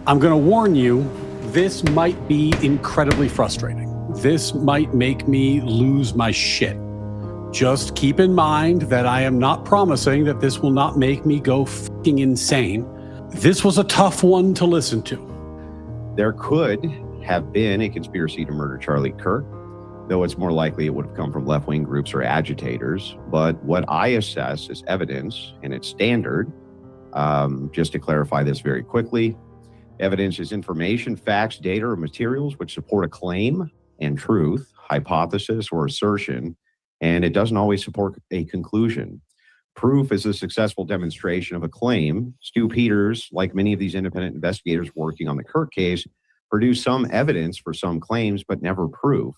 I'm going to warn you, this might be incredibly frustrating. This might make me lose my shit. Just keep in mind that I am not promising that this will not make me go fucking insane. This was a tough one to listen to. There could have been a conspiracy to murder Charlie Kirk, though it's more likely it would have come from left-wing groups or agitators. But what I assess as evidence, and it's standard, just to clarify this very quickly, evidence is information, facts, data, or materials which support a claim and truth, hypothesis, or assertion, and it doesn't always support a conclusion. Proof is a successful demonstration of a claim. Stu Peters, like many of these independent investigators working on the Kirk case, produced some evidence for some claims, but never proof.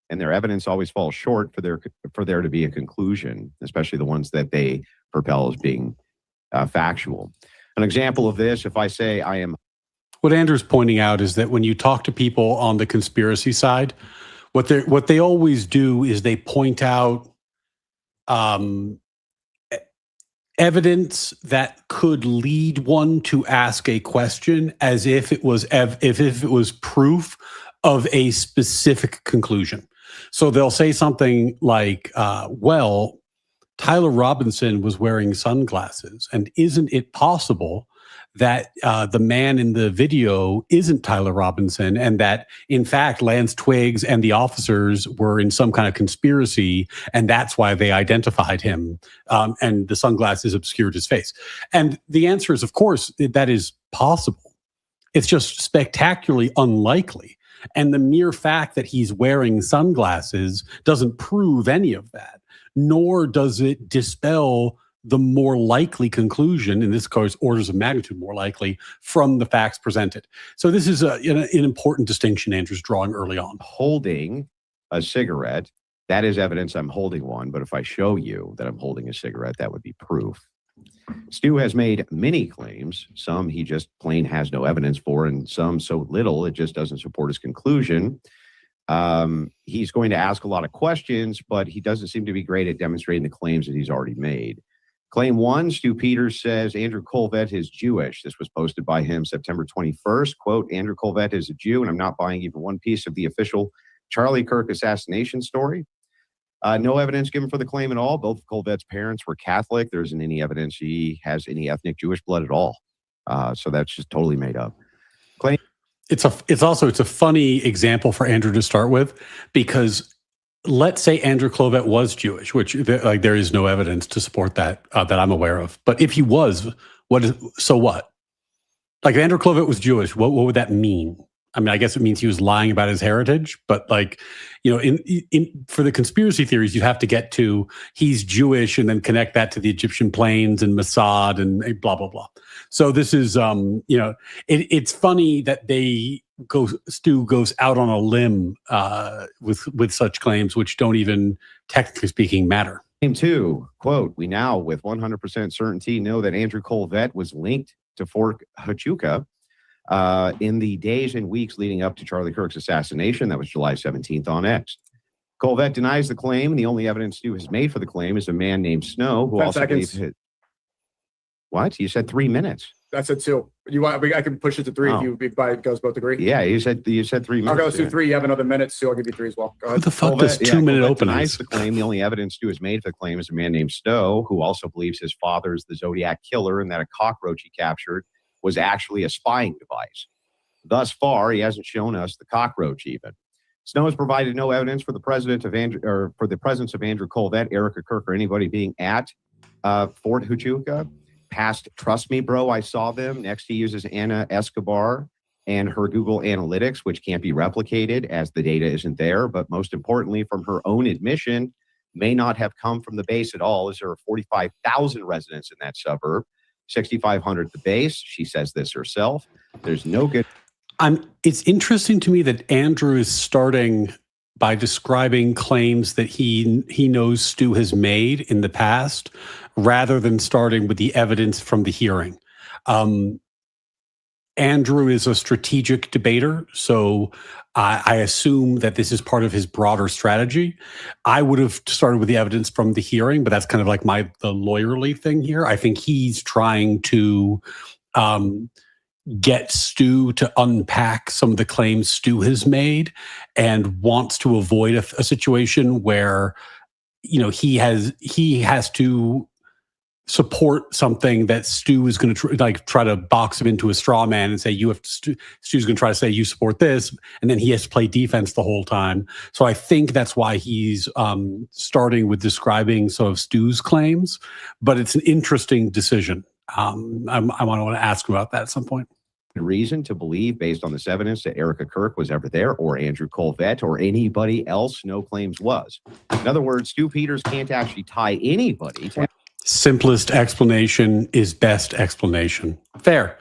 And their evidence always falls short for there to be a conclusion, especially the ones that they propel as being factual. An example of this, if I say I am... What Andrew's pointing out is that when you talk to people on the conspiracy side, what they always do is they point out evidence that could lead one to ask a question as if it was if it was proof of a specific conclusion. So they'll say something like, well, Tyler Robinson was wearing sunglasses, and isn't it possible that the man in the video isn't Tyler Robinson, and that, in fact, Lance Twiggs and the officers were in some kind of conspiracy, and that's why they identified him, and the sunglasses obscured his face? And the answer is, of course, that is possible. It's just spectacularly unlikely. And the mere fact that he's wearing sunglasses doesn't prove any of that, nor does it dispel the more likely conclusion, in this case, orders of magnitude more likely, from the facts presented. So this is an important distinction Andrew's drawing early on. Holding a cigarette, that is evidence I'm holding one, but if I show you that I'm holding a cigarette, that would be proof. Stu has made many claims, some he just plain has no evidence for, and some so little it just doesn't support his conclusion. He's going to ask a lot of questions, but he doesn't seem to be great at demonstrating the claims that he's already made. Claim one, Stu Peters says Andrew Colvett is Jewish. This was posted by him September 21st. Quote, Andrew Colvett is a Jew, and I'm not buying even one piece of the official Charlie Kirk assassination story. No evidence given for the claim at all. Both Colvett's parents were Catholic. There isn't any evidence he has any ethnic Jewish blood at all. So that's just totally made up. Claim. It's a funny example for Andrew to start with, because let's say Andrew Colvett was Jewish, which there is no evidence to support that that I'm aware of. But if he was, so what? Like, if Andrew Colvett was Jewish, what would that mean? I mean, I guess it means he was lying about his heritage, but for the conspiracy theories, you have to get to he's Jewish and then connect that to the Egyptian planes and Mossad and blah, blah, blah. So this is, it's funny that Stu goes out on a limb with such claims, which don't even, technically speaking, matter. Claim two, quote, we now with 100% certainty know that Andrew Colvett was linked to Fort Huachuca in the days and weeks leading up to Charlie Kirk's assassination. That was July 17th on X. Colvett denies the claim, and the only evidence Stu has made for the claim is a man named Snow, who 10 also seconds. believes it. What? You said 3 minutes. That's it too. I can push it to 3 if you guys both agree. Yeah, you said 3 minutes. Okay, let's do 3. You have another minute, Stu. I'll give you 3 as well. Go ahead. Who the fuck does 2-minute openings? Denies the claim. The only evidence Stu has made for the claim is a man named Stowe, who also believes his father is the Zodiac killer and that a cockroach he captured was actually a spying device. Thus far, he hasn't shown us the cockroach even. Snow has provided no evidence for the presence of Andrew Colvett, Erica Kirk, or anybody being at Fort Huachuca. Past, trust me, bro, I saw them. Next, he uses Anna Escobar and her Google Analytics, which can't be replicated as the data isn't there. But most importantly, from her own admission, may not have come from the base at all, as there are 45,000 residents in that suburb, 6,500 at the base. She says this herself. There's no good... It's interesting to me that Andrew is starting by describing claims that he knows Stu has made in the past, rather than starting with the evidence from the hearing. Andrew is a strategic debater, so I assume that this is part of his broader strategy. I would have started with the evidence from the hearing, but that's kind of like the lawyerly thing here. I think he's trying to get Stu to unpack some of the claims Stu has made, and wants to avoid a situation where he has to support something that Stu is going to try to box him into a straw man and say you have to. Stu's going to try to say you support this, and then he has to play defense the whole time. So I think that's why he's starting with describing some of Stu's claims. But it's an interesting decision. I want to ask about that at some point. Reason to believe, based on this evidence, that Erica Kirk was ever there, or Andrew Colvett, or anybody else No Claims was. In other words, Stu Peters can't actually tie anybody to. Simplest explanation is best explanation. Fair.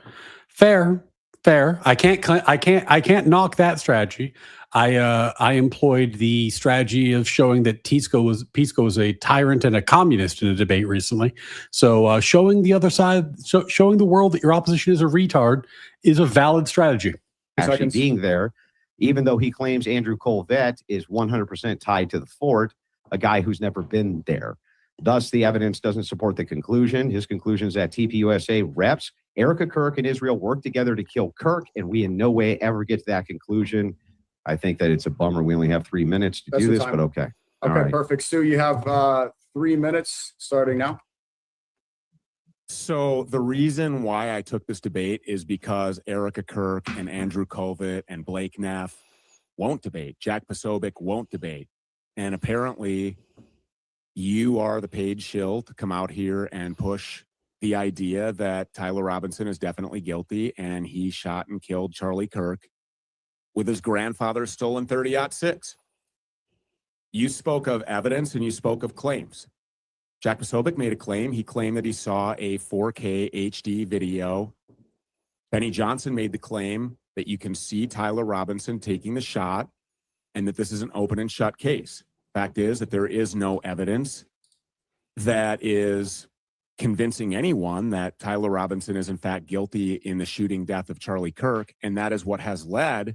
I can't knock that strategy. I employed the strategy of showing that Pisco was a tyrant and a communist in a debate recently. So showing the other side, showing the world that your opposition is a retard, is a valid strategy. Actually being there, even though he claims Andrew Colvett is 100% tied to the fort, a guy who's never been there. Thus, the evidence doesn't support the conclusion. His conclusion is that TPUSA reps Erica Kirk and Israel worked together to kill Kirk, and we in no way ever get to that conclusion. I think that it's a bummer we only have 3 minutes to do this, but okay. Okay, right. Perfect. Stu, you have 3 minutes starting now. So the reason why I took this debate is because Erica Kirk and Andrew Colvett and Blake Neff won't debate. Jack Posobiec won't debate. And apparently you are the paid shill to come out here and push the idea that Tyler Robinson is definitely guilty and he shot and killed Charlie Kirk with his grandfather's stolen .30-06. You spoke of evidence and you spoke of claims. Jack Posobiec made a claim. He claimed that he saw a 4K HD video. Benny Johnson made the claim that you can see Tyler Robinson taking the shot and that this is an open and shut case. Fact is that there is no evidence that is convincing anyone that Tyler Robinson is in fact guilty in the shooting death of Charlie Kirk. And that is what has led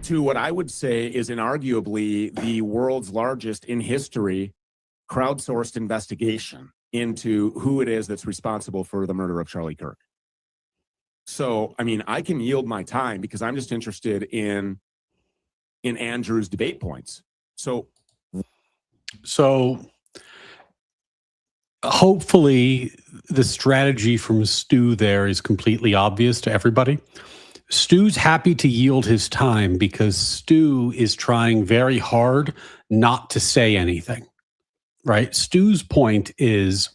to what I would say is inarguably the world's largest in history crowdsourced investigation into who it is that's responsible for the murder of Charlie Kirk. So, I mean, I can yield my time because I'm just interested in Andrew's debate points. So hopefully the strategy from Stu there is completely obvious to everybody. Stu's happy to yield his time because Stu is trying very hard not to say anything, right? Stu's point is,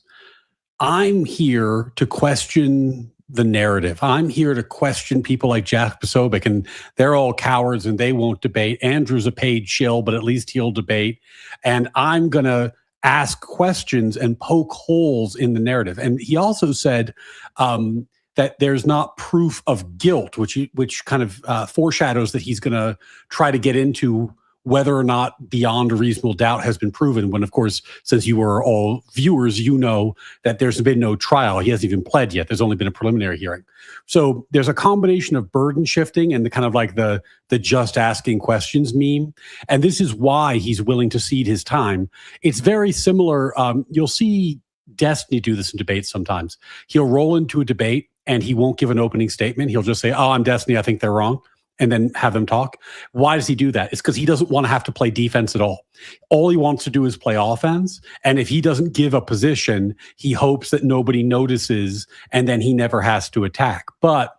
I'm here to question the narrative. I'm here to question people like Jack Posobiec, and they're all cowards and they won't debate. Andrew's a paid shill, but at least he'll debate. And I'm going to ask questions and poke holes in the narrative. And he also said that there's not proof of guilt, which kind of foreshadows that he's going to try to get into whether or not beyond a reasonable doubt has been proven, when, of course, since you were all viewers, you know that there's been no trial. He hasn't even pled yet. There's only been a preliminary hearing. So there's a combination of burden shifting and the kind of like the just asking questions meme. And this is why he's willing to cede his time. It's very similar. You'll see Destiny do this in debates sometimes. He'll roll into a debate and he won't give an opening statement. He'll just say, "Oh, I'm Destiny. I think they're wrong." And then have them talk. Why does he do that? It's because he doesn't want to have to play defense at all. All he wants to do is play offense. And if he doesn't give a position, he hopes that nobody notices and then he never has to attack. But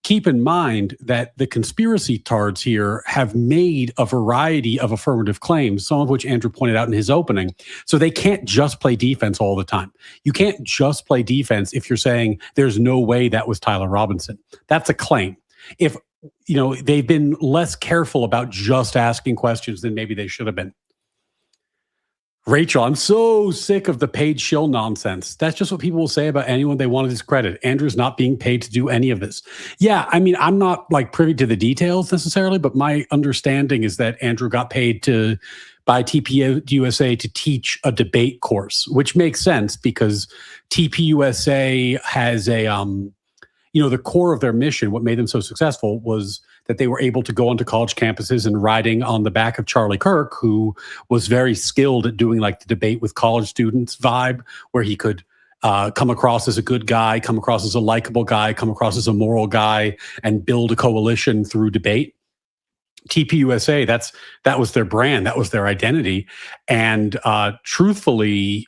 keep in mind that the conspiracy tards here have made a variety of affirmative claims, some of which Andrew pointed out in his opening. So they can't just play defense all the time. You can't just play defense if you're saying there's no way that was Tyler Robinson. That's a claim. If they've been less careful about just asking questions than maybe they should have been. Rachel, I'm so sick of the paid shill nonsense. That's just what people will say about anyone they want to discredit. Andrew's not being paid to do any of this. Yeah, I mean, I'm not privy to the details necessarily, but my understanding is that Andrew got paid by TPUSA to teach a debate course, which makes sense because TPUSA has the core of their mission, what made them so successful was that they were able to go onto college campuses and riding on the back of Charlie Kirk, who was very skilled at doing the debate with college students vibe, where he could come across as a good guy, come across as a likable guy, come across as a moral guy, and build a coalition through debate. TPUSA, that was their brand, that was their identity, and truthfully,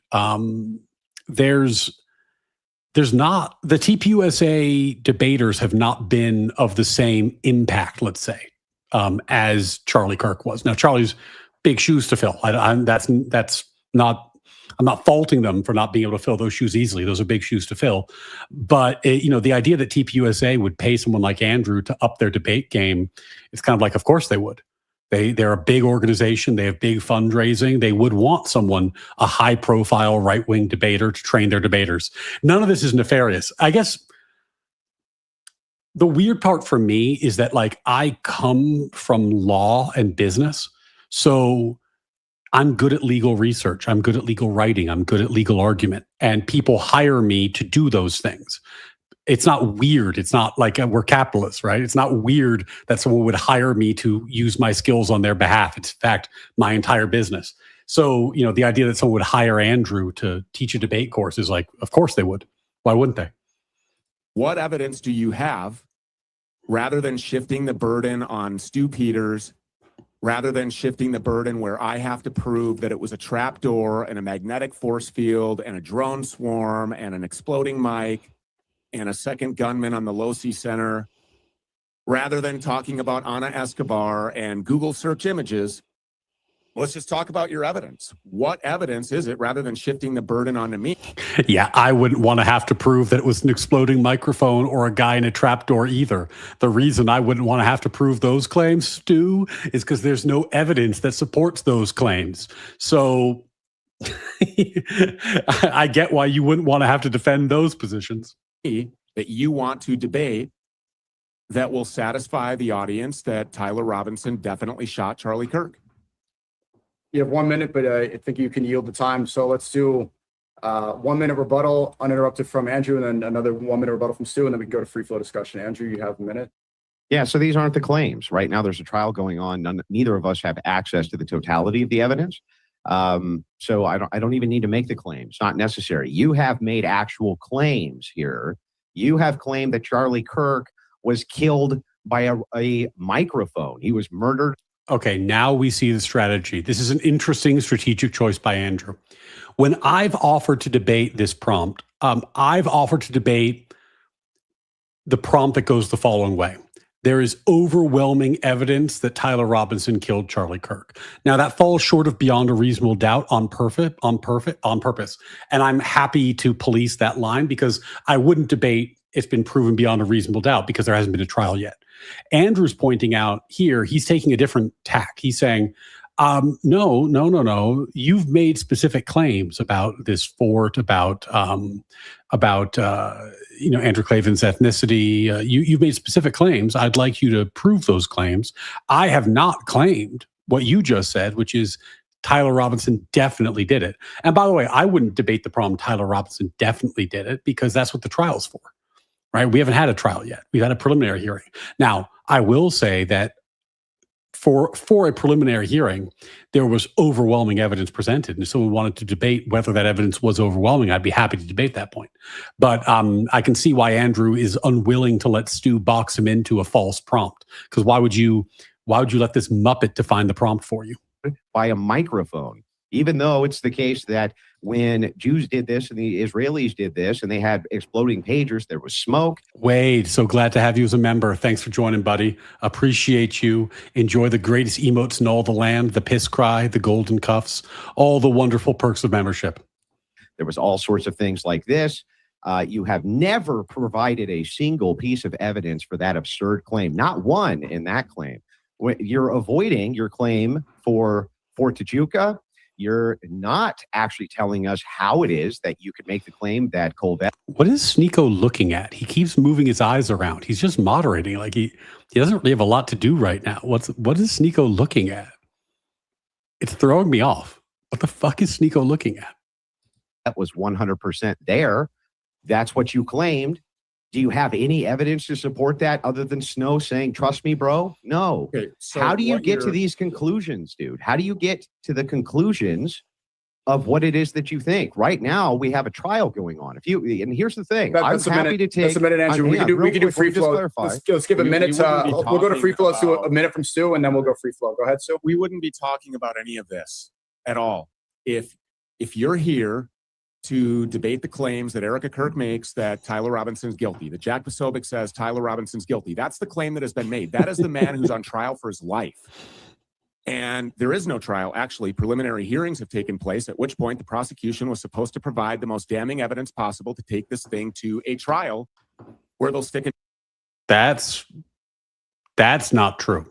there's not the TPUSA debaters have not been of the same impact, let's say, as Charlie Kirk was. Now, Charlie's big shoes to fill. That's not. I'm not faulting them for not being able to fill those shoes easily. Those are big shoes to fill. But the idea that TPUSA would pay someone like Andrew to up their debate game, it's kind of like, of course they would. They're a big organization. They have big fundraising. They would want someone, a high-profile right-wing debater, to train their debaters. None of this is nefarious. I guess the weird part for me is that, like, I come from law and business, so I'm good at legal research. I'm good at legal writing. I'm good at legal argument. And people hire me to do those things. It's not weird. It's not like we're capitalists, right? It's not weird that someone would hire me to use my skills on their behalf. It's, in fact, my entire business. So, the idea that someone would hire Andrew to teach a debate course is like, of course they would. Why wouldn't they? What evidence do you have, rather than shifting the burden on Stu Peters, rather than shifting the burden where I have to prove that it was a trapdoor and a magnetic force field and a drone swarm and an exploding mic and a second gunman on the Losi Center, rather than talking about Ana Escobar and Google search images? Let's just talk about your evidence. What evidence is it, rather than shifting the burden onto me? Yeah, I wouldn't want to have to prove that it was an exploding microphone or a guy in a trapdoor either. The reason I wouldn't want to have to prove those claims, Stu, is because there's no evidence that supports those claims. So I get why you wouldn't want to have to defend those positions. That you want to debate that will satisfy the audience that Tyler Robinson definitely shot Charlie Kirk. You have 1 minute, but I think you can yield the time. So let's do 1 minute rebuttal uninterrupted from Andrew, and then another 1 minute rebuttal from Stu, and then we can go to free flow discussion. Andrew, you have a minute. Yeah, so these aren't the claims. Right now, there's a trial going on. Neither of us have access to the totality of the evidence. So I don't even need to make the claim. It's not necessary. You have made actual claims here. You have claimed that Charlie Kirk was killed by a microphone. He was murdered. Okay, now we see the strategy. This is an interesting strategic choice by Andrew. When I've offered to debate this prompt, I've offered to debate the prompt that goes the following way. There is overwhelming evidence that Tyler Robinson killed Charlie Kirk. Now, that falls short of beyond a reasonable doubt on purpose. And I'm happy to police that line, because I wouldn't debate it's been proven beyond a reasonable doubt, because there hasn't been a trial yet. Andrew's pointing out here, he's taking a different tack. He's saying, no. You've made specific claims about this fort, about Andrew Klavan's ethnicity. You've made specific claims. I'd like you to prove those claims. I have not claimed what you just said, which is Tyler Robinson definitely did it. And by the way, I wouldn't debate the problem Tyler Robinson definitely did it, because that's what the trial's for. Right? We haven't had a trial yet. We've had a preliminary hearing. Now, I will say that for a preliminary hearing, there was overwhelming evidence presented. And so we wanted to debate whether that evidence was overwhelming. I'd be happy to debate that point. But I can see why Andrew is unwilling to let Stu box him into a false prompt. Because why would you let this Muppet define the prompt for you? By a microphone, even though it's the case that when Jews did this and the Israelis did this and they had exploding pagers, there was smoke. Wade, so glad to have you as a member. Thanks for joining, buddy. Appreciate you. Enjoy the greatest emotes in all the land, the piss cry, the golden cuffs, all the wonderful perks of membership. There was all sorts of things like this. You have never provided a single piece of evidence for that absurd claim, not one in that claim. You're avoiding your claim for Fort Tijuca. You're not actually telling us how it is that you could make the claim that Colvette. What is Sneeko looking at? He keeps moving his eyes around. He's just moderating. Like he doesn't really have a lot to do right now. What is Sneeko looking at? It's throwing me off. What the fuck is Sneeko looking at? That was 100% there. That's what you claimed. Do you have any evidence to support that other than Snow saying, trust me, bro? No. Okay, so how do you get to these conclusions, dude? How do you get to the conclusions of what it is that you think. Right now, we have a trial going on. And here's the thing, I'm happy to take. That's a minute, Andrew. We can do free flow. Let's give a minute. We'll go to free flow. Let's do a minute from Stu, and then we'll go free flow. Go ahead, Stu. We wouldn't be talking about any of this at all if you're here to debate the claims that Erica Kirk makes that Tyler Robinson's guilty, that Jack Posobiec says Tyler Robinson's guilty. That's the claim that has been made. That is the man who's on trial for his life. And there is no trial. Actually, preliminary hearings have taken place, at which point the prosecution was supposed to provide the most damning evidence possible to take this thing to a trial where they'll stick it. That's not true.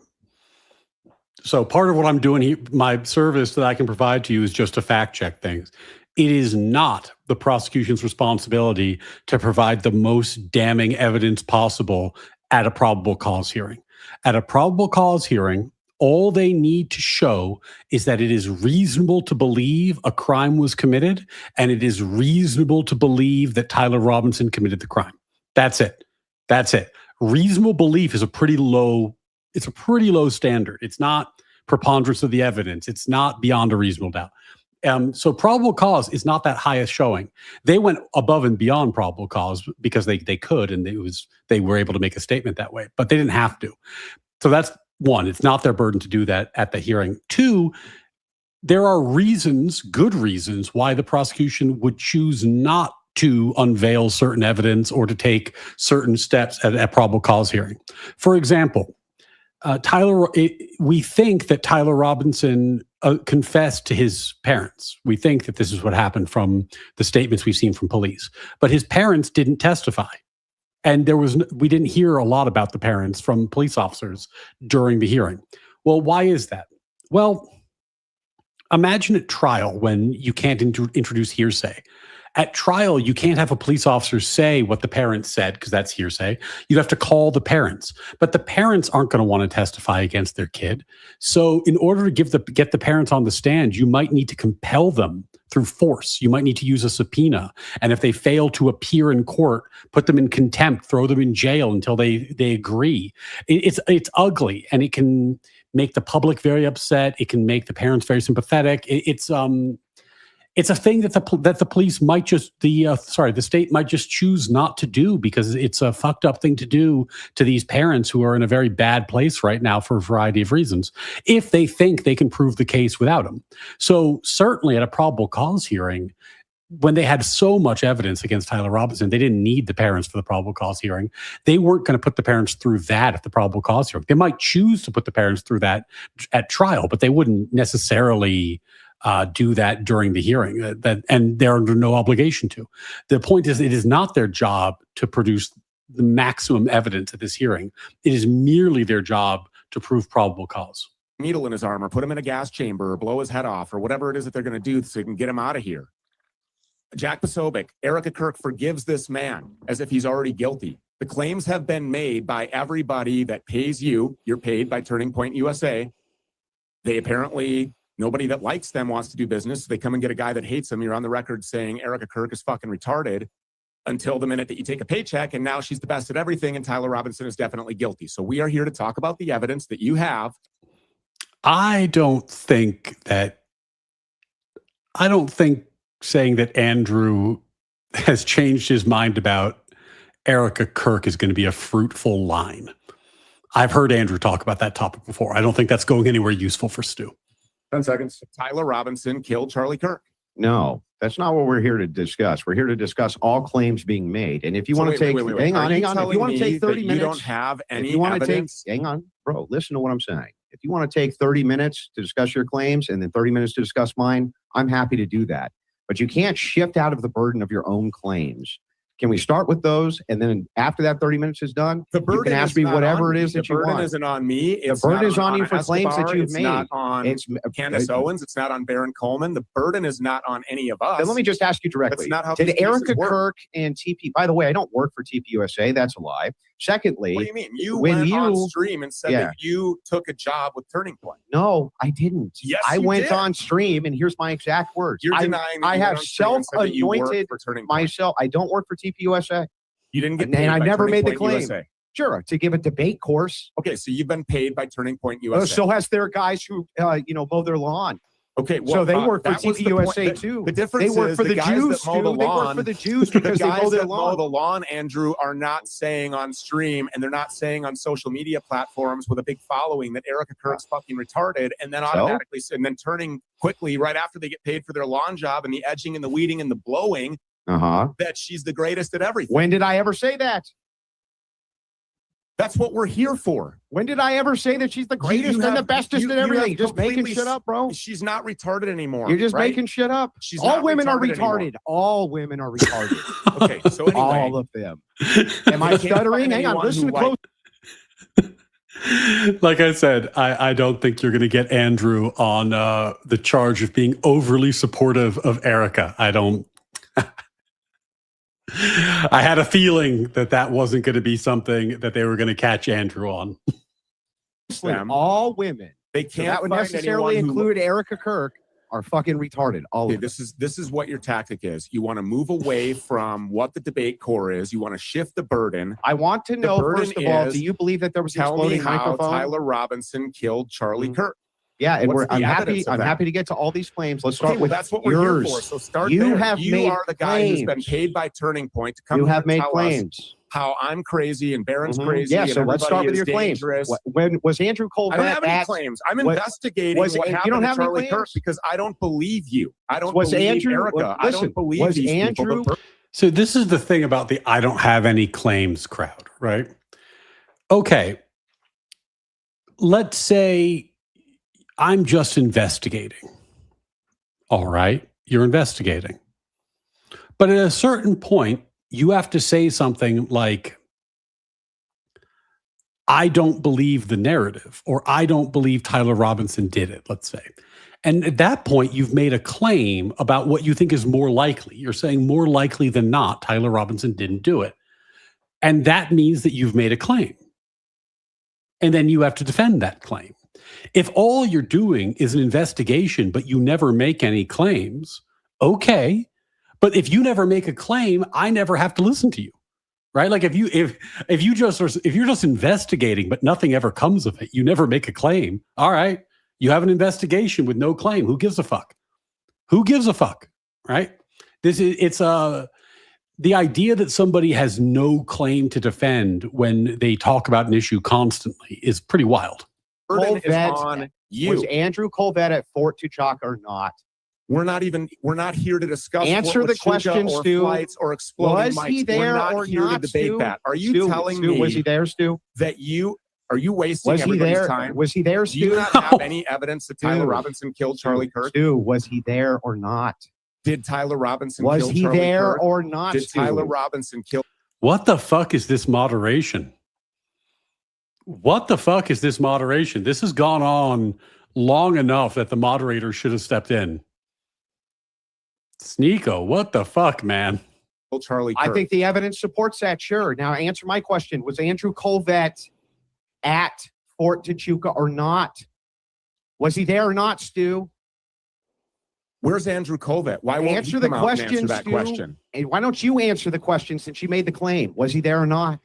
So part of what I'm doing here, my service that I can provide to you is just to fact check things. It is not the prosecution's responsibility to provide the most damning evidence possible at a probable cause hearing. At a probable cause hearing, all they need to show is that it is reasonable to believe a crime was committed, and it is reasonable to believe that Tyler Robinson committed the crime. That's it. That's it. Reasonable belief is a pretty low standard. It's not preponderance of the evidence. It's not beyond a reasonable doubt. So probable cause is not that highest showing. They went above and beyond probable cause because they could, and they were able to make a statement that way, but they didn't have to. So that's one. It's not their burden to do that at the hearing. Two, there are reasons, good reasons, why the prosecution would choose not to unveil certain evidence or to take certain steps at a probable cause hearing. For example, we think that Tyler Robinson confessed to his parents. We think that this is what happened from the statements we've seen from police. But his parents didn't testify. And we didn't hear a lot about the parents from police officers during the hearing. Well, why is that? Well, imagine at trial when you can't introduce hearsay. At trial, you can't have a police officer say what the parents said because that's hearsay. You have to call the parents, but the parents aren't going to want to testify against their kid. So in order to get the parents on the stand, you might need to compel them through force. You might need to use a subpoena. And if they fail to appear in court, put them in contempt, throw them in jail until they agree. It's ugly, and it can make the public very upset. It can make the parents very sympathetic. It's a thing that the police might the state might just choose not to do because it's a fucked up thing to do to these parents who are in a very bad place right now for a variety of reasons, if they think they can prove the case without them. So certainly at a probable cause hearing, when they had so much evidence against Tyler Robinson, they didn't need the parents for the probable cause hearing. They weren't going to put the parents through that at the probable cause hearing. They might choose to put the parents through that at trial, but they wouldn't necessarily do that during the hearing, and they're under no obligation to. The point is, it is not their job to produce the maximum evidence at this hearing. It is merely their job to prove probable cause. Needle in his arm, or put him in a gas chamber, or blow his head off, or whatever it is that they're going to do so they can get him out of here. Jack Posobiec, Erica Kirk forgives this man as if he's already guilty. The claims have been made by everybody that pays you. You're paid by Turning Point USA. They apparently... Nobody that likes them wants to do business. They come and get a guy that hates them. You're on the record saying Erica Kirk is fucking retarded until the minute that you take a paycheck, and now she's the best at everything, and Tyler Robinson is definitely guilty. So we are here to talk about the evidence that you have. I don't think saying that Andrew has changed his mind about Erica Kirk is going to be a fruitful line. I've heard Andrew talk about that topic before. I don't think that's going anywhere useful for Stu. 10 seconds. Tyler Robinson killed Charlie Kirk. No, that's not what we're here to discuss. We're here to discuss all claims being made. And if you want to take, hang on. If you want to take 30 minutes, you don't have any evidence. Hang on, bro. Listen to what I'm saying. If you want to take 30 minutes to discuss your claims and then 30 minutes to discuss mine, I'm happy to do that. But you can't shift out of the burden of your own claims. Can we start with those? And then after that 30 minutes is done, you can ask me whatever it is that you want. The burden isn't on me. The burden is on you for claims that you've made. It's not on Candace Owens. It's not on Baron Coleman. The burden is not on any of us. Then let me just ask you directly. That's not how did Erica Kirk and TP, by the way, I don't work for TPUSA. That's a lie. Secondly, what do you mean? You went on stream and said that you took a job with Turning Point. No, I didn't. Yes, I went on stream, and here's my exact words. You're denying that I have self-anointed myself. I don't work for TPUSA. You didn't get paid and I never made the claim. USA. Sure, to give a debate course. Okay, so you've been paid by Turning Point USA. So has their guys who mow their lawn. Okay, well, So they work for that was TV the USA point. too. The difference They work is for the the guys Jews, that mow the Stu. They work lawn. for the Jews The because they guys mow their that mow lawn. the lawn, Andrew, are not saying on stream, and they're not saying on social media platforms with a big following that Erica Kirk's fucking retarded, and then automatically, and then turning quickly right after they get paid for their lawn job and the edging and the weeding and the blowing, that she's the greatest at everything. When did I ever say that? That's what we're here for. When did I ever say that she's the greatest and the bestest at everything? Just making shit up, bro. She's not retarded anymore. You're just right? making shit up. She's All not women are retarded retarded. anymore. All women are retarded. Okay, so anyway, All of them. Am I stuttering? Hang on, listen close. Like I said, I don't think you're going to get Andrew on the charge of being overly supportive of Erica. I don't. I had a feeling that wasn't going to be something that they were going to catch Andrew on. All women. They can't. So that would find necessarily anyone include Erica Kirk. Are fucking retarded. All Okay, of them. this is what your tactic is. You want to move away from what the debate core is. You want to shift the burden. I want to know, burden first of all, is, do you believe that there was an Tell me exploding how microphone? Tyler Robinson killed Charlie Kirk. Yeah, and What's the I'm happy. evidence of I'm that? happy to get to all these claims. Let's Okay, start well, with that's what we're yours. here for. So start You there. have You made are the guy who's been claims. paid by Turning Point to come You here have and made tell us claims. how I'm crazy and Barron's Mhm. crazy. Yeah, and so let's start with everybody your is claims. dangerous. When was Andrew Colvett I don't have any at? claims. I'm what- investigating was- what you happened don't to have any Charlie Kirk claims? because I don't believe you. I don't Was believe Andrew- Erica. I listen, don't believe was these Andrew- people. So this is the thing about the I don't have any claims crowd, right? Okay. Let's say I'm just investigating. All right. You're investigating. But at a certain point, you have to say something like, I don't believe the narrative, or I don't believe Tyler Robinson did it, let's say. And at that point, you've made a claim about what you think is more likely. You're saying more likely than not, Tyler Robinson didn't do it. And that means that you've made a claim. And then you have to defend that claim. If all you're doing is an investigation, but you never make any claims, okay. But if you never make a claim, I never have to listen to you. Right? Like if you're just investigating, but nothing ever comes of it, you never make a claim. All right. You have an investigation with no claim. Who gives a fuck? Who gives a fuck? Right? The idea that somebody has no claim to defend when they talk about an issue constantly is pretty wild. Burden is Colvett, on you. Was Andrew Colvett at Fort Tuchaka or not? We're not here to discuss Answer Fort the Huachuca question, or Stu. flights or exploding Was he mics. there We're not or here not, to debate Stu? that. Are you Stu, telling Stu, me was he there, Stu? that are you wasting Was he everybody's there? time? Was he there, Do you Stu? not have any evidence that Tyler Stu, Robinson killed Charlie Kirk? Stu, was he there or not? Did Tyler Robinson Was kill he Charlie there Kirk? or not? Did Stu? Tyler Robinson kill? What the fuck is this moderation? What the fuck is this moderation? This has gone on long enough that the moderator should have stepped in. Sneeko, what the fuck, man? Charlie Kirk? I think the evidence supports that, sure. Now, answer my question. Was Andrew Colvett at Fort Tuchaka or not? Was he there or not, Stu? Where's Andrew Colvett? Why won't Answer he the come out and answer question, that Stu. question? And why don't you answer the question since you made the claim? Was he there or not?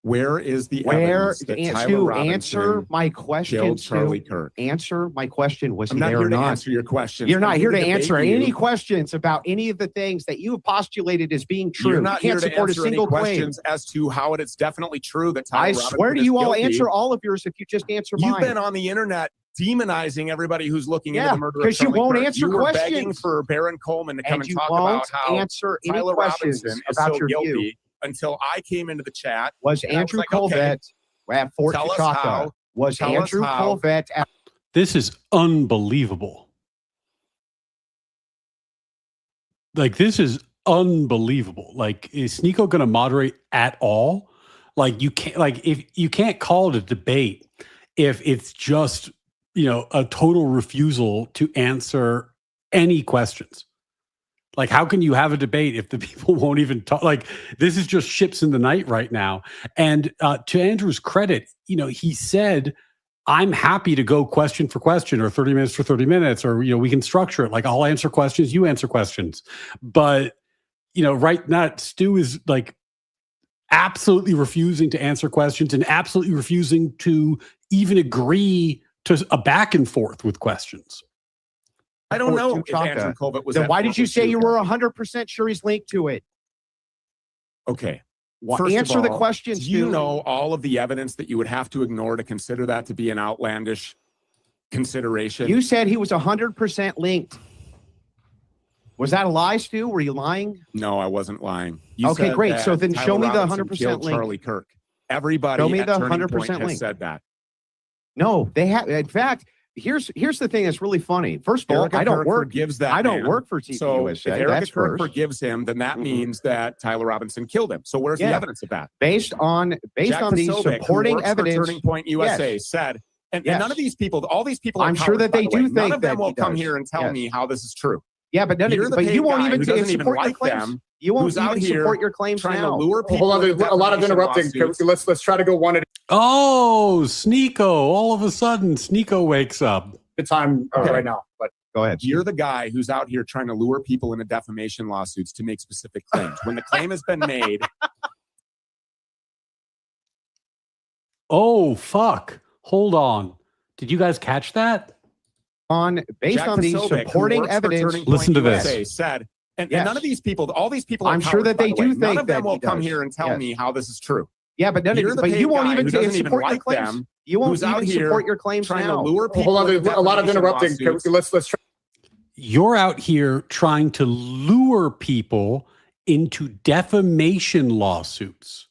Where is the Where, evidence that Tyler Stu, Robinson answer my question, killed Stu. Charlie Kirk? Answer my question. Was I'm he not there here or to not? answer your questions. You're not I'm here to debate answer you. any questions about any of the things that you have postulated as being true. You're not you here can't to support a answer any single claim. questions as to how it is definitely true that Tyler I Robinson swear to is you, I'll guilty. answer all of yours if you just answer You've mine. been on the internet demonizing everybody who's looking into Yeah, the murder of 'cause you Charlie won't Kirk. answer You were begging questions. for Baron Coleman to come and and you talk won't about how answer any Tyler questions Robinson is about so your guilty view. until I came into the chat. Was and I was Andrew like, okay, Colvett at Fort tell us Tuchaka? how. Was Tell us Andrew how. Colvett at This is unbelievable. Like, this is unbelievable. Like, is Sneeko going to moderate at all? Like, you can't, like, if you can't call it a debate if it's just, a total refusal to answer any questions. Like, how can you have a debate if the people won't even talk? Like, this is just ships in the night right now. And to Andrew's credit, he said, I'm happy to go question for question or 30 minutes for 30 minutes, or, we can structure it. Like, I'll answer questions, you answer questions. But, right now, Stu is like absolutely refusing to answer questions and absolutely refusing to even agree to a back and forth with questions. I don't know if Tuchaka. Andrew Kovac was. Then at why did you say you were Tuchaka. 100% sure he's linked to it? Okay. Well, First of answer the all, question, do you Stu. know all of the evidence that you would have to ignore to consider that to be an outlandish consideration? You said he was 100% linked. Was that a lie, Stu? Were you lying? No, I wasn't lying. You Okay, said great. that So then Tyler show me the Robinson 100% killed link. Charlie Kirk. Everybody Show me at the Turning 100% Point has link. said that. No, they have. In fact, here's the thing that's really funny. First of all, Erica I don't Kirk work. forgives that I don't man. work for TV So if USA. Erica That's Kirk first. forgives him, then that Mhm. means that Tyler Robinson killed him. So where's the Yeah. evidence of that? Based on Jack these Posobiec, who supporting works for evidence. Turning Point USA Yes. said, and Yes. none of these people, all these people are I'm sure cowards, that by they the way. do None think of them that will he come does. here and tell Yes. me how this is true. Yeah, but You're the but paid you won't guy even who doesn't even support your like claims. them, You won't who's out even here support your claims trying now. to lure people. Hold on, into a lot of defamation interrupting. lawsuits. Let's try to go one at Oh, Sneeko. All of a sudden, Sneeko wakes up. a time Okay. right now. But Go ahead. You're the guy who's out here trying to lure people into defamation lawsuits to make specific claims. When the claim has been made, Oh, fuck. Hold on. Did you guys catch that? Based Jack on these Posobiec, who supporting works for evidence. Turning Point Listen to this. USA, said, and Yes. none of these people, all these people, are I'm sure cowards, that by they the way. do None think of them that will he come does. here and tell Yes. me how this is true. Yeah, but You're the but you paid won't guy even who doesn't even support your like claims. them, You won't who's out even here support your claims trying now. to lure people hold on, into a lot of defamation interrupting. lawsuits. Let's try. You're out here trying to lure people into defamation lawsuits.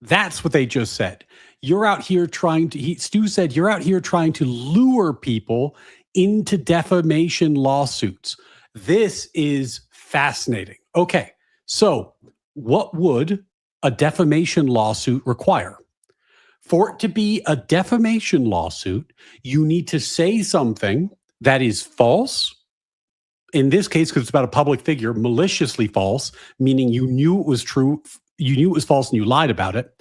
That's what they just said. You're out here trying to, Stu said, you're out here trying to lure people into defamation lawsuits. This is fascinating. Okay, so what would a defamation lawsuit require? For it to be a defamation lawsuit, you need to say something that is false. In this case, because it's about a public figure, maliciously false, meaning you knew it was true, you knew it was false and you lied about it.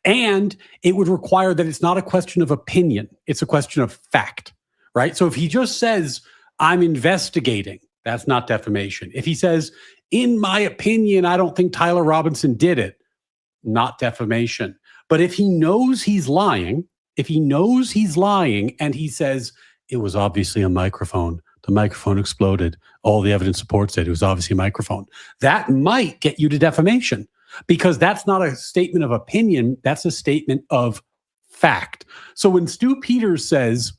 And it would require that it's not a question of opinion, it's a question of fact, right? So if he just says, I'm investigating, that's not defamation. If he says, in my opinion, I don't think Tyler Robinson did it, not defamation. But if he knows he's lying, and he says, it was obviously a microphone, the microphone exploded, all the evidence supports it was obviously a microphone, that might get you to defamation, because that's not a statement of opinion, that's a statement of fact. So when Stu Peters says,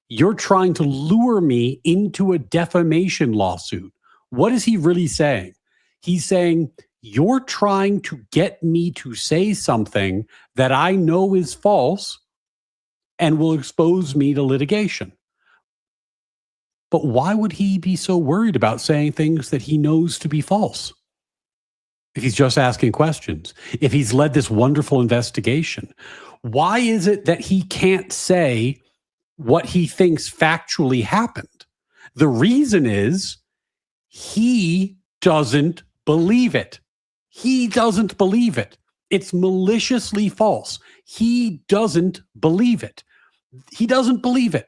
you're trying to lure me into a defamation lawsuit, what is he really saying? He's saying, you're trying to get me to say something that I know is false and will expose me to litigation. But why would he be so worried about saying things that he knows to be false? If he's just asking questions, if he's led this wonderful investigation, why is it that he can't say what he thinks factually happened? The reason is he doesn't believe it. He doesn't believe it. It's maliciously false. He doesn't believe it. He doesn't believe it.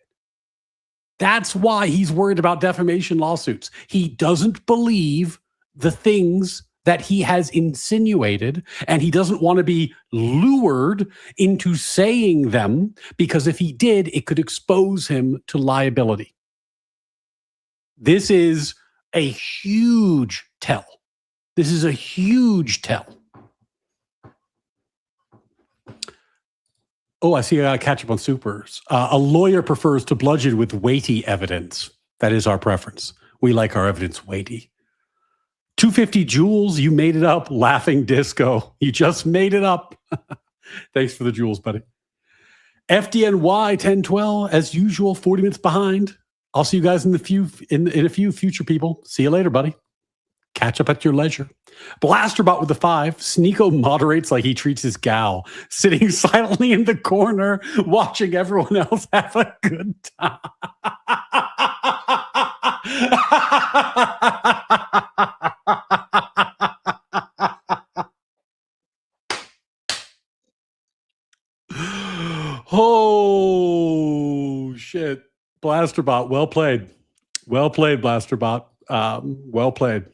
That's why he's worried about defamation lawsuits. He doesn't believe the things that he has insinuated, and he doesn't want to be lured into saying them, because if he did, it could expose him to liability. This is a huge tell. This is a huge tell. Oh, I see. I got to catch up on supers. A lawyer prefers to bludgeon with weighty evidence. That is our preference. We like our evidence weighty. 250 joules, you made it up. Laughing disco. You just made it up. Thanks for the joules, buddy. FDNY 1012, as usual, 40 minutes behind. I'll see you guys in a few future people. See you later, buddy. Catch up at your leisure. Blasterbot with the 5. Sneeko moderates like he treats his gal, sitting silently in the corner, watching everyone else have a good time. Oh, shit. Blasterbot, well played. Well played, Blasterbot. Well played.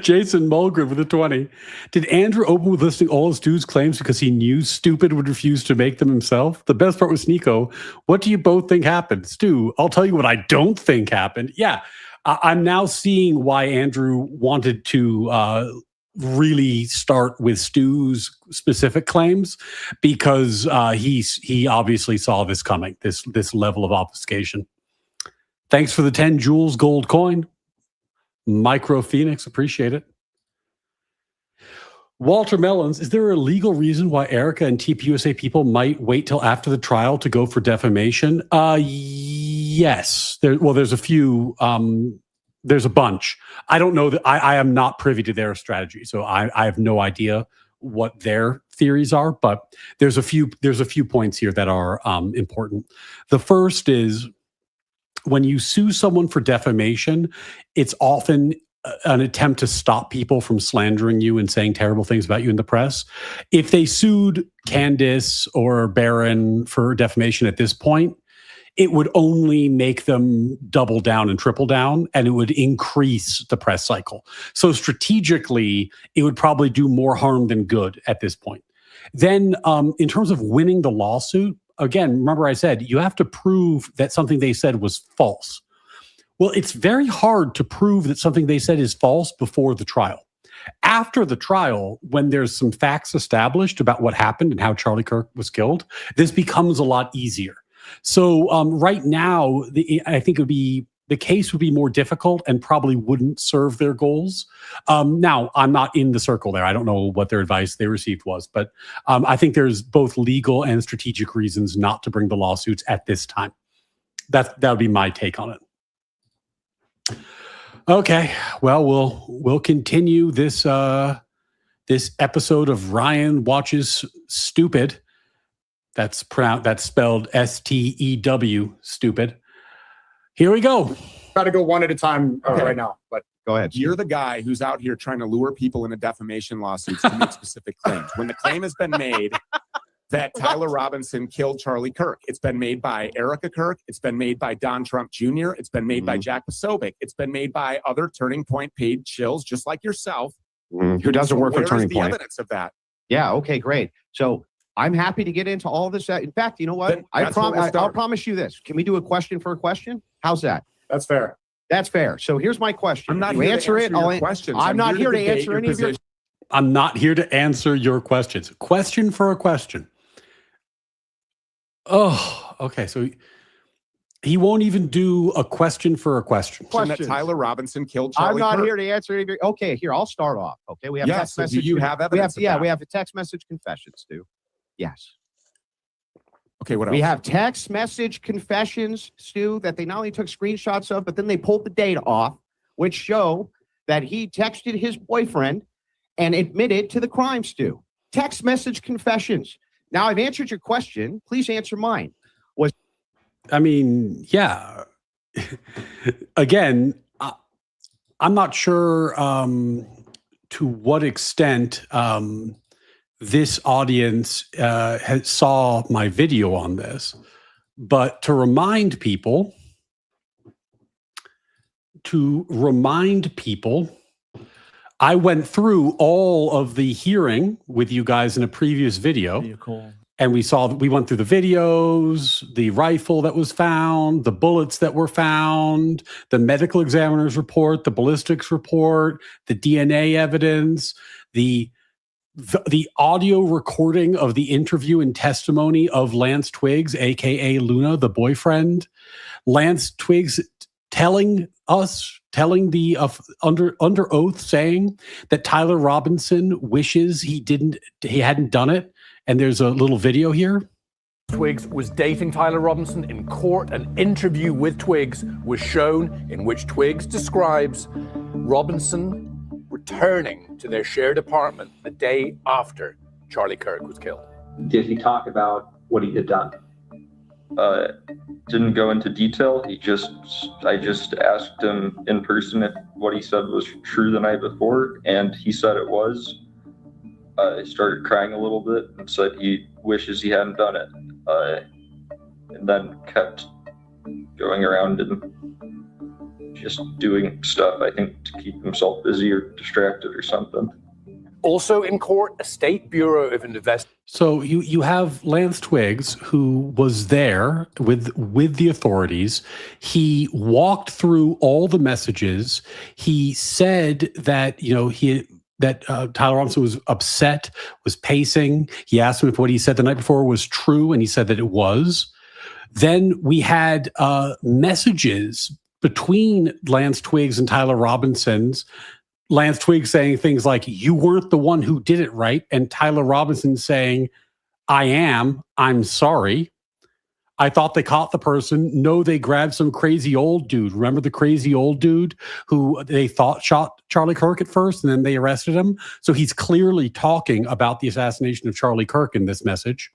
Jason Mulgrew with a 20. Did Andrew open with listing all of Stu's claims because he knew Stupid would refuse to make them himself? The best part was Nico. What do you both think happened? Stu, I'll tell you what I don't think happened. Yeah, I'm now seeing why Andrew wanted to really start with Stu's specific claims, because he obviously saw this coming, this level of obfuscation. Thanks for the 10 Joules gold coin. Micro Phoenix, appreciate it. Walter Mellons, is there a legal reason why Erica and TPUSA people might wait till after the trial to go for defamation? Yes. There's a few. There's a bunch. I don't know that. I am not privy to their strategy, so I have no idea what their theories are. But there's a few points here that are important. The first is, when you sue someone for defamation, it's often an attempt to stop people from slandering you and saying terrible things about you in the press. If they sued Candace or Barron for defamation at this point, it would only make them double down and triple down, and it would increase the press cycle. So strategically, it would probably do more harm than good at this point. Then in terms of winning the lawsuit, again, remember I said you have to prove that something they said was false. Well, it's very hard to prove that something they said is false before the trial. After the trial, when there's some facts established about what happened and how Charlie Kirk was killed, this becomes a lot easier. So right now, I think the case would be more difficult and probably wouldn't serve their goals. Now, I'm not in the circle there. I don't know what their advice they received was, but I think there's both legal and strategic reasons not to bring the lawsuits at this time. That would be my take on it. Okay, well, we'll continue this this episode of Ryan Watches Stupid. That's spelled STEW, stupid. Here we go. Try to go one at a time right now, but Go ahead. You're the guy who's out here trying to lure people into defamation lawsuits to make specific claims. When the claim has been made that Tyler Robinson killed Charlie Kirk, it's been made by Erica Kirk, it's been made by Don Trump Jr., it's been made by Jack Posobiec, it's been made by other Turning Point paid chills just like yourself. Who doesn't work for Turning Where's the Point? evidence of that? Yeah, okay, great. So I'm happy to get into all of this. In fact, you know what? Then that's where we'll I'll start. promise you this. Can we do a question for a question? How's that? that's fair. That's fair. So here's my question. I'm not You here answer to it. answer your questions. I'm not here to debate answer your any of your. position. I'm not here to answer your questions. Question for a question. Oh, okay. So he won't even do a question for a question. That Questions. Tyler Robinson killed Charlie I'm not Kirk. here to answer any of your. Okay, here I'll start off. Okay, we have Yes, text so do message. you have evidence of that? We have the text message confessions, Stu. Yes. Okay, what else? We have text message confessions, Stu, that they not only took screenshots of, but then they pulled the data off, which show that he texted his boyfriend and admitted to the crime, Stu. Text message confessions. Now, I've answered your question. Please answer mine. I mean, yeah. Again, I'm not sure to what extent this audience saw my video on this, but to remind people, I went through all of the hearing with you guys in a previous video. And we went through the videos, the rifle that was found, the bullets that were found, the medical examiner's report, the ballistics report, the DNA evidence, the audio recording of the interview and testimony of Lance Twiggs, aka Luna, the boyfriend. Lance Twiggs telling the under oath, saying that Tyler Robinson wishes he hadn't done it. And there's a little video here. Twiggs was dating Tyler Robinson in court. An interview with Twiggs was shown in which Twiggs describes Robinson returning to their shared apartment the day after Charlie Kirk was killed. Did he talk about what he had done? Didn't go into detail. I just asked him in person if what he said was true the night before, and he said it was. He started crying a little bit and said he wishes he hadn't done it, and then kept going around and just doing stuff, I think, to keep himself busy or distracted or something. Also in court, a State Bureau of Investigation. So you have Lance Twiggs, who was there with the authorities. He walked through all the messages. He said that Tyler Robinson was upset, was pacing. He asked him if what he said the night before was true, and he said that it was. Then we had messages between Lance Twiggs and Tyler Robinson's. Lance Twiggs saying things like, "You weren't the one who did it, right?" And Tyler Robinson saying, "I am. I'm sorry. I thought they caught the person. No, they grabbed some crazy old dude. Remember the crazy old dude who they thought shot Charlie Kirk at first, and then they arrested him?" So he's clearly talking about the assassination of Charlie Kirk in this message.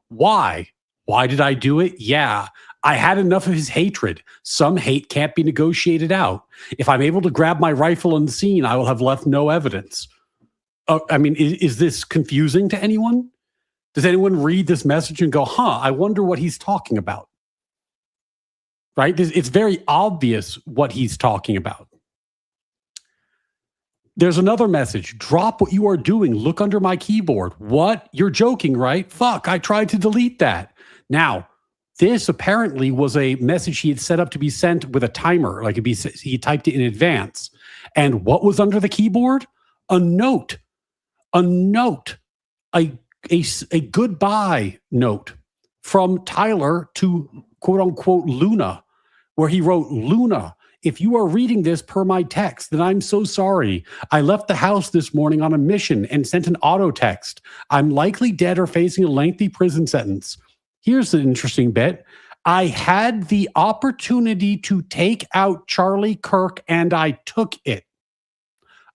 Why? Why did I do it? Yeah, I had enough of his hatred. Some hate can't be negotiated out. If I'm able to grab my rifle on the scene, I will have left no evidence. I mean, is this confusing to anyone? Does anyone read this message and go, I wonder what he's talking about? Right? It's very obvious what he's talking about. There's another message. "Drop what you are doing. Look under my keyboard." What? You're joking, right? Fuck, I tried to delete that. Now, this apparently was a message he had set up to be sent with a timer. Like he typed it in advance. And what was under the keyboard? A note. A note. A goodbye note from Tyler to quote unquote Luna, where he wrote, "Luna, if you are reading this per my text, then I'm so sorry. I left the house this morning on a mission and sent an auto text. I'm likely dead or facing a lengthy prison sentence. Here's the interesting bit. I had the opportunity to take out Charlie Kirk and I took it.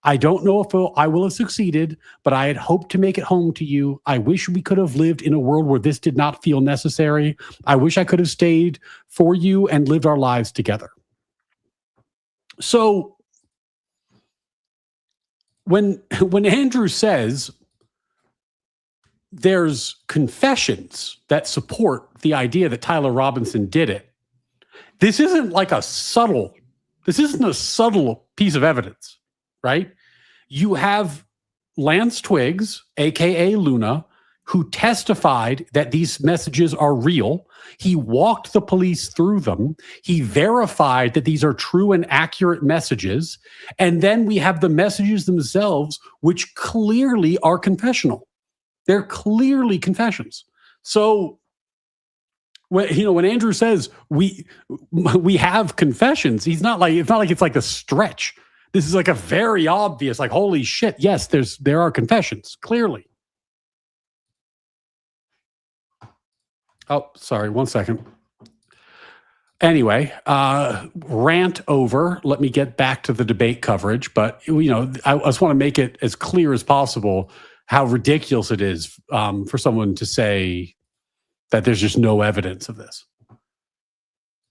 I don't know if I will have succeeded, but I had hoped to make it home to you. I wish we could have lived in a world where this did not feel necessary. I wish I could have stayed for you and lived our lives together." So when Andrew says there's confessions that support the idea that Tyler Robinson did it, this isn't a subtle piece of evidence, right? You have Lance Twiggs, aka Luna, who testified that these messages are real. He walked the police through them. He verified that these are true and accurate messages. And then we have the messages themselves, which clearly are confessional. They're clearly confessions. So when Andrew says we have confessions, it's not like it's like a stretch. This is like a very obvious, like, holy shit, yes, there are confessions, clearly. Oh, sorry, 1 second. Anyway, rant over. Let me get back to the debate coverage. But, I just want to make it as clear as possible how ridiculous it is for someone to say that there's just no evidence of this.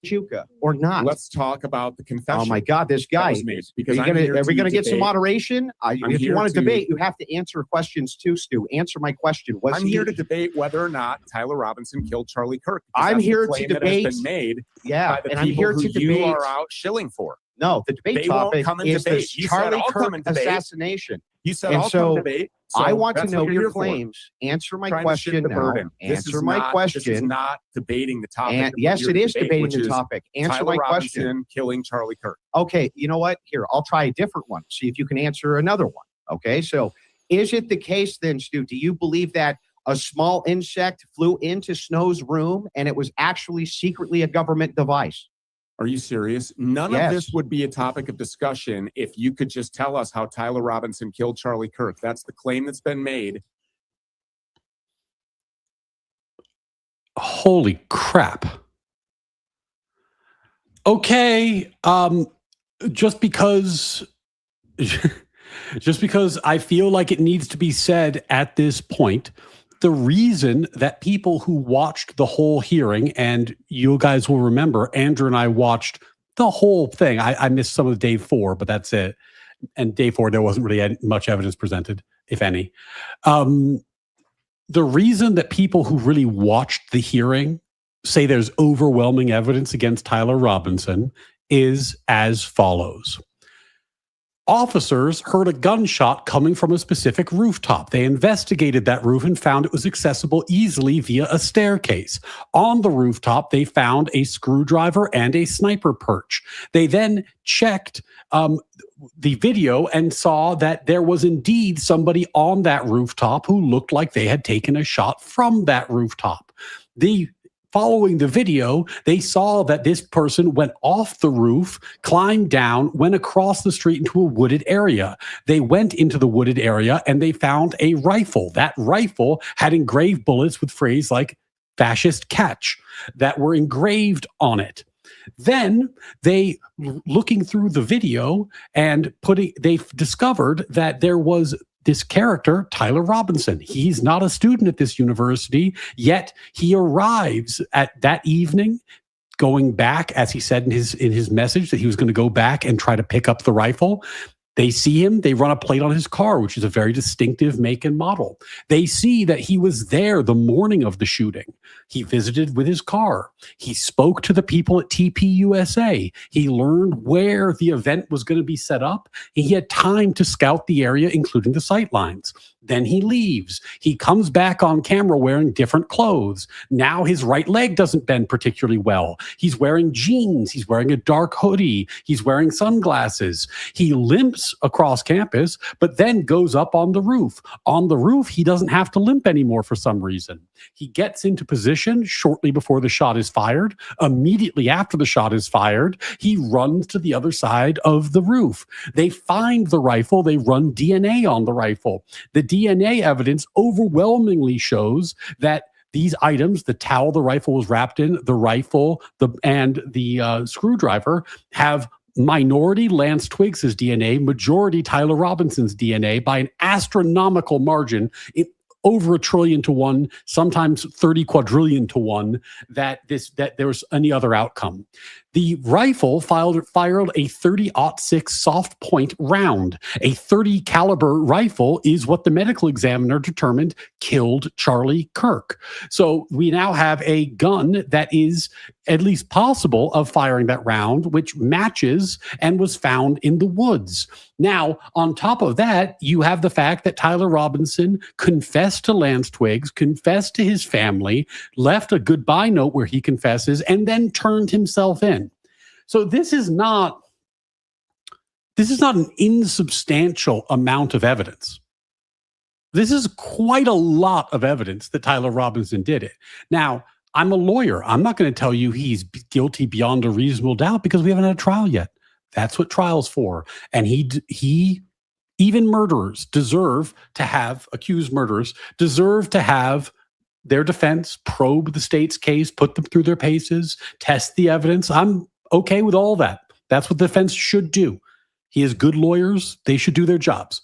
Chuka or not. Let's talk about the confession. Oh my God, this guy. Because are we going to get some moderation? If you want to debate, you have to answer questions too, Stu. Answer my question. I'm here to debate whether or not Tyler Robinson killed Charlie Kirk. I'm here to debate. Has been made by the and I'm here to debate. You are out shilling for. No, the debate topic is the Charlie Kirk assassination. You said I'll come debate. So I want to know your claims. Answer my question now. Answer my question. This is not debating the topic. Yes, it is debating the topic. Answer my question. Robinson killing Charlie Kirk. Okay, you know what? Here, I'll try a different one. See if you can answer another one. Okay, so is it the case then, Stu? Do you believe that a small insect flew into Snow's room and it was actually secretly a government device? Are you serious? None of this would be a topic of discussion if you could just tell us how Tyler Robinson killed Charlie Kirk. That's the claim that's been made. Holy crap. Okay, just because I feel like it needs to be said at this point, the reason that people who watched the whole hearing, and you guys will remember, Andrew and I watched the whole thing. I missed some of day 4, but that's it. And day 4, there wasn't really much evidence presented, if any. The reason that people who really watched the hearing say there's overwhelming evidence against Tyler Robinson is as follows. Officers heard a gunshot coming from a specific rooftop. They investigated that roof and found it was accessible easily via a staircase. On the rooftop, they found a screwdriver and a sniper perch. They then checked the video and saw that there was indeed somebody on that rooftop who looked like they had taken a shot from that rooftop. Following the video, they saw that this person went off the roof, climbed down, went across the street into a wooded area. They went into the wooded area and they found a rifle. That rifle had engraved bullets with phrase like fascist catch that were engraved on it. Then they, looking through the video and they discovered that there was this character, Tyler Robinson. He's not a student at this university, yet he arrives at that evening, going back, as he said in his message, that he was going to go back and try to pick up the rifle. They see him, they run a plate on his car, which is a very distinctive make and model. They see that he was there the morning of the shooting. He visited with his car. He spoke to the people at TPUSA. He learned where the event was going to be set up. He had time to scout the area, including the sightlines. Then he leaves. He comes back on camera wearing different clothes. Now his right leg doesn't bend particularly well. He's wearing jeans. He's wearing a dark hoodie. He's wearing sunglasses. He limps across campus, but then goes up on the roof. On the roof, he doesn't have to limp anymore for some reason. He gets into position shortly before the shot is fired. Immediately after the shot is fired, he runs to the other side of the roof. They find the rifle. They run DNA on the rifle. The DNA evidence overwhelmingly shows that these items, the towel the rifle was wrapped in, the rifle, and the screwdriver, have minority Lance Twiggs' DNA, majority Tyler Robinson's DNA by an astronomical margin, over 1 trillion to 1, sometimes 30 quadrillion to 1, that there's any other outcome. The rifle fired a 30-06 soft point round. A 30 caliber rifle is what the medical examiner determined killed Charlie Kirk. So we now have a gun that is at least possible of firing that round, which matches and was found in the woods. Now, on top of that, you have the fact that Tyler Robinson confessed to Lance Twiggs, confessed to his family, left a goodbye note where he confesses, and then turned himself in. So this is not an insubstantial amount of evidence. This is quite a lot of evidence that Tyler Robinson did it. Now, I'm a lawyer. I'm not going to tell you he's guilty beyond a reasonable doubt because we haven't had a trial yet. That's what trial's for. And even murderers deserve to have, accused murderers deserve to have their defense probe the state's case, put them through their paces, test the evidence. I'm okay with all that. That's what the defense should do. He has good lawyers. They should do their jobs.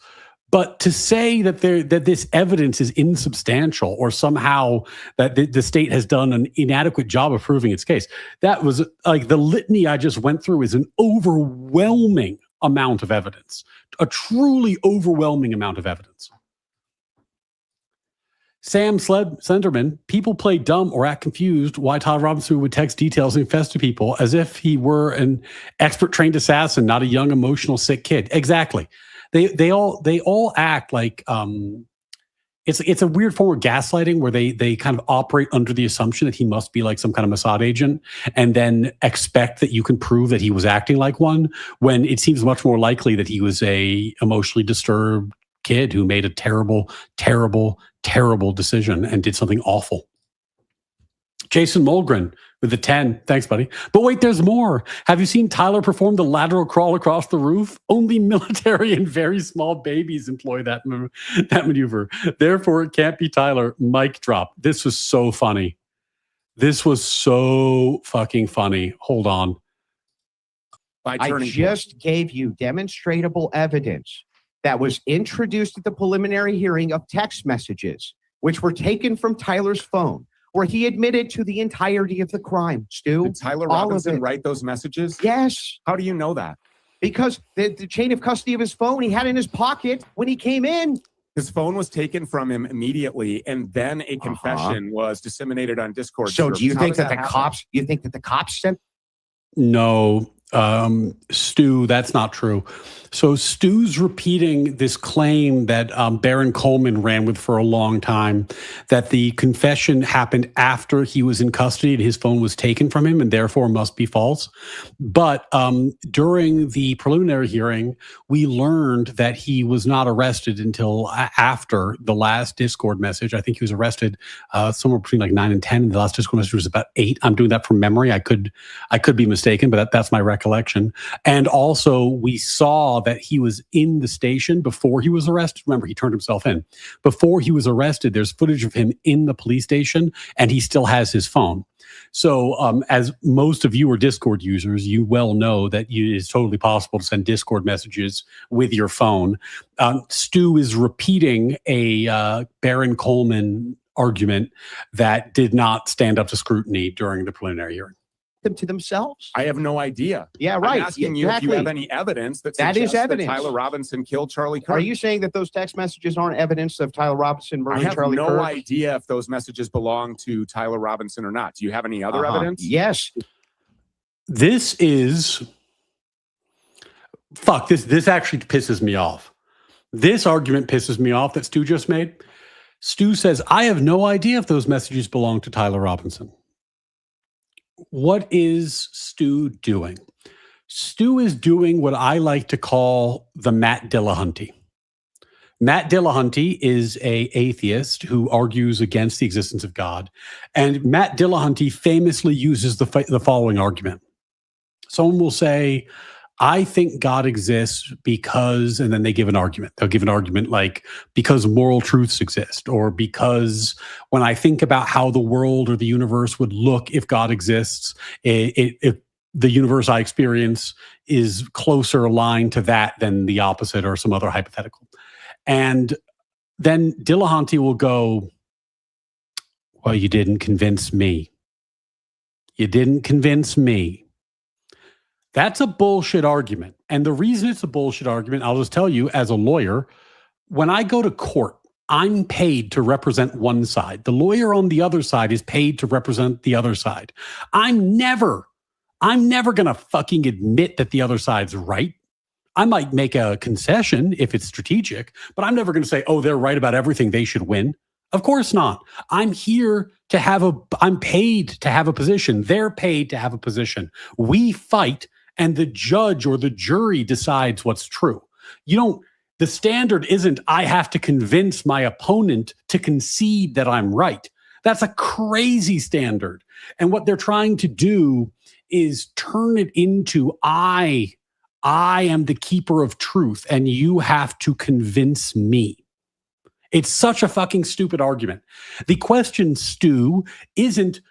But to say that this evidence is insubstantial or somehow that the state has done an inadequate job of proving its case, that was like the litany I just went through is an overwhelming amount of evidence, a truly overwhelming amount of evidence. Sam Slenderman, people play dumb or act confused why Tyler Robinson would text details and confess to people as if he were an expert trained assassin, not a young, emotional, sick kid. Exactly. They all act like it's a weird form of gaslighting where they kind of operate under the assumption that he must be like some kind of Mossad agent and then expect that you can prove that he was acting like one when it seems much more likely that he was a emotionally disturbed kid who made a terrible, terrible, terrible decision and did something awful. Jason Mulgren with the 10. Thanks, buddy. But wait, there's more. Have you seen Tyler perform the lateral crawl across the roof? Only military and very small babies employ that maneuver. Therefore, it can't be Tyler. Mic drop. This was so funny. This was so fucking funny. Hold on. I just gave you demonstrable evidence that was introduced at the preliminary hearing of text messages, which were taken from Tyler's phone, where he admitted to the entirety of the crime. Stu, did Tyler Robinson write those messages? Yes. How do you know that? Because the chain of custody of his phone he had in his pocket when he came in. His phone was taken from him immediately, and then a confession was disseminated on Discord. So do you think that the cops? You think that the cops sent? No, Stu, that's not true. So Stu's repeating this claim that Baron Coleman ran with for a long time, that the confession happened after he was in custody and his phone was taken from him and therefore must be false. But during the preliminary hearing, we learned that he was not arrested until after the last Discord message. I think he was arrested somewhere between like 9 and 10. And the last Discord message was about 8. I'm doing that from memory. I could be mistaken, but that's my recollection. And also we saw that he was in the station before he was arrested. Remember, he turned himself in. Before he was arrested, there's footage of him in the police station, and he still has his phone. So as most of you are Discord users, you well know that it is totally possible to send Discord messages with your phone. Stu is repeating a Baron Coleman argument that did not stand up to scrutiny during the preliminary hearing. Them to themselves? I have no idea. Yeah, right. I'm asking you if you have any evidence that That is suggests evidence. Tyler Robinson killed Charlie Kirk. Are you saying that those text messages aren't evidence of Tyler Robinson I murdering have Charlie no Kirk? idea if those messages belong to Tyler Robinson or not. Do you have any other evidence? Yes. This is fuck. This actually pisses me off. This argument pisses me off that Stu just made. Stu says, I have no idea if those messages belong to Tyler Robinson. What is Stu doing? Stu is doing what I like to call the Matt Dillahunty. Matt Dillahunty is an atheist who argues against the existence of God. And Matt Dillahunty famously uses the following argument. Someone will say, I think God exists because, and then they give an argument. They'll give an argument like, because moral truths exist, or because when I think about how the world or the universe would look if God exists, if the universe I experience is closer aligned to that than the opposite or some other hypothetical. And then Dillahunty will go, well, you didn't convince me. You didn't convince me. That's a bullshit argument. And the reason it's a bullshit argument, I'll just tell you as a lawyer, when I go to court, I'm paid to represent one side. The lawyer on the other side is paid to represent the other side. I'm never going to fucking admit that the other side's right. I might make a concession if it's strategic, but I'm never going to say, oh, they're right about everything, they should win. Of course not. I'm here to I'm paid to have a position. They're paid to have a position. We fight, and the judge or the jury decides what's true. The standard isn't I have to convince my opponent to concede that I'm right. That's a crazy standard. And what they're trying to do is turn it into I am the keeper of truth and you have to convince me. It's such a fucking stupid argument. The question, Stu, isn't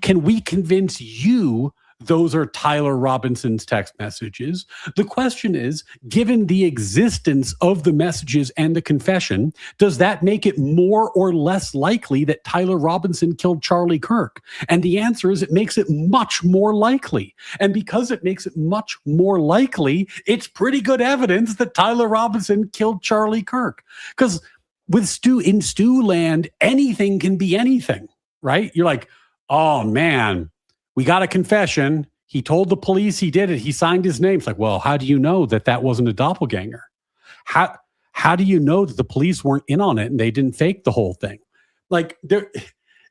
can we convince you those are Tyler Robinson's text messages? The question is, given the existence of the messages and the confession, does that make it more or less likely that Tyler Robinson killed Charlie Kirk? And the answer is it makes it much more likely. And because it makes it much more likely, it's pretty good evidence that Tyler Robinson killed Charlie Kirk. Because with in Stu land, anything can be anything, right? You're like, oh man, we got a confession. He told the police he did it. He signed his name. It's like, well, how do you know that wasn't a doppelganger? How do you know that the police weren't in on it and they didn't fake the whole thing? Like,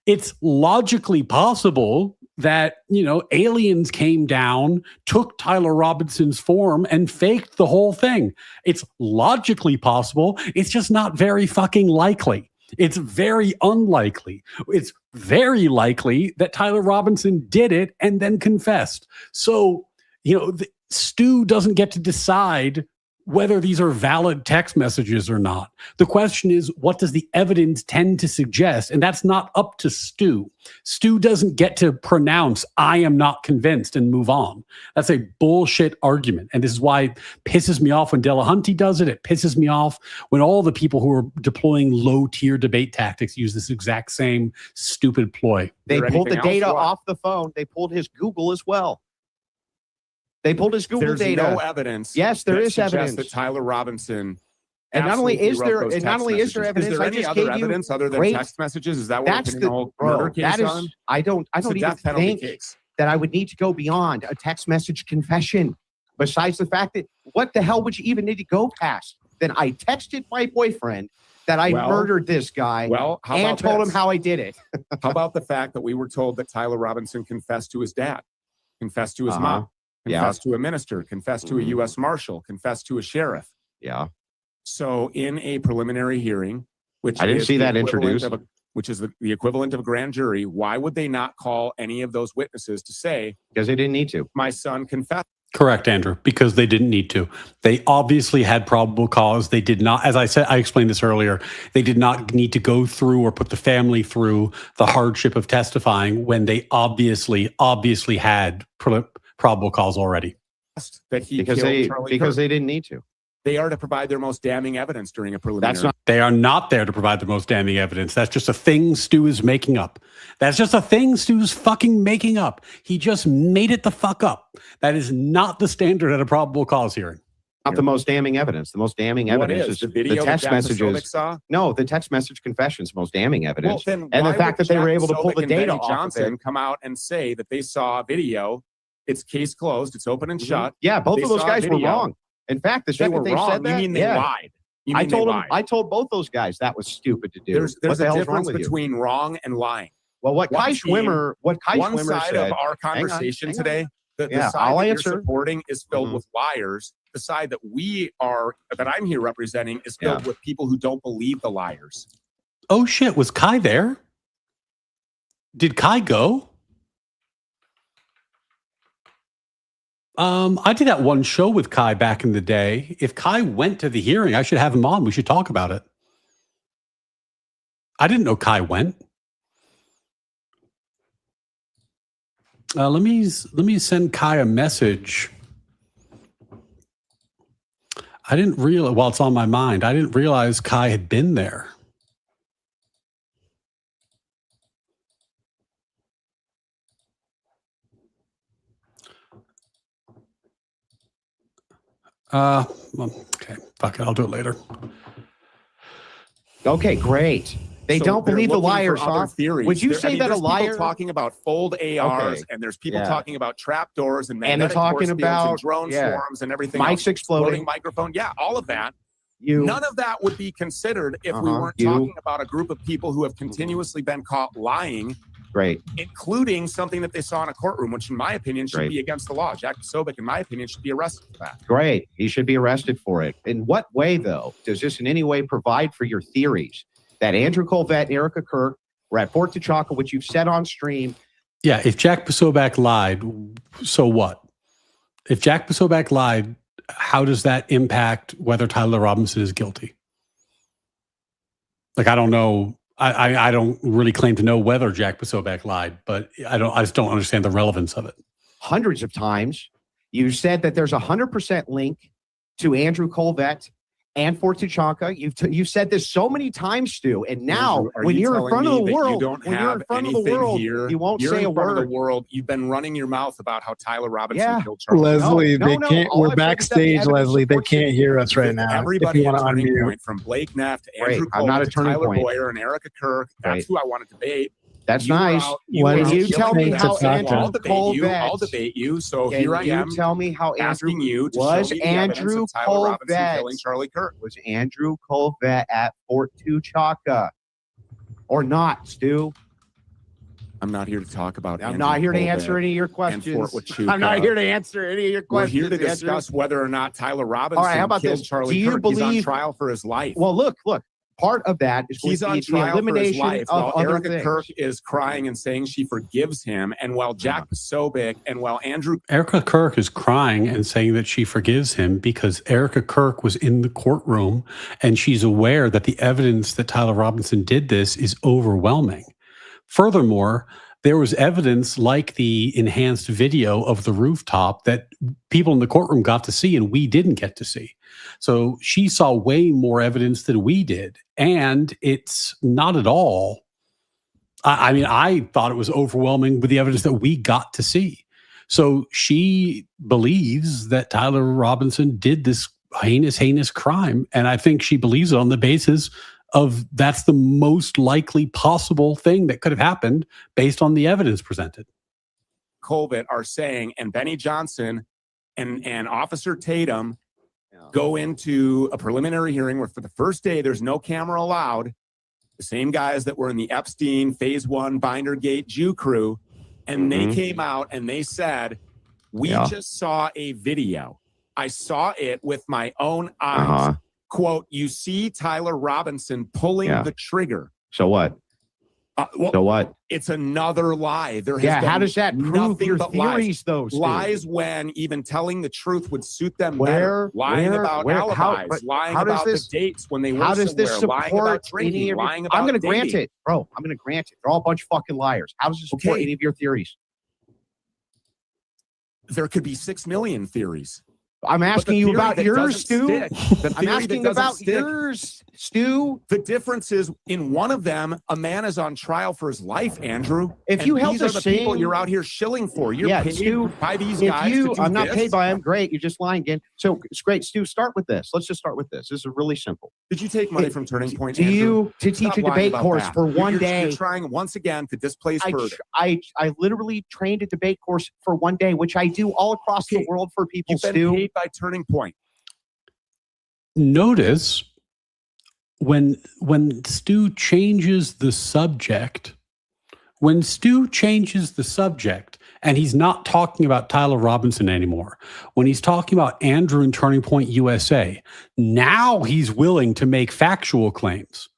it's logically possible that, aliens came down, took Tyler Robinson's form and faked the whole thing. It's logically possible. It's just not very fucking likely. It's very unlikely. It's very likely that Tyler Robinson did it and then confessed. So, Stu doesn't get to decide whether these are valid text messages or not. The question is, what does the evidence tend to suggest? And that's not up to Stu. Stu doesn't get to pronounce, I am not convinced, and move on. That's a bullshit argument. And this is why it pisses me off when Dillahunty does it. It pisses me off when all the people who are deploying low-tier debate tactics use this exact same stupid ploy. They pulled the data off the phone. They pulled his Google as well. They pulled his Google data. There's no evidence. Yes, there is evidence that Tyler Robinson. And not only is there evidence, is there any other evidence other than text messages? Is that what we're putting the whole murder case on? I don't even think. that I would need to go beyond a text message confession. Besides the fact that what the hell would you even need to go past? Then I texted my boyfriend that I murdered this guy and told him how I did it. How about the fact that we were told that Tyler Robinson confessed to his dad, confessed to his mom, confessed to a minister, confessed to a U.S. Marshal, confessed to a sheriff? Yeah. So in a preliminary hearing, which I didn't is see the that equivalent introduced. which is the equivalent of a grand jury, why would they not call any of those witnesses to say, Because they didn't need to. my son confessed? Correct, Andrew, because they didn't need to. They obviously had probable cause. They did not, as I said, I explained this earlier, they did not need to go through or put the family through the hardship of testifying when they obviously had probable cause already. That he Because killed Charlie Kirk. they didn't need to. They are to provide their most damning evidence during a preliminary. That's not. They are not there to provide the most damning evidence. That's just a thing Stu is making up. That's just a thing Stu's fucking making up. He just made it the fuck up. That is not the standard at a probable cause hearing. Not the most damning evidence. The most damning What evidence is the video text that Jack messages. Posobiec saw? No, the text message confessions, most damning evidence. Well, then and the why fact would that they were Jack able to pull Posobiec the and data Benny off Johnson of it. come out and say that they saw a video. It's case closed. It's open and shut. Yeah, both They of those saw a guys were video. wrong. In fact, the They second were they wrong. said that, You mean they lied? You mean I told they them. lied? I told both those guys that was stupid to do. There's what the a hell's wrong difference with you? between wrong and lying. Well, what Kai one Schwimmer One said. side of our Hang on, conversation hang on. today, the Yeah, side I'll that answer. you're supporting is filled Mhm. with liars. The side that that I'm here representing is filled with people who don't believe the liars. Oh shit, was Kai there? Did Kai go? I did that one show with Kai back in the day. If Kai went to the hearing, I should have him on. We should talk about it. I didn't know Kai went. Let me send Kai a message. I didn't realize, while it's on my mind, I didn't realize Kai had been there. Okay, fuck it, I'll do it later. Okay, great. They So don't they're believe the looking for liars, other huh? theories. Would you say that a there's people liar? talking about fold ARs, Okay. and there's people Yeah. talking about trapdoors and And they're magnetic talking force fields about- and drone yeah. swarms and everything. Mics else. exploding. Microphone. Yeah, all of that. You None of that would be considered if we weren't talking about a group of people who have continuously been caught lying, great. including something that they saw in a courtroom, which in my opinion should Great. be against the law. Jack Posobiec, in my opinion, should be arrested for that. Great. He should be arrested for it. In what way, though, does this in any way provide for your theories that Andrew Colvett and Erica Kirk were at Fort Tachaka, which you've said on stream? Yeah, if Jack Posobiec lied, so what? If Jack Posobiec lied, how does that impact whether Tyler Robinson is guilty? Like, I don't know. I don't really claim to know whether Jack Posobiec lied, but I just don't understand the relevance of it. Hundreds of times, you said that there's a 100% link to Andrew Colvett and Fort Tachaka. You've said this so many times, Stu, and now Andrew, are when you you're in telling front of me the that you world, don't when you're in have front of the anything world, here? you won't You're say in a front of word. the world. You've been running your mouth about how Tyler Robinson Yeah. killed Charlie. Leslie, No, they no, can't. all We're I've said is that the backstage, evidence Leslie. They supports it. can't hear us right now. Everybody if you at want to Turning unmute. Point, from Blake Neff to Great. Andrew I'm Cole not a to Turning Tyler Point. Boyer and Erica Kirk. That's Great. who I want to debate. That's You were nice. out- Why were don't out you killing tell me me. how Andrew I'll debate you. Colvett- I'll debate you. So Can here I you am tell me how Andrew asking you to was show me the evidence Andrew of Tyler Robinson Colvett killing Charlie Kirk. was Andrew Colvett at Fort Tachaka or not, Stu? I'm not here to talk about. I'm Andrew not here to Colvett answer any of your and questions. Fort Huachuca. I'm not here to answer any of your We're questions. here to Andrew. discuss whether or not Tyler Robinson All right, how about killed this? Charlie Do you Kirk. He's on believe- trial for his life. Well, look. Part of that is He's going on to be the trial for his elimination life of while other Erica things. Kirk is crying and saying she forgives him, and while Jack Posobiec and while Andrew Erica Kirk is crying and saying that she forgives him because Erica Kirk was in the courtroom and she's aware that the evidence that Tyler Robinson did this is overwhelming. Furthermore, there was evidence like the enhanced video of the rooftop that people in the courtroom got to see and we didn't get to see. So she saw way more evidence than we did. And it's not at all. I mean, I thought it was overwhelming with the evidence that we got to see. So she believes that Tyler Robinson did this heinous crime. And I think she believes it on the basis of that's the most likely possible thing that could have happened based on the evidence presented. Colvett are saying, and Benny Johnson and Officer Tatum go into a preliminary hearing where for the first day there's no camera allowed. The same guys that were in the Epstein Phase 1 Bindergate Jew crew, and they came out and they said, we just saw a video. I saw it with my own eyes. Quote, you see Tyler Robinson pulling the trigger. So what? So what? It's another lie. There has been how does that prove your theories, though? Lies when even telling the truth would suit them better. Lying about alibis, lying about the dates when they were How does this somewhere, lying support about drinking, lying about I'm going to grant dating. it, bro. I'm going to grant it. They're all a bunch of fucking liars. How does this support any of your theories? There could be 6 million theories. I'm asking you about yours, Stu. I'm asking about yours, Stu. The difference is in one of them, a man is on trial for his life, Andrew. If you held these are the the same, people you're out here shilling for. You're paid Stu, by these if guys. you, to do I'm not this. paid by them. Great, you're just lying again. So it's great, Stu. Start with this. Let's just start with this. This is really simple. Did you take money from Turning Point? Do Andrew? you to teach Stop a lying debate about course that. for one day? You're trying once again to displace further. I literally trained a debate course for one day, which I do all across the world for people. You've been paid by Turning Point. Notice when Stu changes the subject, and he's not talking about Tyler Robinson anymore, when he's talking about Andrew and Turning Point USA, now he's willing to make factual claims.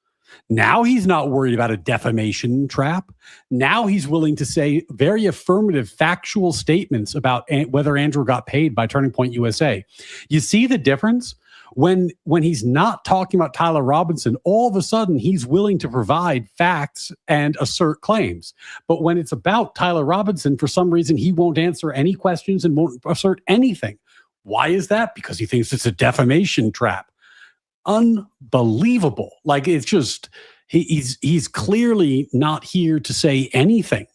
Now he's not worried about a defamation trap. Now he's willing to say very affirmative factual statements about whether Andrew got paid by Turning Point USA. You see the difference? When he's not talking about Tyler Robinson, all of a sudden he's willing to provide facts and assert claims. But when it's about Tyler Robinson, for some reason, he won't answer any questions and won't assert anything. Why is that? Because he thinks it's a defamation trap. Unbelievable. Like, it's just, he's clearly not here to say anything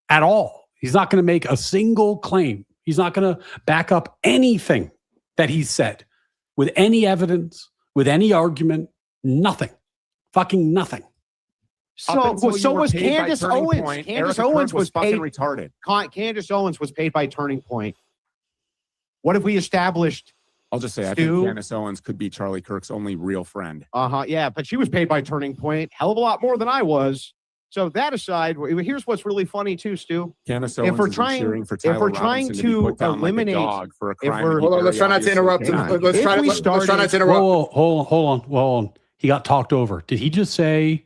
at all. He's not going to make a single claim. He's not going to back up anything that he's said. With any evidence, with any argument, nothing. Fucking nothing. So was Candace Owens. Point, Candace Erica Owens Kirk was fucking paid. retarded. Candace Owens was paid by Turning Point. What have we established? I'll just say, I Stu? think Candace Owens could be Charlie Kirk's only real friend. Yeah, but she was paid by Turning Point. Hell of a lot more than I was. So that aside, here's what's really funny too, Stu. Candace Owens is cheering for Tyler Robinson to be put down like a dog for a crime. Hold on, let's try not to interrupt. Let's try not to interrupt. Whoa, hold on. He got talked over. Did he just say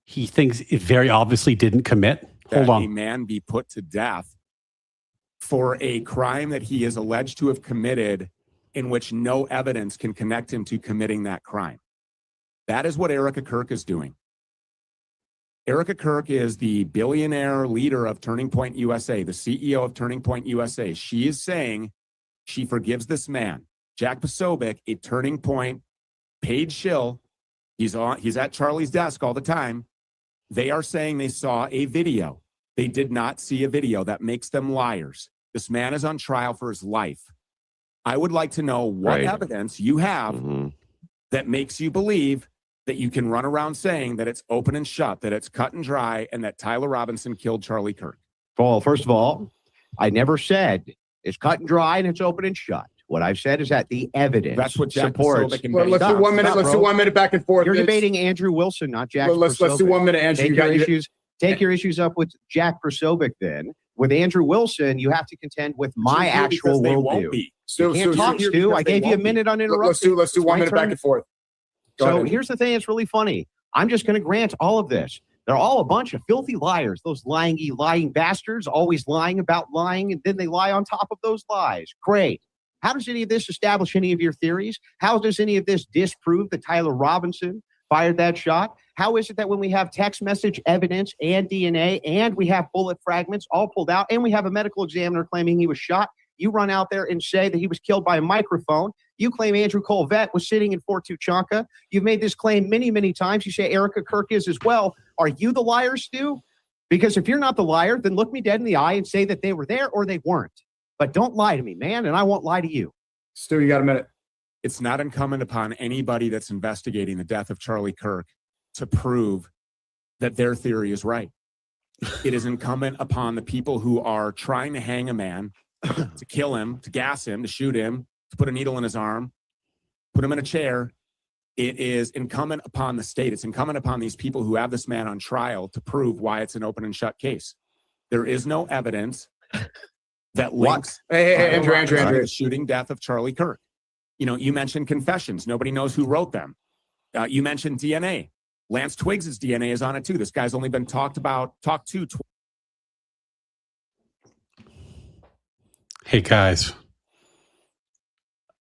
he thinks it very obviously didn't commit? Hold on. A man be put to death for a crime that he is alleged to have committed in which no evidence can connect him to committing that crime. That is what Erica Kirk is doing. Erica Kirk is the billionaire leader of Turning Point USA, the CEO of Turning Point USA. She is saying she forgives this man, Jack Posobiec, a Turning Point paid shill. He's at Charlie's desk all the time. They are saying they saw a video. They did not see a video. That makes them liars. This man is on trial for his life. I would like to know what evidence you have that makes you believe that you can run around saying that it's open and shut, that it's cut and dry, and that Tyler Robinson killed Charlie Kirk. Well, first of all, I never said it's cut and dry and it's open and shut. What I've said is that the evidence That's what Jack supports. Let's do 1 minute. Let's do 1 minute back and forth. You're debating Andrew Wilson, not Jack. Let's do 1 minute, Andrew. Take your issues up with Jack Posobiec then. With Andrew Wilson, you have to contend with my actual worldview. You can't talk, Stu. I gave you a minute uninterrupted. Let's do 1 minute back and forth. So here's the thing that's really funny. I'm just going to grant all of this. They're all a bunch of filthy liars. Those lying bastards, always lying about lying, and then they lie on top of those lies. Great. How does any of this establish any of your theories? How does any of this disprove that Tyler Robinson fired that shot? How is it that when we have text message evidence and DNA and we have bullet fragments all pulled out and we have a medical examiner claiming he was shot, you run out there and say that he was killed by a microphone? You claim Andrew Colvett was sitting in Fort Tuchanka. You've made this claim many, many times. You say Erica Kirk is as well. Are you the liar, Stu? Because if you're not the liar, then look me dead in the eye and say that they were there or they weren't. But don't lie to me, man, and I won't lie to you. Stu, you got a minute. It's not incumbent upon anybody that's investigating the death of Charlie Kirk to prove that their theory is right. It is incumbent upon the people who are trying to hang a man, to kill him, to gas him, to shoot him, to put a needle in his arm, put him in a chair. It is incumbent upon the state. It's incumbent upon these people who have this man on trial to prove why it's an open and shut case. There is no evidence that links Andrew. the shooting death of Charlie Kirk. You mentioned confessions. Nobody knows who wrote them. You mentioned DNA. Lance Twiggs' DNA is on it too. This guy's only been talked to. Hey guys,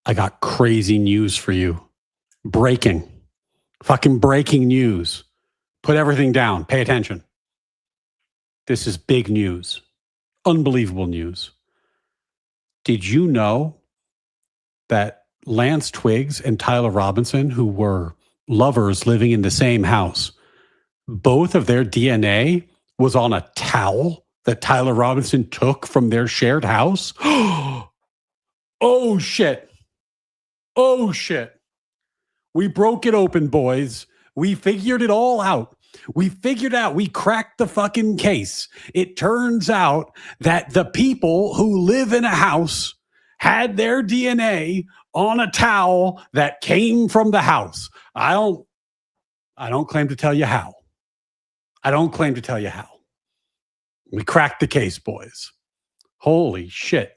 I got crazy news for you. Fucking breaking news. Put everything down. Pay attention. This is big news. Unbelievable news. Did you know that Lance Twiggs and Tyler Robinson, who were lovers living in the same house, both of their DNA was on a towel that Tyler Robinson took from their shared house? Oh, shit. Oh, shit. We broke it open, boys. We figured it all out. We cracked the fucking case. It turns out that the people who live in a house had their DNA on a towel that came from the house. I don't claim to tell you how. We cracked the case, boys. Holy shit.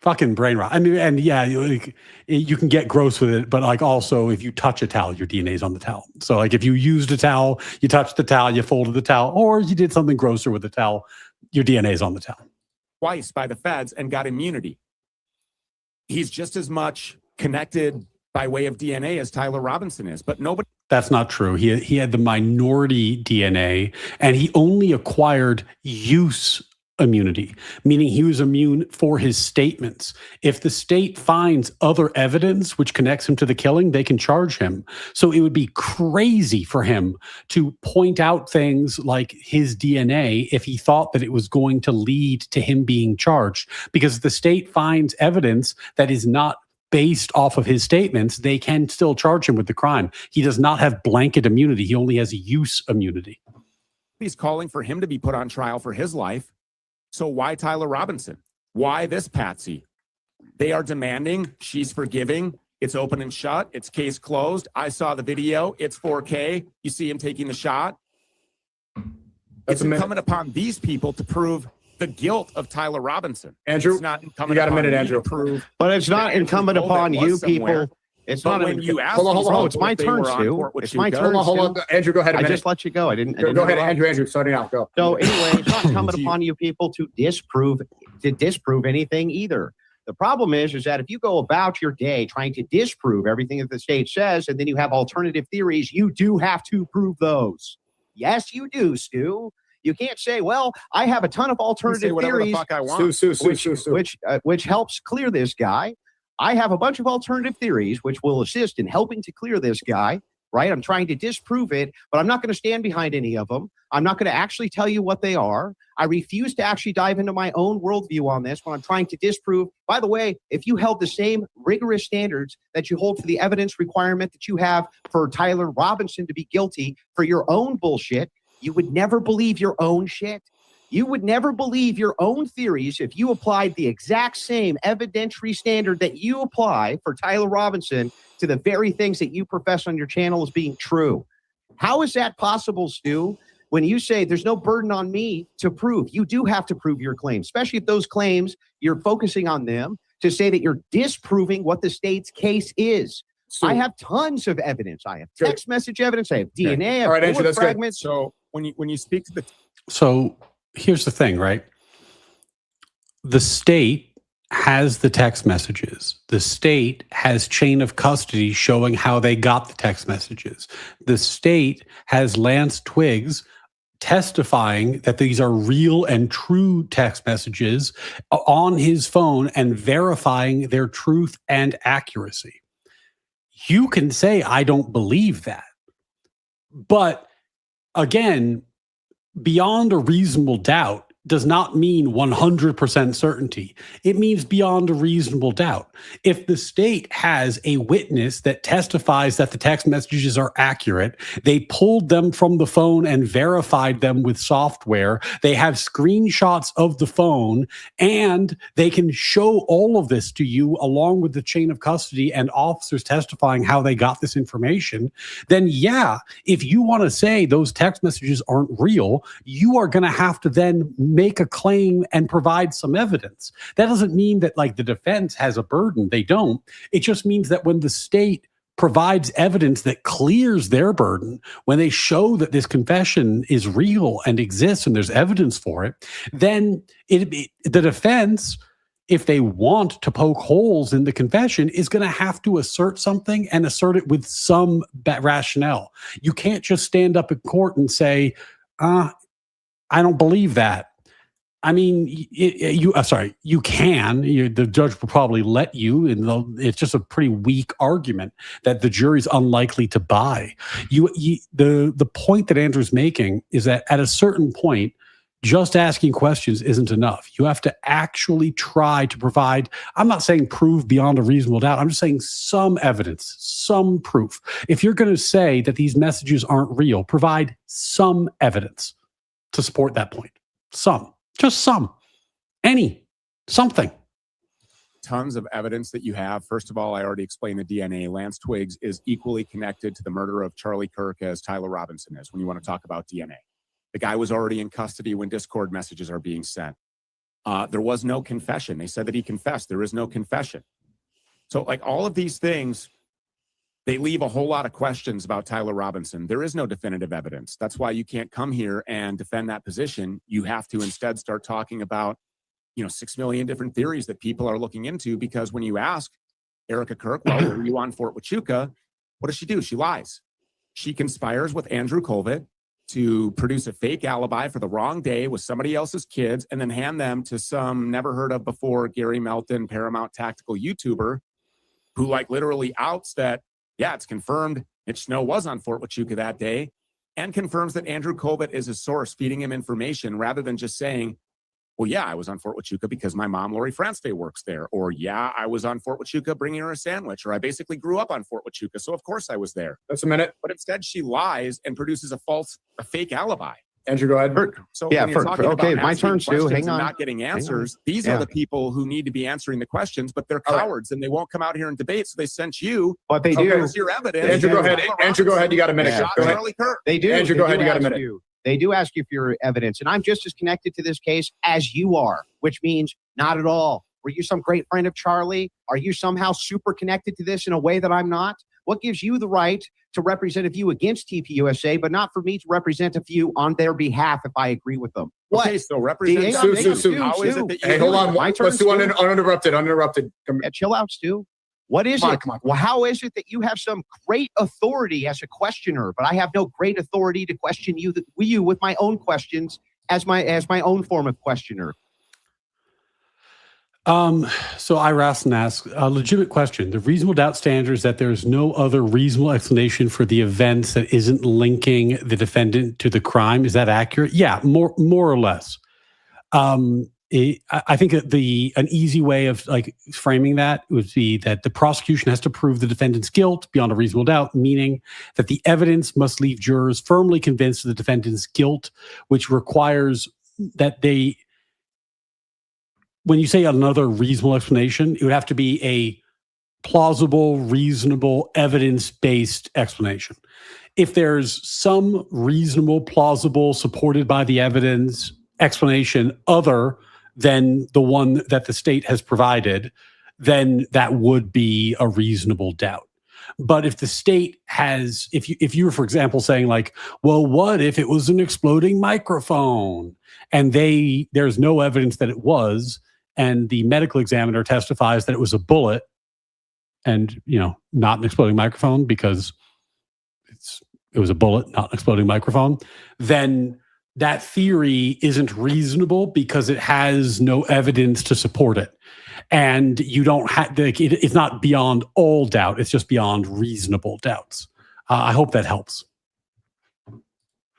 Fucking brain rot. I mean, and yeah, you can get gross with it, but like also if you touch a towel, your DNA is on the towel. So like if you used a towel, you touched the towel, you folded the towel, or you did something grosser with the towel, your DNA is on the towel. Twice by the feds and got immunity. He's just as much connected by way of DNA as Tyler Robinson is, but nobody. That's not true. He had the minority DNA, and he only acquired use immunity, meaning he was immune for his statements. If the state finds other evidence which connects him to the killing, they can charge him. So it would be crazy for him to point out things like his DNA if he thought that it was going to lead to him being charged, because if the state finds evidence that is not based off of his statements, they can still charge him with the crime. He does not have blanket immunity. He only has use immunity. He's calling for him to be put on trial for his life. So why Tyler Robinson? Why this Patsy? They are demanding, she's forgiving, it's open and shut, it's case closed. I saw the video, it's 4K. You see him taking the shot. It's incumbent upon these people to prove the guilt of Tyler Robinson. Andrew, it's not incumbent you got a upon minute, me Andrew. to prove. But it's not incumbent upon you people. It's But not when you ask hold on, these hold on. Oh, it's my people if they turn, were on Stu. court, would It's you my go? turn. Hold on. Andrew, go ahead a I minute. just let you go. I didn't. Go ahead, Andrew. Starting out, go. So anyway, it's not incumbent upon you people to disprove anything either. The problem is that if you go about your day trying to disprove everything that the state says, and then you have alternative theories, you do have to prove those. Yes, you do, Stu. You can't say, "Well, I have a ton of alternative theories," the fuck I want. which helps clear this guy. I have a bunch of alternative theories which will assist in helping to clear this guy. Right? I'm trying to disprove it, but I'm not going to stand behind any of them. I'm not going to actually tell you what they are. I refuse to actually dive into my own worldview on this when I'm trying to disprove. By the way, if you held the same rigorous standards that you hold for the evidence requirement that you have for Tyler Robinson to be guilty for your own bullshit, you would never believe your own shit. You would never believe your own theories if you applied the exact same evidentiary standard that you apply for Tyler Robinson to the very things that you profess on your channel as being true. How is that possible, Stu? When you say there's no burden on me to prove, you do have to prove your claims, especially if those claims, you're focusing on them to say that you're disproving what the state's case is. I have tons of evidence. I have text message evidence. I have DNA. I have all right, Andrew, that's fragments. good. So when you speak to the So here's the thing, right? The state has the text messages. The state has chain of custody showing how they got the text messages. The state has Lance Twiggs testifying that these are real and true text messages on his phone and verifying their truth and accuracy. You can say, I don't believe that. But again, beyond a reasonable doubt, does not mean 100% certainty. It means beyond a reasonable doubt. If the state has a witness that testifies that the text messages are accurate, they pulled them from the phone and verified them with software, they have screenshots of the phone, and they can show all of this to you along with the chain of custody and officers testifying how they got this information, then yeah, if you want to say those text messages aren't real, you are going to have to then make a claim and provide some evidence. That doesn't mean that like the defense has a burden. They don't. It just means that when the state provides evidence that clears their burden, when they show that this confession is real and exists and there's evidence for it, then the defense, if they want to poke holes in the confession, is going to have to assert something and assert it with some rationale. You can't just stand up in court and say, I don't believe that. I mean, you can. The judge will probably let you, and it's just a pretty weak argument that the jury's unlikely to buy. The point that Andrew's making is that at a certain point, just asking questions isn't enough. You have to actually try to provide, I'm not saying prove beyond a reasonable doubt. I'm just saying some evidence, some proof. If you're going to say that these messages aren't real, provide some evidence to support that point. Just some, something. Tons of evidence that you have. First of all, I already explained the DNA. Lance Twiggs is equally connected to the murder of Charlie Kirk as Tyler Robinson is when you want to talk about DNA. The guy was already in custody when Discord messages are being sent. There was no confession. They said that he confessed. There is no confession. So like all of these things, they leave a whole lot of questions about Tyler Robinson. There is no definitive evidence. That's why you can't come here and defend that position. You have to instead start talking about, 6 million different theories that people are looking into, because when you ask Erica Kirk, well, were you on Fort Huachuca? What does she do? She lies. She conspires with Andrew Colvett to produce a fake alibi for the wrong day with somebody else's kids and then hand them to some never heard of before Gary Melton Paramount Tactical YouTuber who like literally outs that, yeah, it's confirmed Mitch Snow was on Fort Huachuca that day, and confirms that Andrew Colvett is his source feeding him information rather than just saying, well, yeah, I was on Fort Huachuca because my mom, Lori Franste, works there. Or, yeah, I was on Fort Huachuca bringing her a sandwich. Or I basically grew up on Fort Huachuca, so of course I was there. That's a minute. But instead she lies and produces a fake alibi. Andrew, go ahead. So yeah, when you're talking okay, about my turn, Stu. Hang and on. not getting answers, these are the people who need to be answering the questions, but they're cowards and they won't come out here and debate. So they sent you. But they do. Here's your evidence. Andrew, go ahead. Andrew, go ahead. You got a minute. Yeah. Go ahead. Charlie Kirk. They do. Andrew, They go ahead. do You got a ask minute. you. They do ask you for your evidence, and I'm just as connected to this case as you are, which means not at all. Were you some great friend of Charlie? Are you somehow super connected to this in a way that I'm not? What gives you the right to represent a view against TPUSA, but not for me to represent a view on their behalf if I agree with them? What? Okay, so represent. How is it that you Hey, hold on. My turn, Let's do uninterrupted. Yeah, chill out, Stu. What is it? Come on. Well, how is it that you have some great authority as a questioner, but I have no great authority to question you with my own questions as my own form of questioner? So Irasan asks a legitimate question. The reasonable doubt standard is that there is no other reasonable explanation for the events that isn't linking the defendant to the crime. Is that accurate? Yeah, more or less. I think that an easy way of like framing that would be that the prosecution has to prove the defendant's guilt beyond a reasonable doubt, meaning that the evidence must leave jurors firmly convinced of the defendant's guilt, which requires that they. When you say another reasonable explanation, it would have to be a plausible, reasonable, evidence-based explanation. If there's some reasonable, plausible, supported by the evidence explanation other than the one that the state has provided, then that would be a reasonable doubt. But if the state has, if you were, for example, saying like, well, what if it was an exploding microphone? And there's no evidence that it was, and the medical examiner testifies that it was a bullet and, not an exploding microphone because it was a bullet, not an exploding microphone, then that theory isn't reasonable because it has no evidence to support it. And you don't have, it's not beyond all doubt. It's just beyond reasonable doubts. I hope that helps.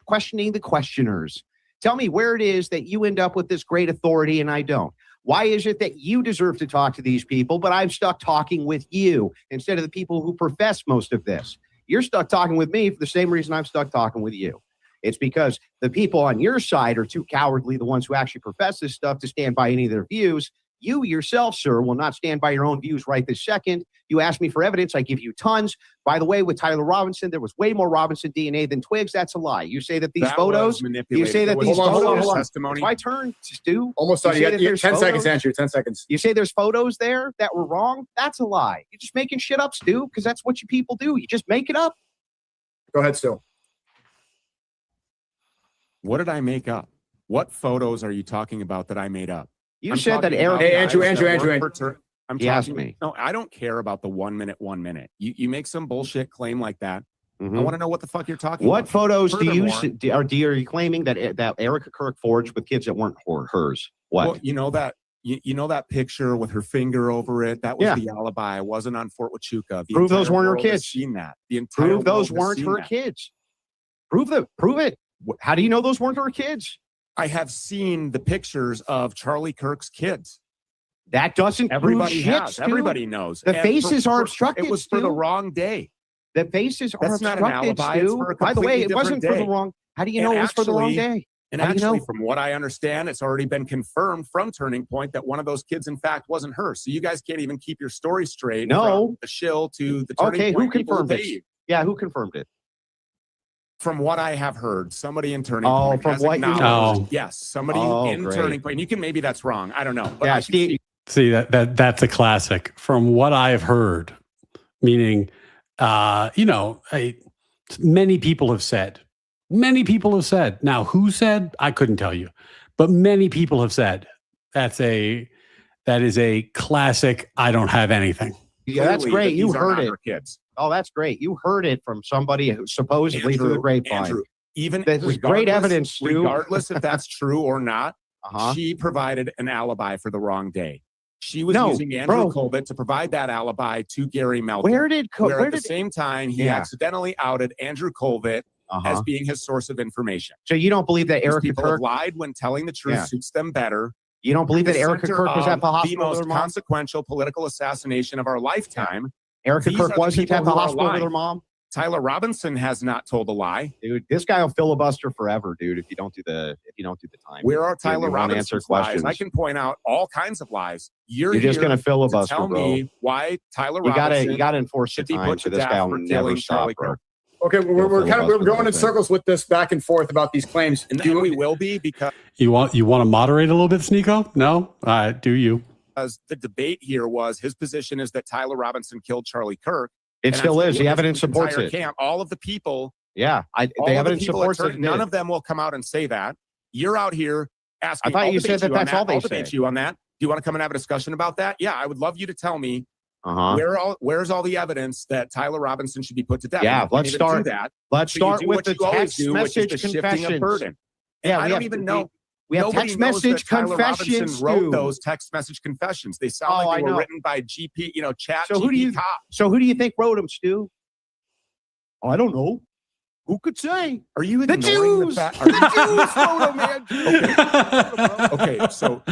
Questioning the questioners. Tell me where it is that you end up with this great authority and I don't. Why is it that you deserve to talk to these people, but I'm stuck talking with you instead of the people who profess most of this? You're stuck talking with me for the same reason I'm stuck talking with you. It's because the people on your side are too cowardly, the ones who actually profess this stuff, to stand by any of their views. You yourself, sir, will not stand by your own views right this second. You ask me for evidence, I give you tons. By the way, with Tyler Robinson, there was way more Robinson DNA than Twigs. That's a lie. You say that these photos, you say that these photos, hold on. It's my turn, Stu. Almost done. You got 10 photos? seconds, Andrew. 10 seconds. You say there's photos there that were wrong. That's a lie. You're just making shit up, Stu, because that's what you people do. You just make it up. Go ahead, Stu. What did I make up? What photos are you talking about that I made up? You said that Eric. Hey, Andrew. I'm He asked talking, me. No, I don't care about the 1 minute, 1 minute. You make some bullshit claim like that. Mhm. I want to know what the fuck you're talking What about. photos do you Furthermore- are you claiming that Erica Kirk forged with kids that weren't hers? What? Well, you know that picture with her finger over it. That was the alibi. I wasn't on Fort Huachuca. The Prove those entire weren't her world has kids. Seen that. The entire Prove those world has weren't seen her that. kids. Prove it. How do you know those weren't her kids? I have seen the pictures of Charlie Kirk's kids. That doesn't Everybody prove shit, has. Stu. Everybody knows. The And faces are obstructed. It was for the Stu. wrong day. The faces are That's not an obstructed, alibi. It's Stu. for a By the way, it completely wasn't different for the day. wrong. How do you And know it was for the wrong actually- day? And How do you actually, know? from what I understand, it's already been confirmed from Turning Point that one of those kids, in fact, wasn't her. So you guys can't even keep your story straight. No. From the shill to the Turning Okay, who Point people confirmed pay it? you. Yeah, who confirmed it? From what I have heard, somebody in Turning Oh, Point from has what you acknowledged. know. Yes, somebody Oh, in great. Turning Point. You can maybe that's wrong. I don't know. But Yeah, I can Steve. See that's a classic. From what I've heard, meaning, many people have said. Many people have said. Now, who said? I couldn't tell you, but many people have said. That is a classic. I don't have anything. Yeah, that's clearly great. that You these are heard not it. her kids. Oh, that's great. You heard it from somebody who supposedly through the grapevine. Andrew, even That was great regardless- evidence, Stu. Regardless if that's true or not, Uh-huh. she provided an alibi for the wrong day. She was No, using Andrew bro. Colbert to provide that alibi to Gary Melton. Where did where where at the did same time he Yeah. accidentally outed Andrew Colbert as uh-huh. being his source of information. So you don't believe that These Erica people Kirk? have lied when telling the truth Yeah. suits them better. You don't believe that The Erica center Kirk was at the of hospital with most her mom? consequential political assassination of our lifetime. Erica These are Kirk the wasn't people at the who are hospital with lying. her mom? Tyler Robinson has not told a lie. Dude, this guy will filibuster forever, dude, if you don't do the time. Where are You Tyler won't answer Robinson's lies? I questions. can point out all kinds of lies. You're just here gonna to filibuster, tell bro. me why Tyler You Robinson gotta enforce the should be time, put so to this guy death will for never killing stop, Charlie bro. Kirk. Okay, we're filibuster going the in thing. circles with this back and forth about these claims. And Do you- we will be because You want to moderate a little bit, Sneeko? No, do you? the debate here was his position is that Tyler Robinson killed Charlie Kirk. It and still that's is. The what evidence this supports entire it. Camp, all of the people, Yeah, all the of evidence people supports at it. Turning- none of them will come out and say that. You're out here asking. I thought I'll you debate said that on that's all they I'll debate say. you on that. Do you want to come and have a discussion about that? Yeah, I would love you to tell me Uh-huh. where's all the evidence that Tyler Robinson should be put to death. Yeah, You can't let's even start- do that. Let's So you start do with what the you always text do, which is message the shifting of confessions. burden. And Yeah, I we don't have even we- know. We have Nobody text knows message that Tyler confessions. Robinson wrote Stu. those text message confessions. They sound Oh, like I they were know. written by GP, chat So who do GP you- cop. So who do you think wrote them, Stu? I don't know. Who could say? Are you The ignoring Jews. the fact? The Jews wrote them, man. Okay, so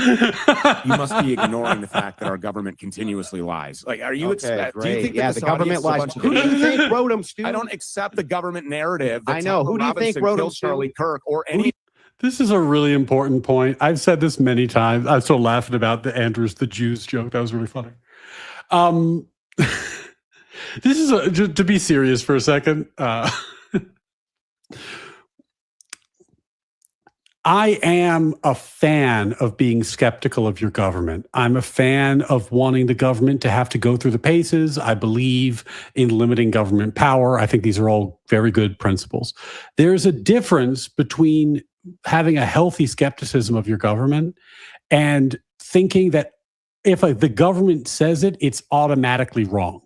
you must be ignoring the fact that our government continuously lies. Like, are you? Okay, do you great. think Yeah, that the this government audience is a lies. bunch of Who do you idiots? think wrote them, Stu? I don't accept the government narrative. That I know. Tyler Who do you think Robinson wrote killed them, Stu? Charlie Kirk or any? This is a really important point. I've said this many times. I'm still laughing about the Andrews the Jews joke. That was really funny. This is to be serious for a second. I am a fan of being skeptical of your government. I'm a fan of wanting the government to have to go through the paces. I believe in limiting government power. I think these are all very good principles. There's a difference between having a healthy skepticism of your government and thinking that if the government says it, it's automatically wrong.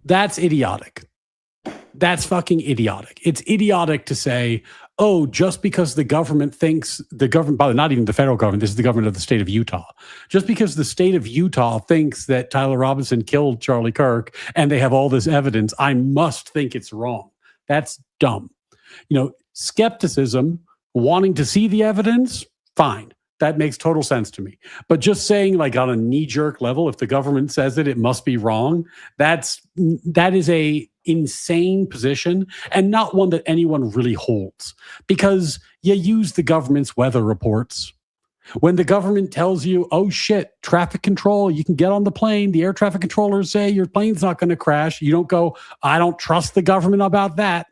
That's idiotic. That's fucking idiotic. It's idiotic to say, oh, just because the government thinks not even the federal government, this is the government of the state of Utah. Just because the state of Utah thinks that Tyler Robinson killed Charlie Kirk and they have all this evidence, I must think it's wrong. That's dumb. Skepticism wanting to see the evidence, fine. That makes total sense to me. But just saying, like, on a knee-jerk level, if the government says it must be wrong. That is a insane position, and not one that anyone really holds, because you use the government's weather reports. When the government tells you, oh shit, traffic control, you can get on the plane, the air traffic controllers say your plane's not going to crash. You don't go, I don't trust the government about that.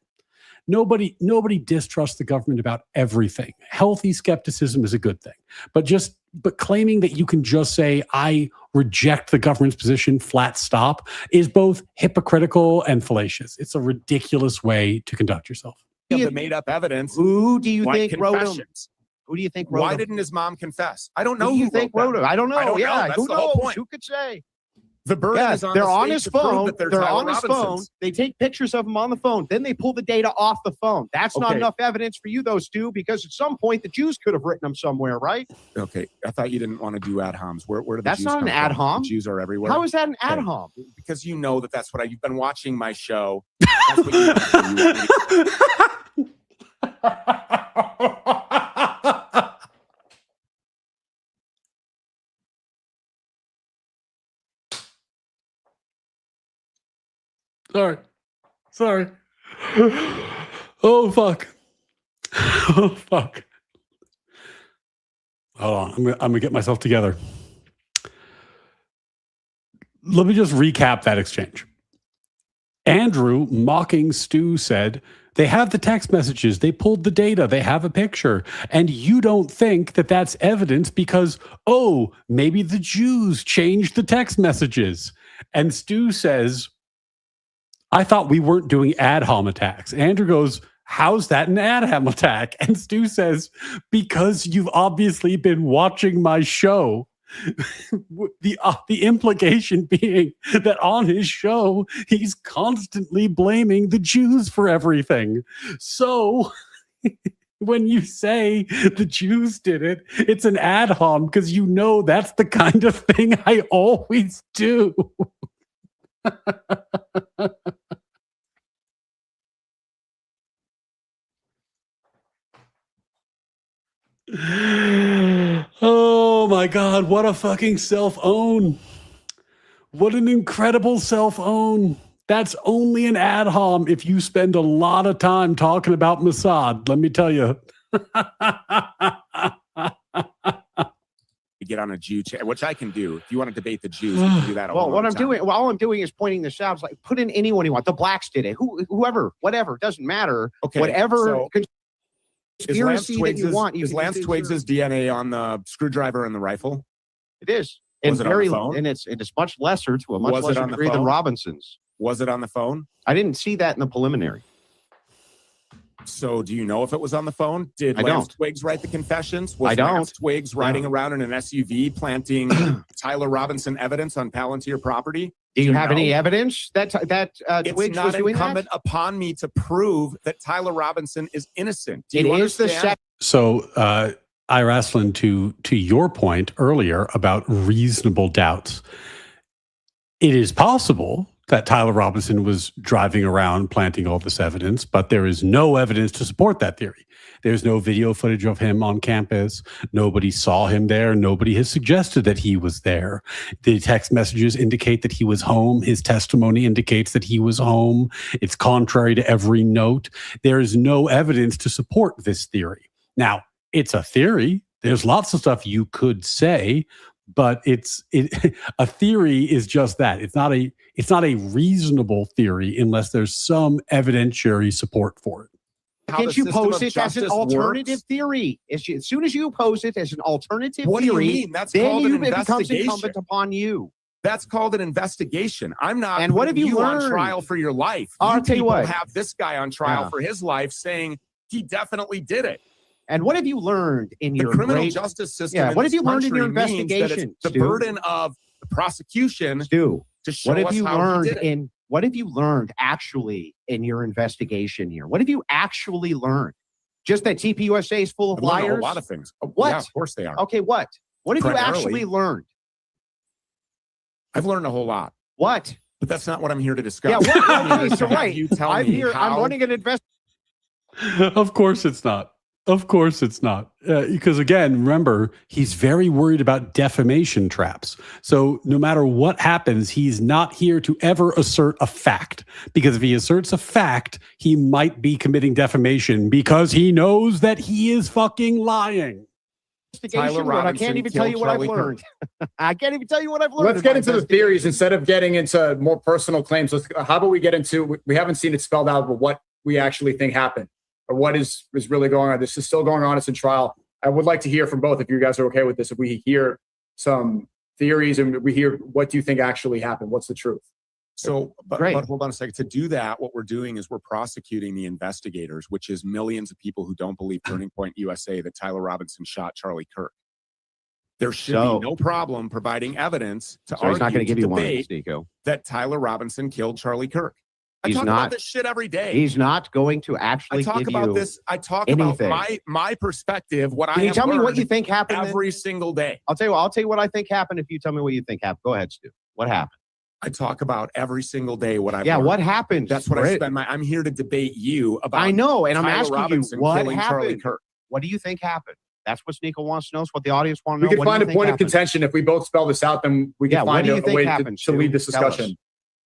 Nobody distrusts the government about everything. Healthy skepticism is a good thing. But claiming that you can just say, I reject the government's position, flat stop, is both hypocritical and fallacious. It's a ridiculous way to conduct yourself. The made up evidence. Who do you like think wrote him? confessions. Who do you think wrote Why him? didn't his mom confess? I don't know Who do you who think wrote them. him? I don't know. I don't know. Yeah, That's who the whole knows? point. Who could say? The burden is on they're the on state his to prove phone. that they're They're Tyler on his Robinsons. phone. They take pictures of him on the phone. Then they pull the data off the phone. That's not Okay. enough evidence for you, though, Stu, because at some point the Jews could have written them somewhere, right? Okay, I thought you didn't want to do ad homs. Where do the That's Jews not come an ad from? hom. The Jews are everywhere. How is that an ad Okay. hom? Because you know that's what you've been watching my show. That's what you Sorry. Oh, fuck. Oh, fuck. Hold on. I'm gonna get myself together. Let me just recap that exchange. Andrew, mocking Stu, said, they have the text messages, they pulled the data, they have a picture, and you don't think that that's evidence because, oh, maybe the Jews changed the text messages. And Stu says, I thought we weren't doing ad hom attacks. Andrew goes, how's that an ad hom attack? And Stu says, because you've obviously been watching my show. The implication being that on his show, he's constantly blaming the Jews for everything. So when you say the Jews did it, it's an ad hom because you know that's the kind of thing I always do. Oh my God, what a fucking self-own. What an incredible self-own. That's only an ad hom if you spend a lot of time talking about Mossad, let me tell you. get on a Jew chat, which I can do. If you want to debate the Jews, you can do that. Well, all I'm doing is pointing this out. It's like, put in anyone you want. The blacks did it. Whoever, whatever, doesn't matter. Okay, whatever so conspiracy that you want. Is Lance Twiggs's DNA on the screwdriver and the rifle? It is. Was And it on the very, phone? and it's much lesser to a much Was it lesser on the degree than phone? Robinson's. Was it on the phone? I didn't see that in the preliminary. So do you know if it was on the phone? Did I Lance don't. Twiggs write the confessions? Was I don't. Lance Twiggs riding around in an SUV planting Tyler Robinson evidence on Palantir property? Do you have know? any evidence that It's Twiggs not was doing incumbent that? upon me to prove that Tyler Robinson is innocent. Do It you is the understand? second. So, Iraslin, to your point earlier about reasonable doubts, it is possible that Tyler Robinson was driving around planting all this evidence, but there is no evidence to support that theory. There's no video footage of him on campus. Nobody saw him there. Nobody has suggested that he was there. The text messages indicate that he was home. His testimony indicates that he was home. It's contrary to every note. There is no evidence to support this theory. Now, it's a theory. There's lots of stuff you could say, but a theory is just that. It's not a reasonable theory unless there's some evidentiary support for it. How Can't the you system pose of it as an justice alternative works? theory? As soon as you pose it as an alternative What do you theory, mean? That's then called an it becomes investigation. incumbent upon you. That's called an investigation. I'm not And what putting have you on learned? trial for your life. I'll You tell you people what. have this guy on trial Yeah. for his life saying he definitely did it. And what have you learned in The your criminal great justice system Yeah, in what have this you learned in your country means that it's investigation, the Stu? burden of the prosecution Stu? to show What have us you how he learned did it. what have you learned actually in your investigation here? What have you actually learned? Just that TPUSA is full of I've learned a liars? whole lot of things. Oh, What? Yeah, of course they are. Okay, what? What have you Primarily. actually learned? I've learned a whole lot, What? but that's not what I'm here to discuss. Yeah, what? I'm here Okay, to so have right. You tell I'm me here. how I'm running an investigation. Of course it's not. Of course it's not. Because again, remember, he's very worried about defamation traps. So no matter what happens, he's not here to ever assert a fact. Because if he asserts a fact, he might be committing defamation because he knows that he is fucking lying. Tyler Robinson I can't even tell you what I've learned. I can't even tell you what I've learned. Let's get into the theories instead of getting into more personal claims. How about we get into, we haven't seen it spelled out, but what we actually think happened or what is really going on. This is still going on. It's in trial. I would like to hear from both if you guys are okay with this. If we hear some theories and we hear, what do you think actually happened? What's the truth? So, but hold on a second. To do that, what we're doing is we're prosecuting the investigators, which is millions of people who don't believe Turning Point USA that Tyler Robinson shot Charlie Kirk. There should be no problem providing evidence to argue, he's not going to give you one, debate Nico. that Tyler Robinson killed Charlie Kirk. I He's talk not- about this shit every day. He's not going to actually I talk give about you this. I talk anything. about my perspective. What Can I you have tell me what learned you think happened? every single day. I'll tell you what I think happened if you tell me what you think happened. Go ahead, Stu. What happened? I talk about every single day what I've Yeah, learned. what happened? That's what I spend I'm here to debate you about. I know, and I'm Tyler asking Robinson you what killing Charlie happened. Kirk. What do you think happened? That's what Sneeko wants to know. It's what the audience want to know. We can What do find you a think point of happened? contention. If we both spell this out, then we can Yeah, what find do you a think way happened, to lead this Tell us. discussion.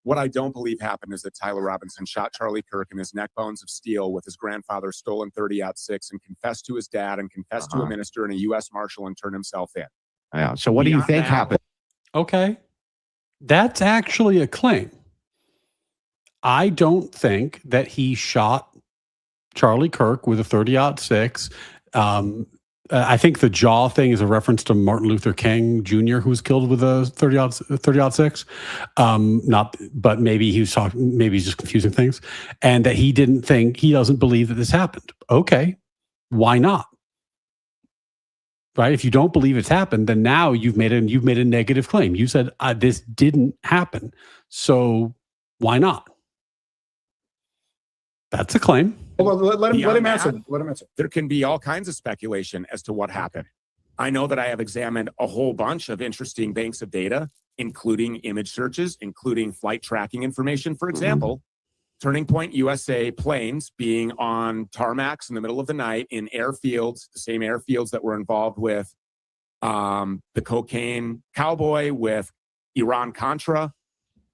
What I don't believe happened is that Tyler Robinson shot Charlie Kirk in his neck bones of steel with his grandfather's stolen 30-06 and confessed to his dad and confessed to a minister and a U.S. Marshal and turned himself in. Yeah. So what do you Beyond think that- happened? Okay. That's actually a claim. I don't think that he shot Charlie Kirk with a 30-06. I think the jaw thing is a reference to Martin Luther King Jr., who was killed with a 30-06. But maybe he was talking, maybe he's just confusing things. And that he doesn't believe that this happened. Okay. Why not? Right? If you don't believe it's happened, then now you've made a negative claim. You said this didn't happen. So why not? That's a claim. Hold on, let him Beyond answer. that, Let him answer. There can be all kinds of speculation as to what happened. I know that I have examined a whole bunch of interesting banks of data, including image searches, including flight tracking information. For example, Turning Point USA planes being on tarmacs in the middle of the night in airfields, the same airfields that were involved with the cocaine cowboy, with Iran-Contra.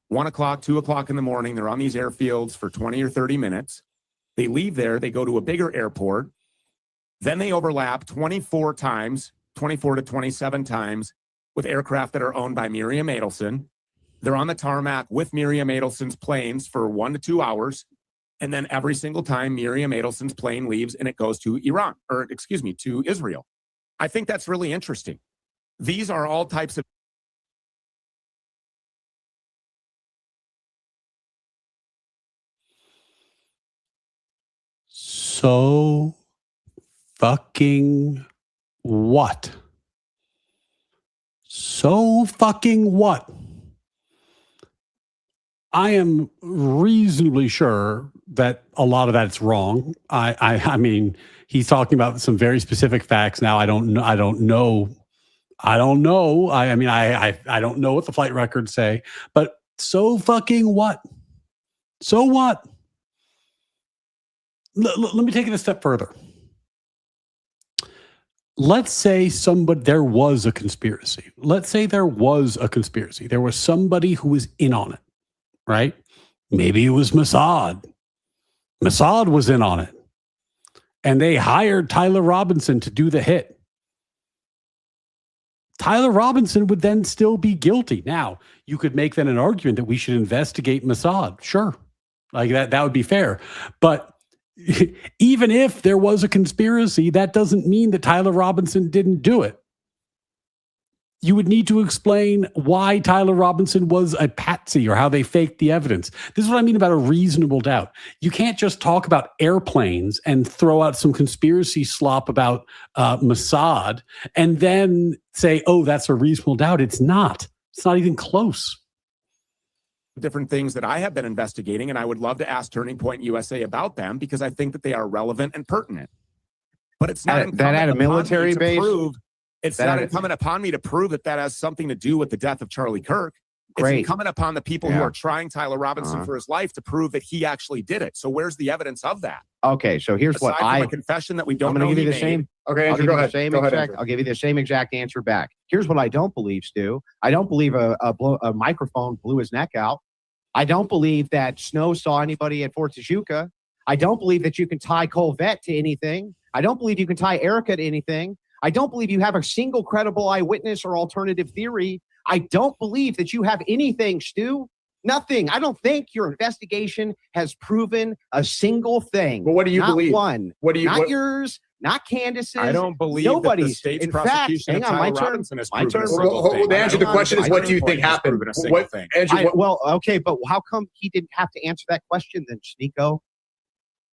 1 o'clock, 2 o'clock in the morning, they're on these airfields for 20 or 30 minutes. They leave there, they go to a bigger airport. Then they overlap 24 times, 24 to 27 times with aircraft that are owned by Miriam Adelson. They're on the tarmac with Miriam Adelson's planes for 1 to 2 hours. And then every single time Miriam Adelson's plane leaves and it goes to to Israel. I think that's really interesting. These are all types of So fucking what? So fucking what? I am reasonably sure that a lot of that's wrong. I mean, he's talking about some very specific facts now. I don't know. I mean, I don't know what the flight records say, but so fucking what? So what? Let me take it a step further. Let's say there was a conspiracy. Let's say there was a conspiracy. There was somebody who was in on it, right? Maybe it was Mossad. Mossad was in on it. And they hired Tyler Robinson to do the hit. Tyler Robinson would then still be guilty. Now, you could make then an argument that we should investigate Mossad. Sure. Like that would be fair. But even if there was a conspiracy, that doesn't mean that Tyler Robinson didn't do it. You would need to explain why Tyler Robinson was a patsy or how they faked the evidence. This is what I mean about a reasonable doubt. You can't just talk about airplanes and throw out some conspiracy slop about Mossad and then say, oh, that's a reasonable doubt. It's not. It's not even close. different things that I have been investigating, and I would love to ask Turning Point USA about them because I think that they are relevant and pertinent. But it's not that at a military base. It's not incumbent upon me to prove that that has something to do with the death of Charlie Kirk. Great. incumbent upon the people who Yeah. are trying Tyler Robinson for his life to prove that he actually did it. So where's the evidence of that? Okay, so here's Aside what from a confession that we don't I'm going know to give he you the made. same. Okay, I'll Andrew, give go you the ahead. same Go ahead, exact. Andrew. I'll give you the same exact answer back. Here's what I don't believe, Stu. I don't believe a microphone blew his neck out. I don't believe that Snow saw anybody at Fort Tejuka. I don't believe that you can tie Colvette to anything. I don't believe you can tie Erica to anything. I don't believe you have a single credible eyewitness or alternative theory. I don't believe that you have anything, Stu. Nothing. I don't think your investigation has proven a single thing. Well, what do you Not believe? one. What do you? Not what, yours. Not Candace's. I don't believe that the Nobody's. state's In fact, prosecution hang of on, my Tyler turn. Robinson has My proven a turn. single well, thing. the answer to the I don't question is, think what do you Turning think Point has happened? proven a single What, thing. Andrew, what, Okay, but how come he didn't have to answer that question then, Sneeko?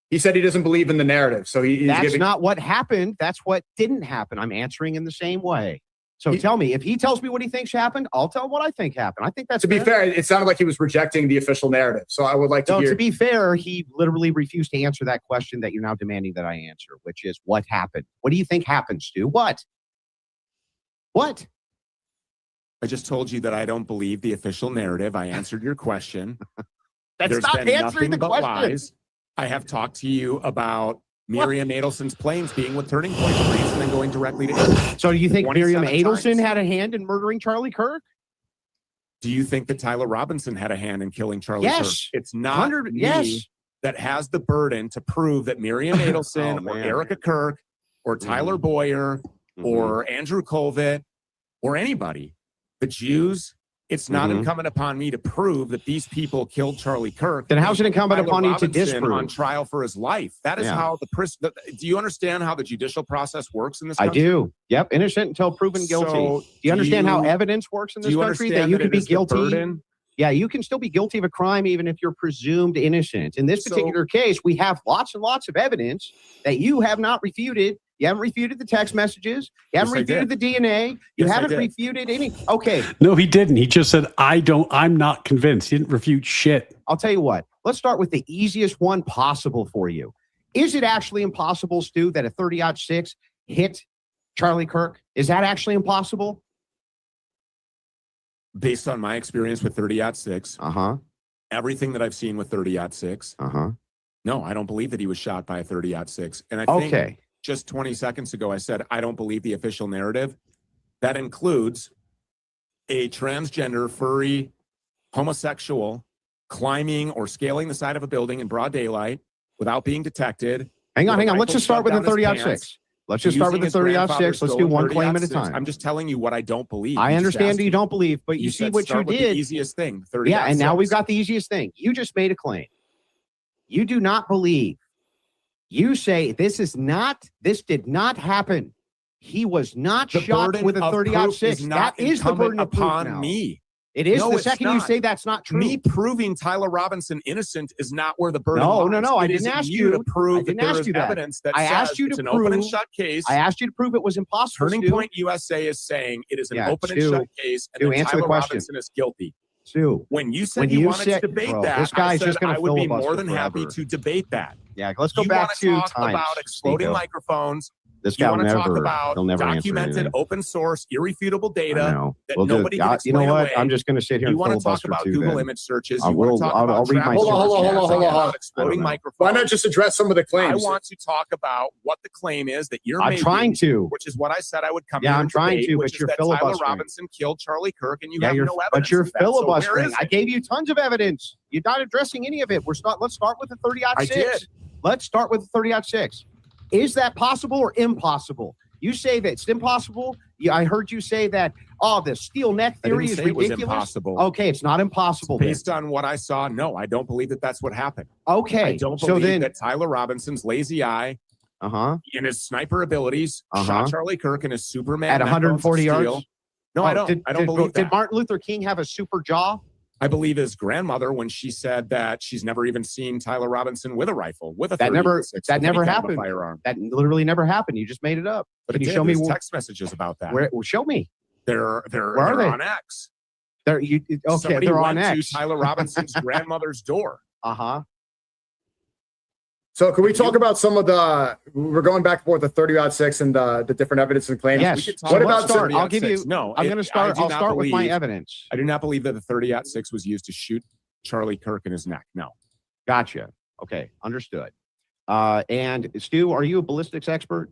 he said he doesn't believe in the narrative, so he's That's giving. not what happened. That's what didn't happen. I'm answering in the same way. So He- tell me, if he tells me what he thinks happened, I'll tell him what I think happened. I think that's To be fair, it sounded like he was rejecting the official narrative. So I would like to No, hear. to be fair, he literally refused to answer that question that you're now demanding that I answer, which is what happened. What do you think happened, Stu? What? What? I just told you that I don't believe the official narrative. I answered your question. That's There's not been answering nothing the but question. lies. I have talked to you about Miriam Adelson's planes being with Turning Point Police and then going directly to Israel. So do you think Miriam 27 Adelson times. had a hand in murdering Charlie Kirk? Do you think that Tyler Robinson had a hand in killing Charlie Yes. Kirk? It's not 100 me yes. that has the burden to prove that Miriam Adelson Oh, or man. Erica Kirk or Tyler Boyer or Andrew Colvett or anybody, the Jews, it's not incumbent upon me to prove that these people killed Charlie Kirk. Then how's it incumbent Tyler upon you to Robinson disprove? on trial for his life? That is Yeah. how do you understand how the judicial process works in this I country? do. Yep. Innocent until proven guilty. So, do you understand how you- evidence works in Do this you country? That understand you that can it be is the guilty. burden? Yeah, you can still be guilty of a crime even if you're presumed innocent. In this So- particular case, we have lots and lots of evidence that you have not refuted. You haven't refuted the text messages. You haven't Yes, I refuted did. the DNA. You Yes, I haven't did. refuted any. Okay, No, he didn't. He just said, I'm not convinced. He didn't refute shit. I'll tell you what. Let's start with the easiest one possible for you. Is it actually impossible, Stu, that a 30-06 hit Charlie Kirk? Is that actually impossible? Based on my experience with 30-06, Uh-huh. everything that I've seen with 30-06, Uh-huh. no, I don't believe that he was shot by a 30-06. And I think Okay. just 20 seconds ago, I said, I don't believe the official narrative. That includes a transgender, furry, homosexual climbing or scaling the side of a building in broad daylight without being detected. Hang on. with a Let's rifle just start with the shoved down his 30-06. pants, Let's just start with using the his 30-06. grandfather's Let's do stolen one claim at a 30-06. time. I'm just telling you what I don't believe. I You just understand asked that you me- don't believe, but you see said what you start with the did. easiest thing. Yeah, and now we've 30-06. got the easiest thing. You just made a claim. You do not believe. You say this did not happen. He was not The shot burden with a of 30-06. proof is not That is the burden incumbent of proof upon now. me. It is No, the it's second you not. say that's not true. Me proving Tyler Robinson innocent is not where the burden No, lies. no, no, I It is didn't ask you to you. prove I that didn't there ask is you that. evidence that I says asked you it's to an open and prove- shut case. I asked you to prove it was impossible. Turning Stu. Point USA is saying it is an Yeah, open and Stu, shut case, and Stu, that answer the Tyler question. Robinson is guilty. Stu. When you said When you you wanted said- to debate bro, that, this guy's I said just gonna I would be more filibuster than happy forever. to debate that. Yeah, let's go You back wanna to talk times. about exploding Sneeko. microphones. This You guy want will to talk never, about he'll never answer documented, anything. open source, irrefutable I data know. that We'll do- nobody can you know explain what? away. I'm just going to sit here You and want to talk filibuster about too. Google then. image searches. I You want will- to talk I'll about read my traffic Hold on, hold on, jams. hold on, hold on, hold on. About exploding I don't know. microphones. Why not just address some of the I claims? want to talk about what the claim is that you're I'm making, trying to. which is what I said I would come Yeah, here I'm and trying debate, to, which but is you're that Tyler filibustering. Robinson killed Charlie Kirk, and you Yeah, have you're, no evidence. but you're of that. So where filibustering. is I it? gave you tons of evidence. You're not addressing any of it. Let's start with the 30-06. I did. Let's start with the 30-06. Is that possible or impossible? You say that it's impossible. Yeah, I heard you say that, the steel neck I didn't theory is say it was ridiculous. impossible. Okay, it's not impossible. Then. Based on what I saw, no, I don't believe that that's what happened. Okay, I don't so believe then, that Tyler Robinson's lazy eye uh-huh. in his sniper abilities Uh-huh. shot Charlie Kirk in his Superman At neck 140 bones of yards? steel. No, I don't. I don't believe Did that. Martin Luther King have a super jaw? I believe his grandmother when she said that she's never even seen Tyler Robinson with a rifle, with a That never 30-06, that with never any kind of a happened. firearm. That literally never happened. You just made it up. But Can it you did. show me There's where? text messages about that. Well, show me. They're Where are they? on X. Okay, Somebody they're on went X. to Tyler Robinson's grandmother's door. Uh-huh. So can we talk about some of we're going back and forth the 30-6 and the different evidence and claims. Yes. What about start? I'll 30-6? give you. No, I'm going to start. I'll start with my evidence. I do not believe that the 30-6 was used to shoot Charlie Kirk in his neck. No. Gotcha. Okay, understood. And Stu, are you a ballistics expert?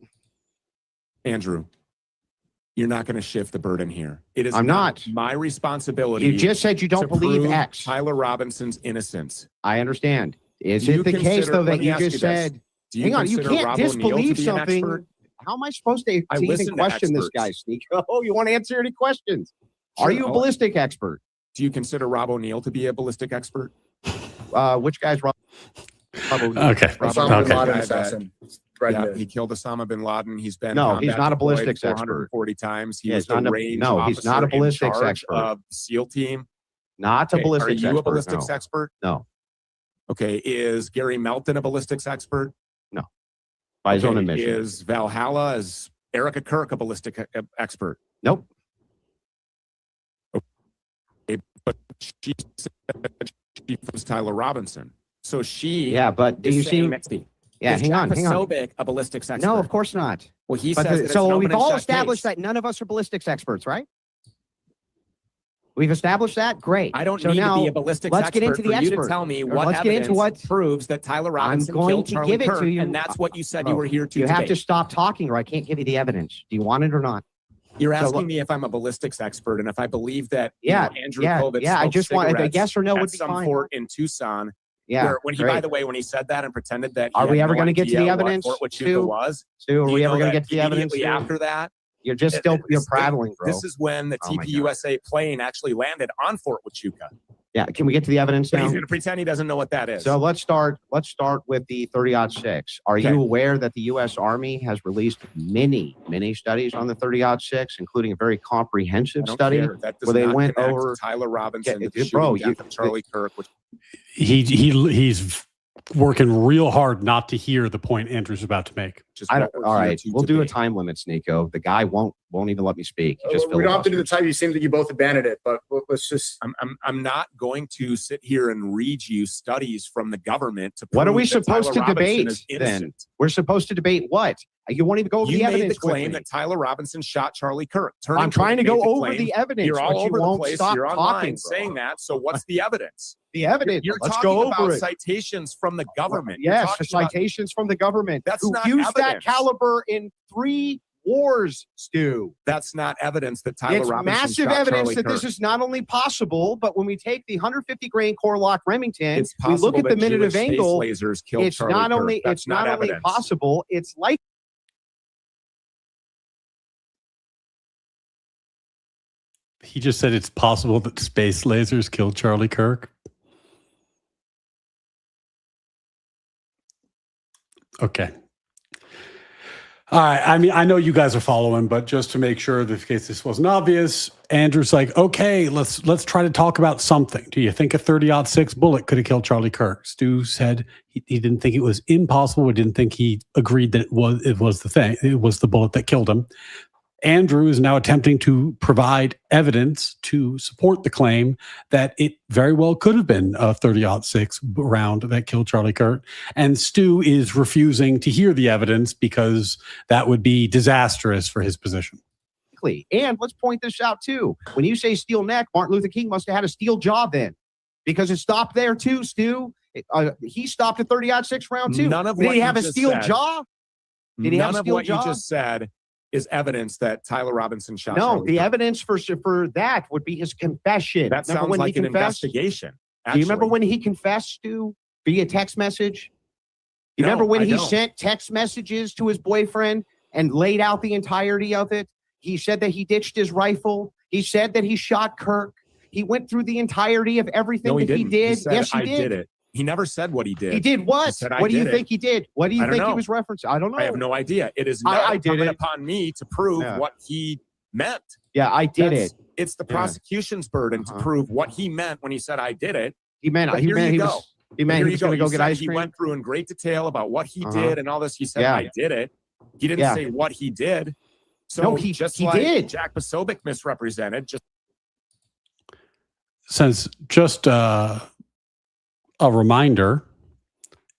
Andrew, you're not going to shift the burden here. It is I'm not. my responsibility. You just said you don't to believe prove X. Tyler Robinson's innocence. I understand. Is Do it you the case, consider- though, let that me you ask you just this. said? Do you Hang on, you consider can't Rob O'Neill to disbelieve be an something. expert? How am I supposed to I even listen to question this guy, experts. Sneeko? Oh, you want to answer any questions? Sure, Are you a I'll- ballistic expert? Do you consider Rob O'Neill to be a ballistic expert? Which guy's Rob? O'Neill? Okay. Rob Osama bin O'Neill, Laden the guy assassin. Yeah, he killed Osama bin Laden. He's been No, he's combat not a deployed ballistics expert. 440 times. He Yeah, was he's the not a- range no, he's not a officer in ballistics charge expert. of the SEAL team. Not a Okay, ballistics expert. Are you a ballistics no. expert? No. Okay, is Gary Melton a ballistics expert? By his own Okay, admission. Is Valhalla, is Erica Kirk a ballistic expert? Nope. Okay, but she was Tyler Robinson. So she Yeah, but do is you saying see? that Yeah, is hang on, Jack hang on. Posobiec a ballistics expert? No, of course not. Well, he But says that it's so an we've open and all shut established case. that none of us are ballistics experts, right? We've established that. Great. I don't so need now, to be a ballistics let's expert get into the for you to expert. tell me what Let's get evidence into what proves that Tyler Robinson going killed to Charlie give it Kirk, to you. and that's what you said Bro, you were here to You have debate. to stop talking, or I can't give you the evidence. Do you want it or not? You're So asking look- me if I'm a ballistics expert and if I believe that Yeah, Andrew yeah, Kovitz yeah. I smoked just want a cigarettes yes or no at would be some fine. fort in Tucson. Yeah. Where, when he, great. by the way, when he said that and pretended that he Are we had ever no going to get to the idea what evidence? Fort Huachuca Stu? was. Stu, are Do we you ever know going to that get to the evidence? immediately Stu? after that? You're just still you're prattling, bro. This is when the Oh my God. TPUSA plane actually landed on Fort Huachuca. Yeah. Can we get to the evidence But now? he's going to pretend he doesn't know what that is. So let's start with the 30-6. Are Okay. you aware that the U.S. Army has released many studies on the 30-6, including a very comprehensive I don't study care. That does where they not went connect over? Tyler Robinson to Yeah, the bro, shooting death of Charlie Kirk, which He's working real hard not to hear the point Andrew's about to make. is I what don't, we're all here right, to we'll do a debate. time limit, Sneeko. The guy won't even let me speak. He just We don't have to do the filibusters. time. You seem that you both abandoned it, but let's just. I'm not going to sit here and read you studies from the government to prove What are we that supposed Tyler to Robinson debate is then? innocent. We're supposed to debate what? You won't even go over You the made the evidence with claim me. that Tyler Robinson shot Charlie Kirk. I'm trying to go over claim. the evidence, You're but all you over the won't place. stop You're talking, online bro. saying that. So what's the evidence? The evidence. You're Let's talking go about over it. citations from the government. You're Yes, talking about- citations from the government That's who not used that evidence. caliber in 3 wars, Stu. that's not evidence that Tyler It's Robinson massive shot evidence Charlie that this Kirk. is not only possible, but when we take the 150 grain core lock Remington, It's we possible look at the that minute Jewish of space angle. lasers killed It's Charlie not Kirk. only That's it's not only evidence. possible, it's like He just said it's possible that space lasers killed Charlie Kirk. Okay. All right. I mean, I know you guys are following, but just to make sure that in case this wasn't obvious, Andrew's like, okay, let's try to talk about something. Do you think a 30-6 bullet could have killed Charlie Kirk? Stu said he didn't think it was impossible. He didn't think he agreed that it was the thing. It was the bullet that killed him. Andrew is now attempting to provide evidence to support the claim that it very well could have been a 30-6 round that killed Charlie Kirk. And Stu is refusing to hear the evidence because that would be disastrous for his position. and let's point this out too. When you say steel neck, Martin Luther King must have had a steel jaw then, because it stopped there too, Stu. He stopped at 30-6 round too. None of Did what he you have a just steel said- jaw? Did he have None a of steel what jaw? you just said is evidence that Tyler Robinson shot No, Charlie the Kirk. evidence for that would be his confession. That Remember sounds when like he an confessed? investigation. Do you remember actually. when he confessed, Stu, via text message? You No, remember when I he don't. sent text messages to his boyfriend and laid out the entirety of it? He said that he ditched his rifle. He said that he shot Kirk. He went through the entirety of everything No, he that he didn't. did. said, Yes, he I did it. He never said what he did. He did what? He said, I What do you did think he did? What do you I don't think he know. was referencing? I don't know. I have no idea. It is I not did incumbent it. upon me to prove Yeah. what he meant. Yeah, I did That's- it. It's the Yeah. prosecution's burden to Uh-huh. prove what he meant when he said, I did it. He meant But he here meant you he go. was he meant Here he you was going to You go get said ice he cream. went through in great detail about what he Uh-huh. did and all this. He said, Yeah. I did it. He didn't Yeah. say what he did. So No, he just he like did. Jack Posobiec misrepresented, just Since just a reminder,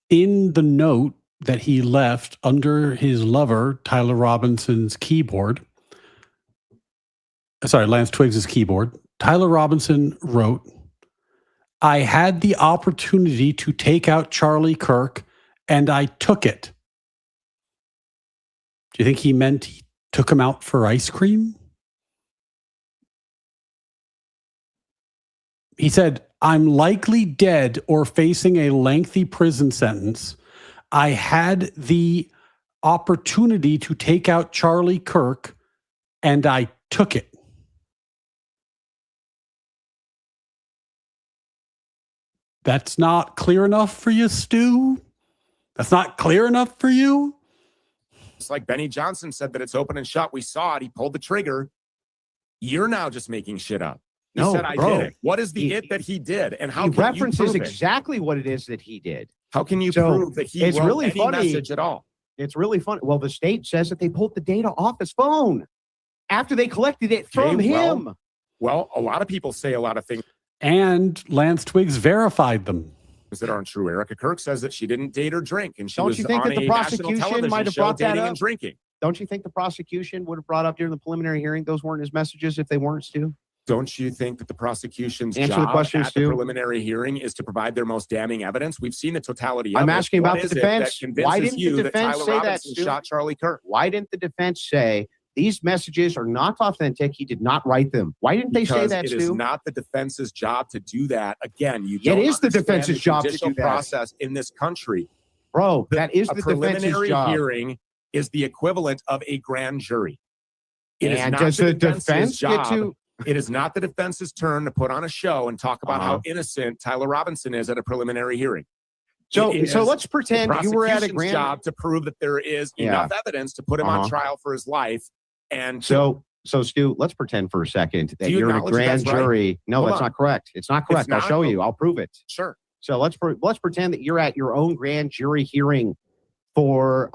in the note that he left under his lover, Tyler Robinson's keyboard. Sorry, Lance Twiggs's keyboard. Tyler Robinson wrote, "I had the opportunity to take out Charlie Kirk, and I took it." Do you think he meant he took him out for ice cream? He said, "I'm likely dead or facing a lengthy prison sentence. I had the opportunity to take out Charlie Kirk, and I took it." That's not clear enough for you, Stu? That's not clear enough for you? It's like Benny Johnson said that it's open and shut. We saw it. He pulled the trigger. You're now just making shit up. He No, said, I bro. did it. What is the it that he did? And how He can you references prove it? exactly what it is that he did. How can you So, prove that he it's wrote really any funny. message at all? It's really funny. Well, the state says that they pulled the data off his phone after they collected it from Okay, him. Well, a lot of people say a lot of things And Lance Twiggs verified them. that aren't true. Erica Kirk says that she didn't date or drink, and she Don't was you think on that the a national prosecution television might have show brought that dating up? and drinking. Don't you think the prosecution would have brought up during the preliminary hearing those weren't his messages if they weren't, Stu? Don't you think that the prosecution's Answer the job question, at the Stu. preliminary hearing is to provide their most damning evidence? We've seen the totality of I'm it. asking What about the is it defense. that convinces Why didn't the you defense that Tyler say that, Robinson Stu? shot Charlie Kirk? Why didn't the defense say these messages are not authentic? He did not write them. Why didn't they say Because that, it is Stu? not the defense's job to do that. Again, you Yeah, it don't is the understand defense's the job to judicial do that. process in this country. Bro, that is A the defense's preliminary job. hearing is the equivalent of a grand jury. It is And not does the defense's defense get job. to? It is not the defense's turn to put on a show and talk about how Uh-huh. innocent Tyler Robinson is at a preliminary hearing. So, It so is let's pretend you were at a prosecution's grand. job to prove that there is Yeah. enough evidence to put him on Uh-huh. trial for his life. And So Stu, let's pretend for a second that Do you you're in a acknowledge that grand that's right? jury. No, Hold that's on. not correct. It's not correct. I'll not? show you. I'll prove it. sure, So let's pretend that you're at your own grand jury hearing for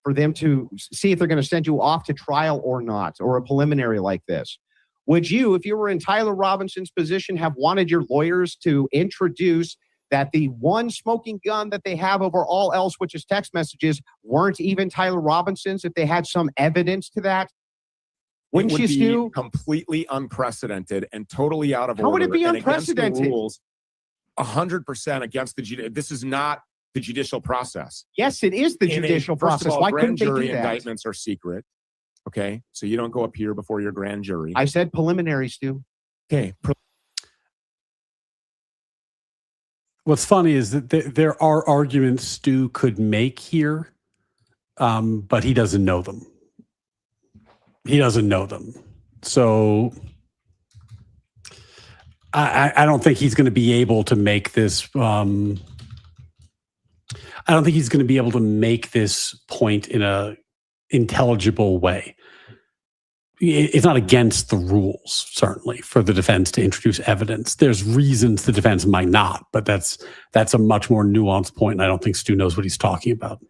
them to see if they're going to send you off to trial or not, or a preliminary like this. Would you, if you were in Tyler Robinson's position, have wanted your lawyers to introduce that the one smoking gun that they have over all else, which is text messages, weren't even Tyler Robinson's if they had some evidence to that? Wouldn't it you, would be Stu? completely unprecedented and totally out of How would order it be and against the unprecedented? rules, 100% against the this is not the judicial process. Yes, it is the In a- judicial first of process. all, Why couldn't grand they jury do that? indictments are secret. Okay, so you don't go up here before your grand jury. I said preliminary, Stu. Okay, What's funny is that there are arguments Stu could make here, but he doesn't know them. He doesn't know them. So I don't think he's going to be able to make this. I don't think he's going to be able to make this point in a intelligible way. It's not against the rules, certainly, for the defense to introduce evidence. There's reasons the defense might not, but that's a much more nuanced point, and I don't think Stu knows what he's talking about.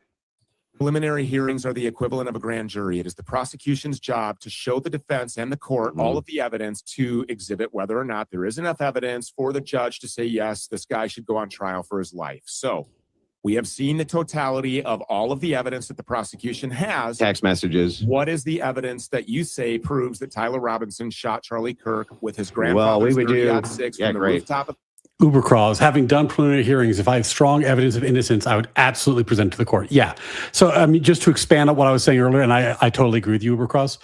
preliminary hearings are the equivalent of a grand jury. It is the prosecution's job to show the defense and the court all of the evidence to exhibit whether or not there is enough evidence for the judge to say, yes, this guy should go on trial for his life. So we have seen the totality of all of the evidence that the prosecution has. Text messages. What is the evidence that you say proves that Tyler Robinson shot Charlie Kirk with his Well, grandfather's we would do. 30-06 Yeah, from the great. rooftop of Ubercraws, having done preliminary hearings, if I have strong evidence of innocence, I would absolutely present to the court. Yeah. So, I mean, just to expand on what I was saying earlier, and I totally agree with you, Ubercross.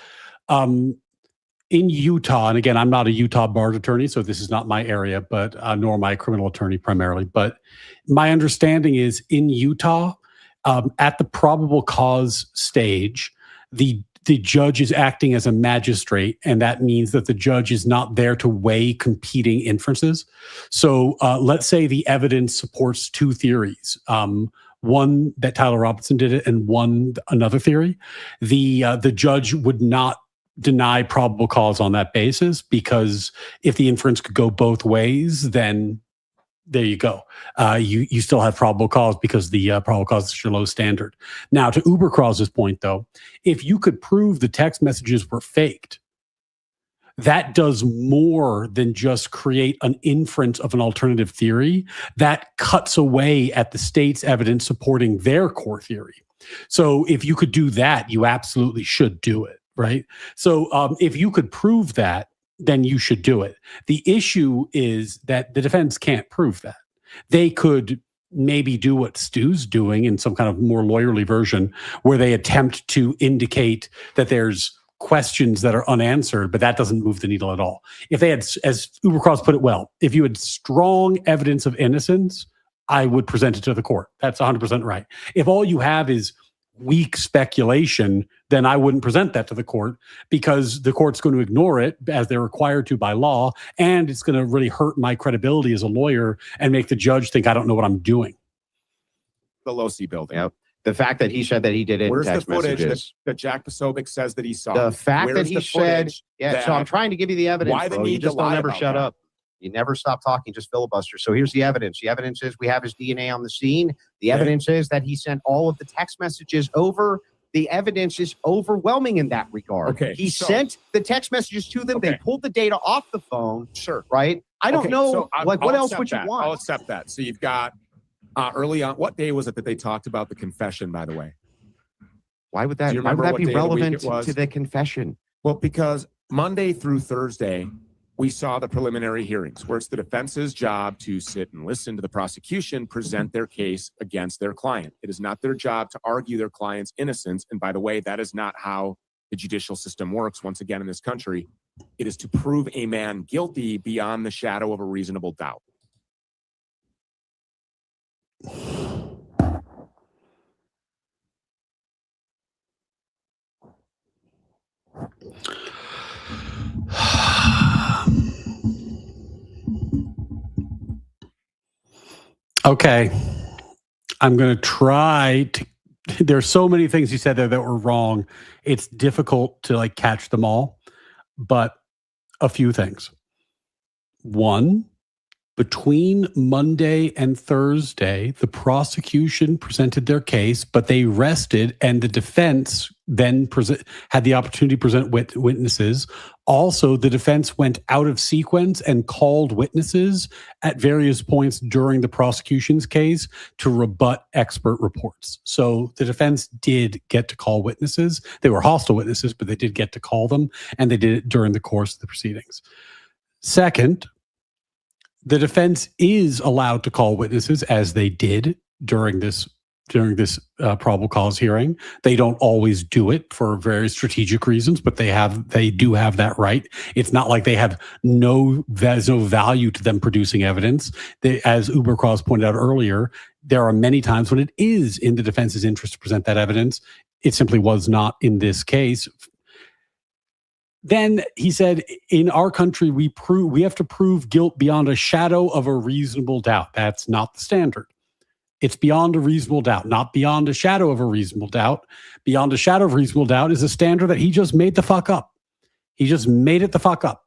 In Utah, and again, I'm not a Utah bar attorney, so this is not my area, but nor my criminal attorney primarily. But my understanding is in Utah, at the probable cause stage, the judge is acting as a magistrate, and that means that the judge is not there to weigh competing inferences. So let's say the evidence supports two theories. One, that Tyler Robinson did it, and one, another theory. The judge would not deny probable cause on that basis, because if the inference could go both ways, then there you go. You still have probable cause because the probable cause is your low standard. Now, to Ubercross's point, though, if you could prove the text messages were faked, that does more than just create an inference of an alternative theory. That cuts away at the state's evidence supporting their core theory. So if you could do that, you absolutely should do it, right? So if you could prove that, then you should do it. The issue is that the defense can't prove that. They could maybe do what Stu's doing in some kind of more lawyerly version, where they attempt to indicate that there's questions that are unanswered, but that doesn't move the needle at all. If they had, as Ubercross put it well, if you had strong evidence of innocence, I would present it to the court. That's 100% right. If all you have is weak speculation, then I wouldn't present that to the court, because the court's going to ignore it as they're required to by law, and it's going to really hurt my credibility as a lawyer and make the judge think I don't know what I'm doing. The Losi building. Yep. The fact that he said that he did it Where's in the text footage messages. that Jack Posobiec says that he saw? The fact Where's that he the said, footage yeah, so I'm trying to give you the evidence. Why the bro. You need to just don't lie ever about shut that? up. You never stop talking, just filibuster. So here's the evidence. The evidence is we have his DNA on the scene. The Okay. evidence is that he sent all of the text messages over. The evidence is overwhelming in that regard. Okay, He so- sent the text messages to them. They Okay. pulled the data off the phone, Sure. right? I don't Okay, know, so what I'll else accept would you that. want? I'll accept that. So you've got early on. What day was it that they talked about the confession, by the way? Why would Do that, you why would remember that what be day of the week relevant it was? to the confession? Well, because Monday through Thursday, we saw the preliminary hearings where it's the defense's job to sit and listen to the prosecution present their case against their client. It is not their job to argue their client's innocence. And by the way, that is not how the judicial system works. Once again, in this country, it is to prove a man guilty beyond the shadow of a reasonable doubt. Okay. I'm going to try to. There's so many things you said there that were wrong. It's difficult to like catch them all, but a few things. One, between Monday and Thursday, the prosecution presented their case, but they rested, and the defense then had the opportunity to present witnesses. Also, the defense went out of sequence and called witnesses at various points during the prosecution's case to rebut expert reports. So the defense did get to call witnesses. They were hostile witnesses, but they did get to call them, and they did it during the course of the proceedings. Second, the defense is allowed to call witnesses, as they did during this probable cause hearing. They don't always do it for very strategic reasons, but they do have that right. It's not like there's no value to them producing evidence. As Ubercross pointed out earlier, there are many times when it is in the defense's interest to present that evidence. It simply was not in this case. Then he said, in our country, we have to prove guilt beyond a shadow of a reasonable doubt. That's not the standard. It's beyond a reasonable doubt, not beyond a shadow of a reasonable doubt. Beyond a shadow of reasonable doubt is a standard that he just made the fuck up. He just made it the fuck up.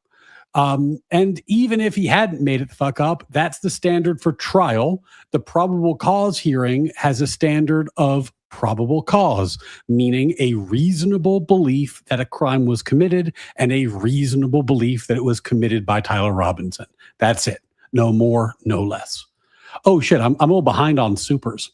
And even if he hadn't made it the fuck up, that's the standard for trial. The probable cause hearing has a standard of probable cause, meaning a reasonable belief that a crime was committed and a reasonable belief that it was committed by Tyler Robinson. That's it. No more, no less. Oh shit, I'm a little behind on supers.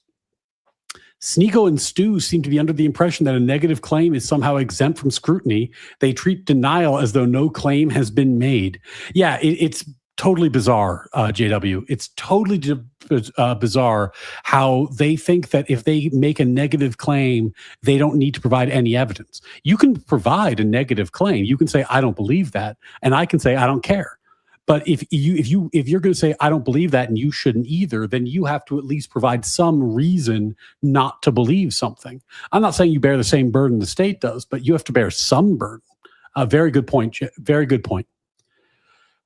Sneeko and Stu seem to be under the impression that a negative claim is somehow exempt from scrutiny. They treat denial as though no claim has been made. Yeah, it's totally bizarre, JW. It's totally bizarre how they think that if they make a negative claim, they don't need to provide any evidence. You can provide a negative claim. You can say, I don't believe that. And I can say, I don't care. But if you're going to say, I don't believe that and you shouldn't either, then you have to at least provide some reason not to believe something. I'm not saying you bear the same burden the state does, but you have to bear some burden. Very good point. Very good point.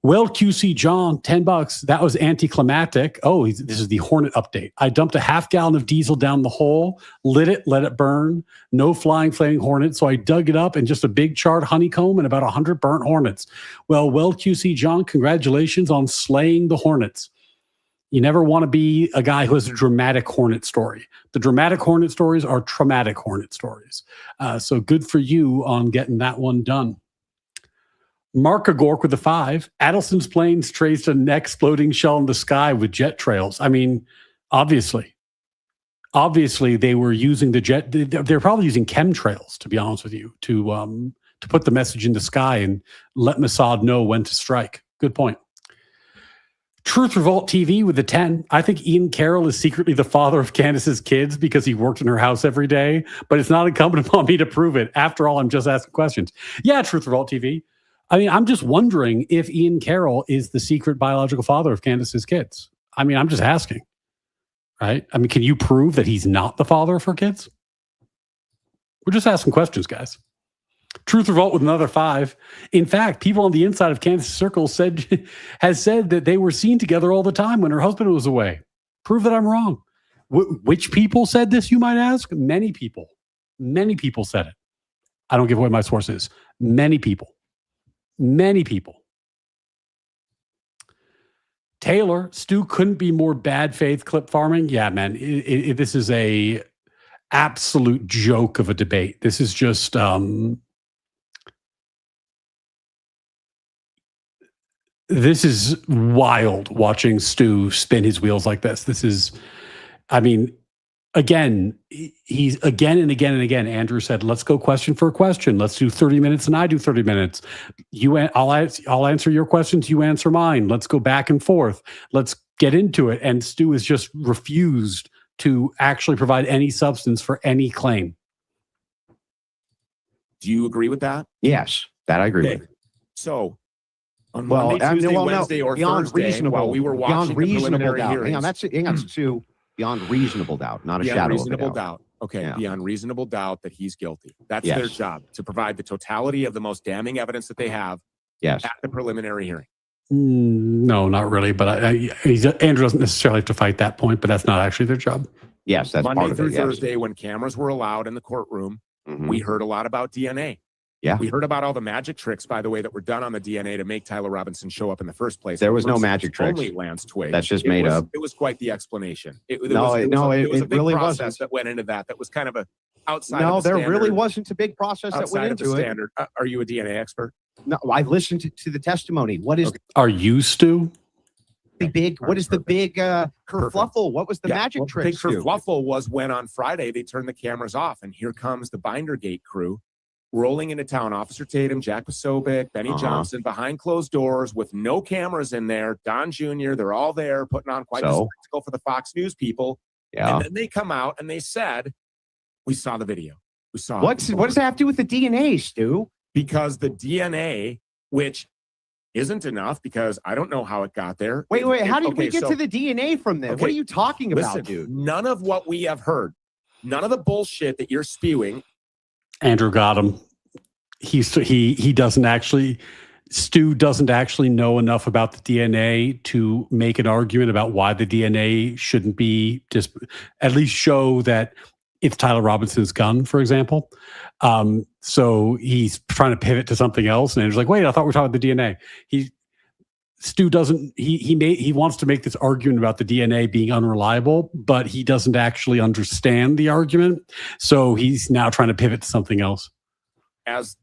Well, QC John, $10. That was anticlimactic. Oh, this is the Hornet update. I dumped a half gallon of diesel down the hole, lit it, let it burn. No flying flaming hornet. So I dug it up and just a big charred honeycomb and about 100 burnt hornets. Well, QC John, congratulations on slaying the hornets. You never want to be a guy who has a dramatic hornet story. The dramatic hornet stories are traumatic hornet stories. So good for you on getting that one done. Mark Agork with the 5. Adelson's planes traced an exploding shell in the sky with jet trails. I mean, obviously they were using the jet. They're probably using chemtrails, to be honest with you, to put the message in the sky and let Mossad know when to strike. Good point. Truth Revolt TV with the 10. I think Ian Carroll is secretly the father of Candace's kids because he worked in her house every day, but it's not incumbent upon me to prove it. After all, I'm just asking questions. Yeah, Truth Revolt TV. I mean, I'm just wondering if Ian Carroll is the secret biological father of Candace's kids. I mean, I'm just asking, right? I mean, can you prove that he's not the father of her kids? We're just asking questions, guys. Truth Revolt with another 5. In fact, people on the inside of Candace's circle has said that they were seen together all the time when her husband was away. Prove that I'm wrong. Which people said this, you might ask? Many people. Many people said it. I don't give away my sources. Many people. Many people. Taylor, Stu couldn't be more bad faith clip farming. Yeah, man, this is a absolute joke of a debate. This is just this is wild watching Stu spin his wheels like this. This is, I mean, again, he's again and again and again. Andrew said, let's go question for a question. Let's do 30 minutes and I do 30 minutes. I'll answer your questions. You answer mine. Let's go back and forth. Let's get into it. And Stu has just refused to actually provide any substance for any claim. Do you agree with that? Yes, that I agree with. So on Monday, Tuesday, Wednesday, or Thursday, while we were watching the preliminary hearings. Hang on, that's Stu. Beyond reasonable doubt, not a shadow of a doubt. Okay, Yeah. beyond reasonable doubt that he's guilty. That's Yes. their job, to provide the totality of the most damning evidence that they have Yes. at the preliminary hearing. No, not really. But Andrew doesn't necessarily have to fight that point, but that's not actually their job. Yes, that's Monday part of through it. Yes. Thursday, when cameras were allowed in the courtroom, Mhm. we heard a lot about DNA. Yeah. We heard about all the magic tricks, by the way, that were done on the DNA to make Tyler Robinson show up in the first place. There was no Versus magic tricks. Only Lance Twiggs. That's just It made was- up. It was quite the explanation. It was No, a big really process wasn't. that went into that. That was kind of a outside. No, of the there standard, really wasn't a big process that outside went of the into it. standard. Are you a DNA expert? No, I listened to the testimony. What is Are you, Stu? the big? What is the big kerfluffle? What was the magic well, trick? Big Stu? kerfluffle was when on Friday they turned the cameras off, and here comes the Bindergate crew rolling into town. Officer Tatum, Jack Posobiec, Benny Johnson, behind closed doors with no cameras in there. Don Jr., they're all there putting on quite a spectacle for the Fox News people. Yeah. And then they come out and they said, we saw the video. We saw What does that have to do with the DNA, Stu? Because the DNA, which isn't enough, because I don't know how it got there. Wait. How did we get to the DNA from this? Okay, What are you talking about, listen, dude? none of what we have heard, none of the bullshit that you're spewing. Andrew got him. He doesn't actually. Stu doesn't actually know enough about the DNA to make an argument about why the DNA shouldn't be just at least show that it's Tyler Robinson's gun, for example. So he's trying to pivot to something else, and Andrew's like, "Wait, I thought we were talking about the DNA." Stu doesn't. He wants to make this argument about the DNA being unreliable, but he doesn't actually understand the argument. So he's now trying to pivot to something else. As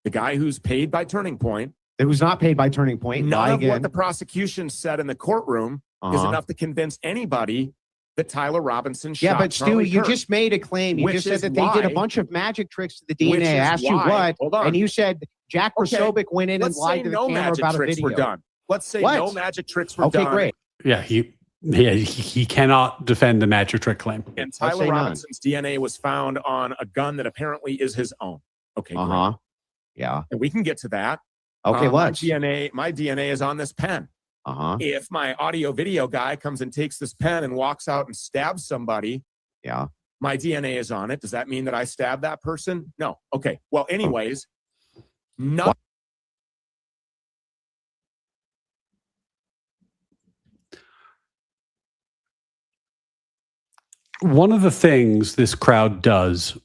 the guy who's paid by Turning Point, It was not paid by Turning Point. none of again. what the prosecution said in the courtroom is enough to convince anybody that Tyler Robinson shot. Yeah, but Stu, Charlie you Kirk. just made a claim. You Which just said is that they did a why- bunch of magic tricks to the Which DNA. I is asked you why- what, hold on. and you said Jack Okay, Posobiec went in and Let's lied say to the no camera magic about a tricks video. were done. Let's say What? no magic tricks were Okay, done. great. Yeah, he cannot defend the magic trick claim. And Let's Tyler say none. Robinson's DNA was found on a gun that apparently is his own. Okay, great. Yeah. And we can get to that. Okay, my let's. DNA is on this pen. If my audio video guy comes and takes this pen and walks out and stabs somebody, Yeah. my DNA is on it. Does that mean that I stabbed that person? No. Okay. Well, anyways, not. One of the things this crowd does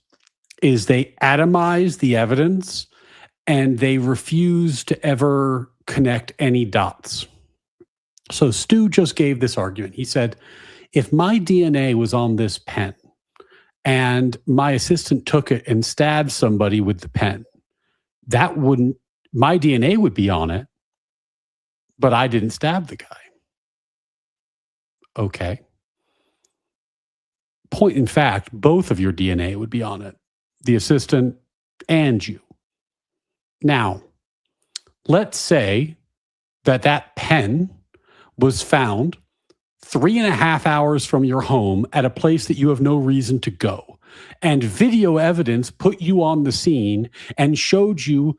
is they atomize the evidence and they refuse to ever connect any dots. So Stu just gave this argument. He said, if my DNA was on this pen and my assistant took it and stabbed somebody with the pen, that wouldn't My DNA would be on it, but I didn't stab the guy. Okay. Point in fact, both of your DNA would be on it, the assistant and you. Now, let's say that pen was found 3.5 hours from your home at a place that you have no reason to go. And video evidence put you on the scene and showed you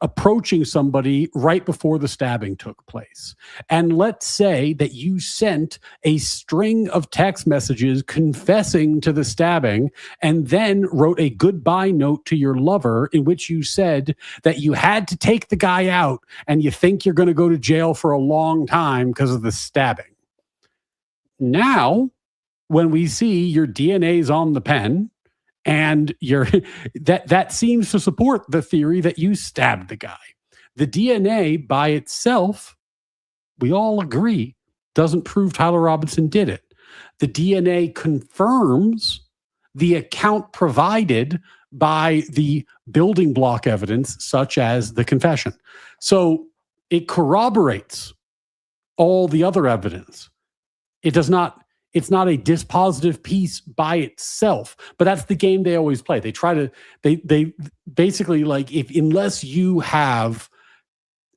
approaching somebody right before the stabbing took place. And let's say that you sent a string of text messages confessing to the stabbing and then wrote a goodbye note to your lover in which you said that you had to take the guy out and you think you're going to go to jail for a long time because of the stabbing. Now, when we see your DNA's on the pen, and that seems to support the theory that you stabbed the guy. The DNA by itself, we all agree, doesn't prove Tyler Robinson did it. The DNA confirms the account provided by the building block evidence, such as the confession. So it corroborates all the other evidence. It's not a dispositive piece by itself, but that's the game they always play. They basically, like, unless you have,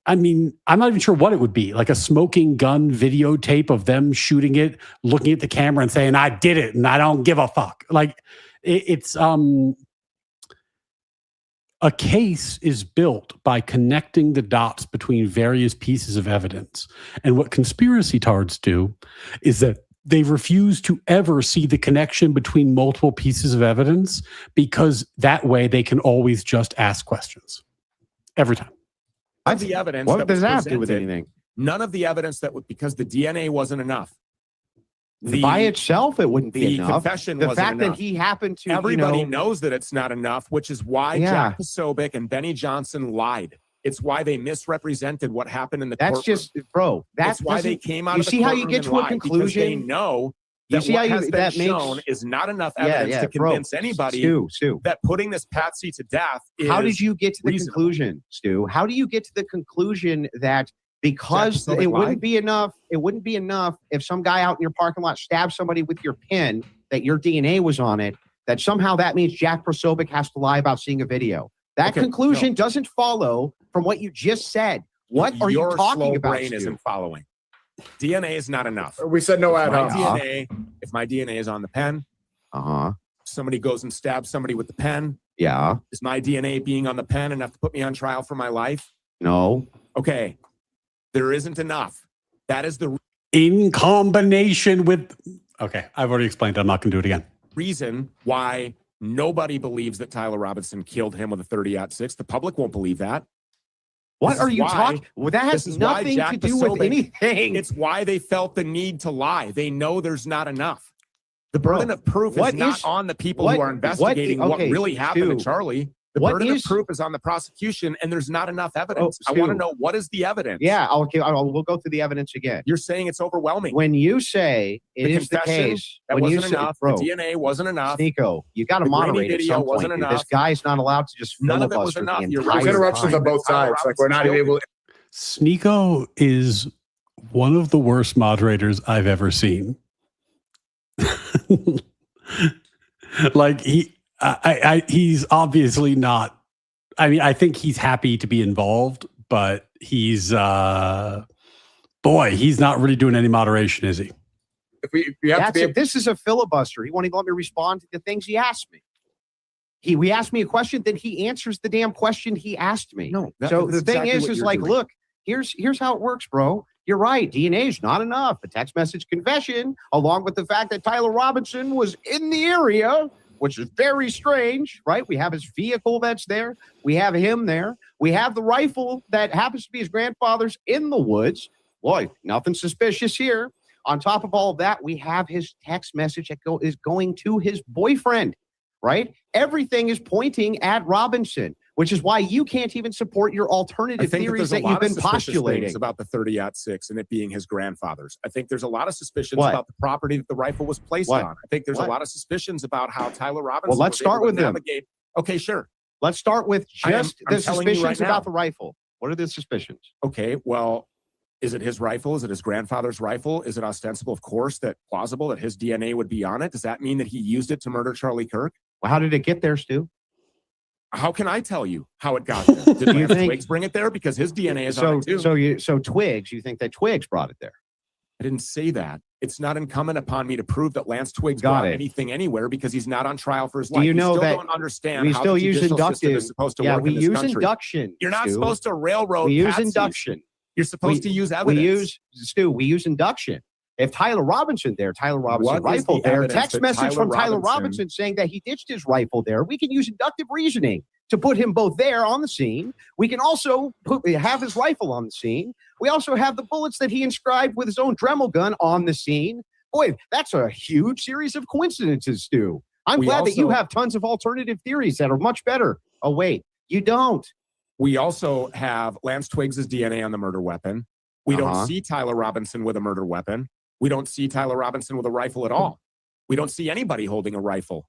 I'm not even sure what it would be, like a smoking gun videotape of them shooting it, looking at the camera and saying, I did it and I don't give a fuck. Like it's a case is built by connecting the dots between various pieces of evidence. And what conspiracy tards do is that they refuse to ever see the connection between multiple pieces of evidence, because that way they can always just ask questions every time. The evidence. What that does was that have to do presented, with anything? None of the evidence because the DNA wasn't enough. By itself, it wouldn't be the enough. confession The wasn't fact enough. that he happened to, Everybody knows that it's not enough, which is why Jack Posobiec and Benny Johnson lied. It's why they misrepresented what happened in the courtroom. That's just, bro. That's why they came out you of the see how you courtroom get and to a lied, conclusion? because they know that see what how you- has been that makes- shown is not enough evidence to convince anybody Stu. that putting this patsy to death is How did you get to the reasonable. conclusion, Stu? How do you get to the conclusion that because Jack Posobiec it wouldn't lied? be enough, if some guy out in your parking lot stabbed somebody with your pen, that your DNA was on it, that somehow that means Jack Posobiec has to lie about seeing a video? That conclusion doesn't follow from what you just said. What are you talking slow about, brain Stu? isn't following. DNA is not enough. We said no ad hoc. If my DNA is on the pen, Uh-huh. somebody goes and stabs somebody with the pen, Yeah. is my DNA being on the pen enough to put me on trial for my life? No. Okay. There isn't enough. That is the In combination with, okay, I've already explained it. I'm not going to do it again. reason why nobody believes that Tyler Robinson killed him with a 30-06. The public won't believe that. What This are is you why- talking? Well, that this has is why nothing Jack to do with Posobiec- anything. It's why they felt the need to lie. They know there's not enough. The burden of proof is what not is- on the people what- who are investigating what okay, really happened to Stu, Charlie. The what burden is- of proof is on the prosecution, and there's not enough evidence. I Stu. want to know, what is the evidence? Yeah, we'll go through the evidence again. You're saying it's overwhelming. When you say it The is the confession, case, that when you wasn't say, enough. bro, The DNA wasn't enough. Nico, you got to The grainy moderate at video some point. wasn't dude. This enough. guy's not allowed to just None of it was filibuster enough. the You're entire right. There's interruptions time. on both sides. Like, we're not even able. Sneeko is one of the worst moderators I've ever seen. Like he's obviously not. I mean, I think he's happy to be involved, but he's he's not really doing any moderation, is he? If we have to be. This is a filibuster. He won't even let me respond to the things he asked me. We asked me a question, then he answers the damn question he asked me. No, So that's the thing exactly what is you're like, doing. look, here's how it works, bro. You're right. DNA is not enough. A text message confession, along with the fact that Tyler Robinson was in the area, which is very strange, right? We have his vehicle that's there. We have him there. We have the rifle that happens to be his grandfather's in the woods. Boy, nothing suspicious here. On top of all of that, we have his text message that is going to his boyfriend, right? Everything is pointing at Robinson, which is why you can't even support your I alternative think theories there's that a you've lot of been suspicious postulating. things about the 30-06 and it being his grandfather's. I think there's a lot of suspicions What? about the property that the rifle was placed What? on. I think there's What? a lot of suspicions about how Tyler Robinson. Well, let's was able start to with them. navigate. Okay, sure. Let's start with I am- just I'm the telling you suspicions right now. about the rifle. What are the suspicions? Okay, well, is it his rifle? Is it his grandfather's rifle? Is it ostensible, of course, that plausible that his DNA would be on it? Does that mean that he used it to murder Charlie Kirk? Well, how did it get there, Stu? How can I tell you how it got there? Did Lance Twiggs bring it there? Because his DNA is on it too. So Twiggs, you think that Twiggs brought it there? I didn't say that. It's not incumbent upon me to prove that Lance Twiggs Got brought it. anything anywhere because he's not on trial for his Do life. you know still that don't understand we how still the use judicial system inductive? is supposed to Yeah, work we in this use country. induction. You're not Stu. supposed to railroad. We use patsies. induction. You're supposed to use evidence. We use induction. If Tyler Robinson What is rifle the there, evidence text that message from Tyler Robinson Robinson saying that he ditched his rifle there, we can use inductive reasoning to put him both there on the scene. We can also have his rifle on the scene. We also have the bullets that he inscribed with his own Dremel gun on the scene. Boy, that's a huge series of coincidences, Stu. I'm glad that you have tons of alternative theories that are much better. Oh, wait, you don't. We also have Lance Twiggs' DNA on the murder weapon. We don't see Tyler Robinson with a murder weapon. We don't see Tyler Robinson with a rifle at all. We don't see anybody holding a rifle.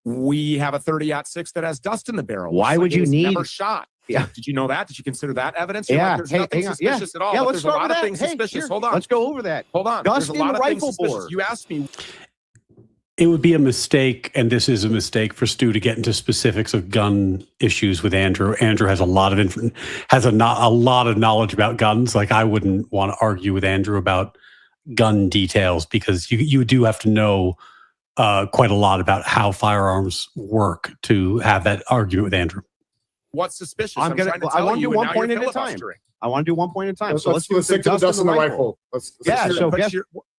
We have a 30-06 that has dust in the barrel. Why would you need? Never shot. Yeah. Did you know that? Did you consider that evidence? You're Yeah. Like, there's nothing suspicious at all. Yeah, but let's there's a start lot with of that. things Hey, suspicious. here, Hold on. Let's go over that. Hold on. Dust There's a in lot the of things rifle suspicious. bore. You asked me. It would be a mistake, and this is a mistake for Stu to get into specifics of gun issues with Andrew. Andrew has a lot of a lot of knowledge about guns. Like, I wouldn't want to argue with Andrew about gun details because you do have to know quite a lot about how firearms work to have that argument with Andrew. What's suspicious? I want to do one point at a time. I want to do one point at a time. Let's stick to the dust in the rifle.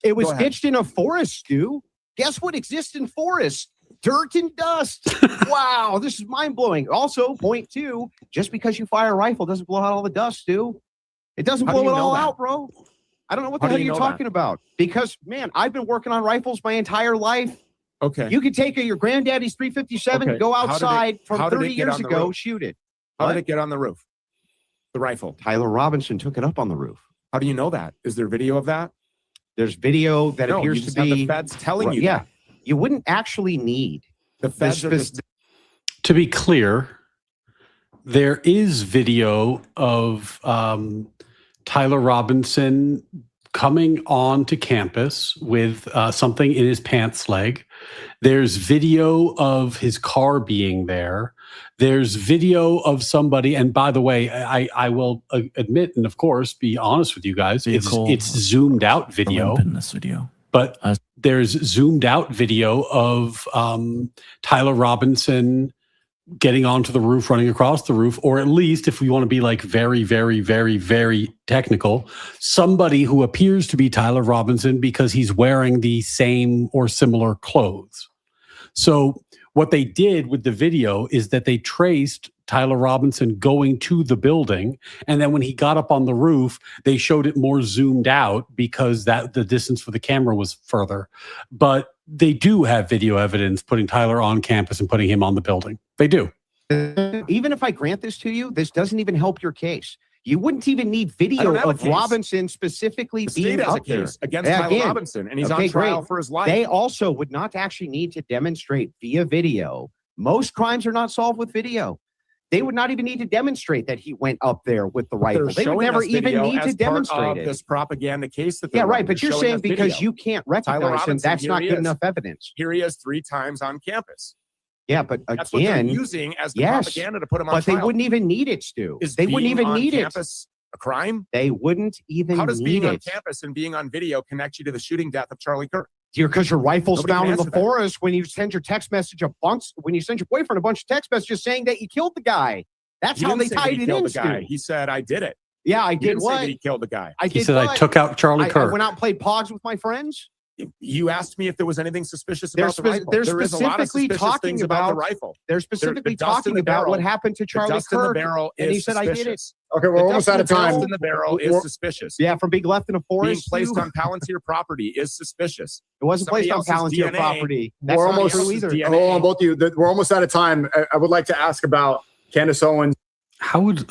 It was ditched in a forest, Stu. Guess what exists in forests? Dirt and dust. Wow, this is mind-blowing. Also, point two, just because you fire a rifle doesn't blow out all the dust, Stu. It doesn't blow it all out, bro. I don't know what the hell you're talking about. Because, man, I've been working on rifles my entire life. Okay. You could take your granddaddy's 357, go outside from 30 years ago, shoot it. How did it get on the roof? The rifle. Tyler Robinson took it up on the roof. How do you know that? Is there video of that? There's video that appears to be the feds telling you. Yeah, that. you wouldn't actually need the feds. To be clear, there is video of Tyler Robinson coming on to campus with something in his pants leg. There's video of his car being there. There's video of somebody, and by the way, I will admit, and of course, be honest with you guys, it's zoomed out video. In this video, but there's zoomed out video of Tyler Robinson getting onto the roof, running across the roof, or at least, if we want to be like very, very, very, very technical, somebody who appears to be Tyler Robinson because he's wearing the same or similar clothes. So what they did with the video is that they traced Tyler Robinson going to the building, and then when he got up on the roof, they showed it more zoomed out because that the distance for the camera was further. But they do have video evidence putting Tyler on campus and putting him on the building. They do. Even if I grant this to you, this doesn't even help your case. You wouldn't even need video of Robinson specifically being up there against Tyler Robinson, and he's on trial for his life. They also would not actually need to demonstrate via video. Most crimes are not solved with video. They would not even need to demonstrate that he went up there with the rifle. They would never even need to demonstrate it. This propaganda case that but you're saying because you can't recognize him, that's not good enough evidence. Here he is 3 times on campus. Yeah, but that's what they're using as the propaganda to put him on trial. But they wouldn't even need it, Stu. They wouldn't even need it. A crime? They wouldn't even need it. How does being on campus and being on video connect you to the shooting death of Charlie Kirk? Because your rifle's found in the forest when you send your text message when you send your boyfriend a bunch of text messages saying that you killed the guy. That's how they tied it in, Stu. He said, I did it. Yeah, I did what? Say that he killed the guy. He said, I took out Charlie Kirk. I went out and played Pogs with my friends. You asked me if there was anything suspicious about the rifle. They're specifically talking about the rifle. They're specifically talking about what happened to Charlie Kirk. And he said, I did it. Okay, we're almost out of time. The dust in the barrel is suspicious. Yeah, from being left in a forest. Being placed on Palantir property is suspicious. It wasn't placed on Palantir property. That's not true either. Hold on, both of you. We're almost out of time. I would like to ask about Candace Owens. How would...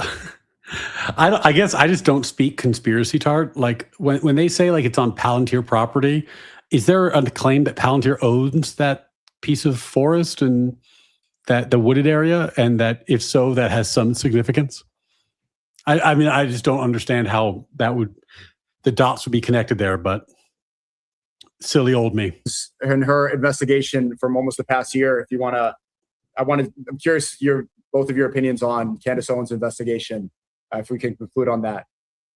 I guess I just don't speak conspiracy tart. Like when they say like it's on Palantir property, is there a claim that Palantir owns that piece of forest and that the wooded area, and that if so, that has some significance? I mean, I just don't understand how the dots would be connected there, but silly old me. In her investigation from almost the past year, if you want to, I'm curious both of your opinions on Candace Owens' investigation. If we can conclude on that.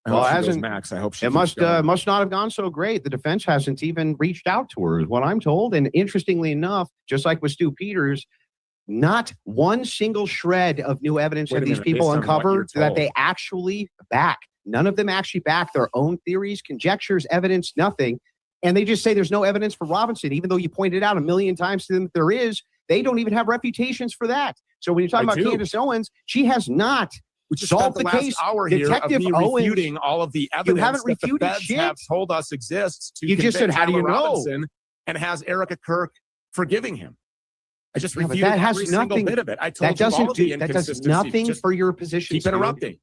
Well, it hasn't Max? I hope she it must not have gone so great. The defense hasn't even reached out to her, is what I'm told. And interestingly enough, just like with Stu Peters, not one single shred of new evidence that these people uncovered that they actually back. None of them actually back their own theories, conjectures, evidence, nothing. And they just say there's no evidence for Robinson, even though you pointed out a million times to them that there is. They don't even have reputations for that. So when you're talking about Candace Owens, she has not solved the case. Hour Detective here of me Owens, refuting all of the evidence you haven't that the refuted feds shit. have told us exists to you just said, how do you know? Robinson, and has Erica Kirk forgiving him. I just refuted that has every single nothing, bit of it. I told that you all of the that does inconsistencies. nothing Just for your position. keep interrupting.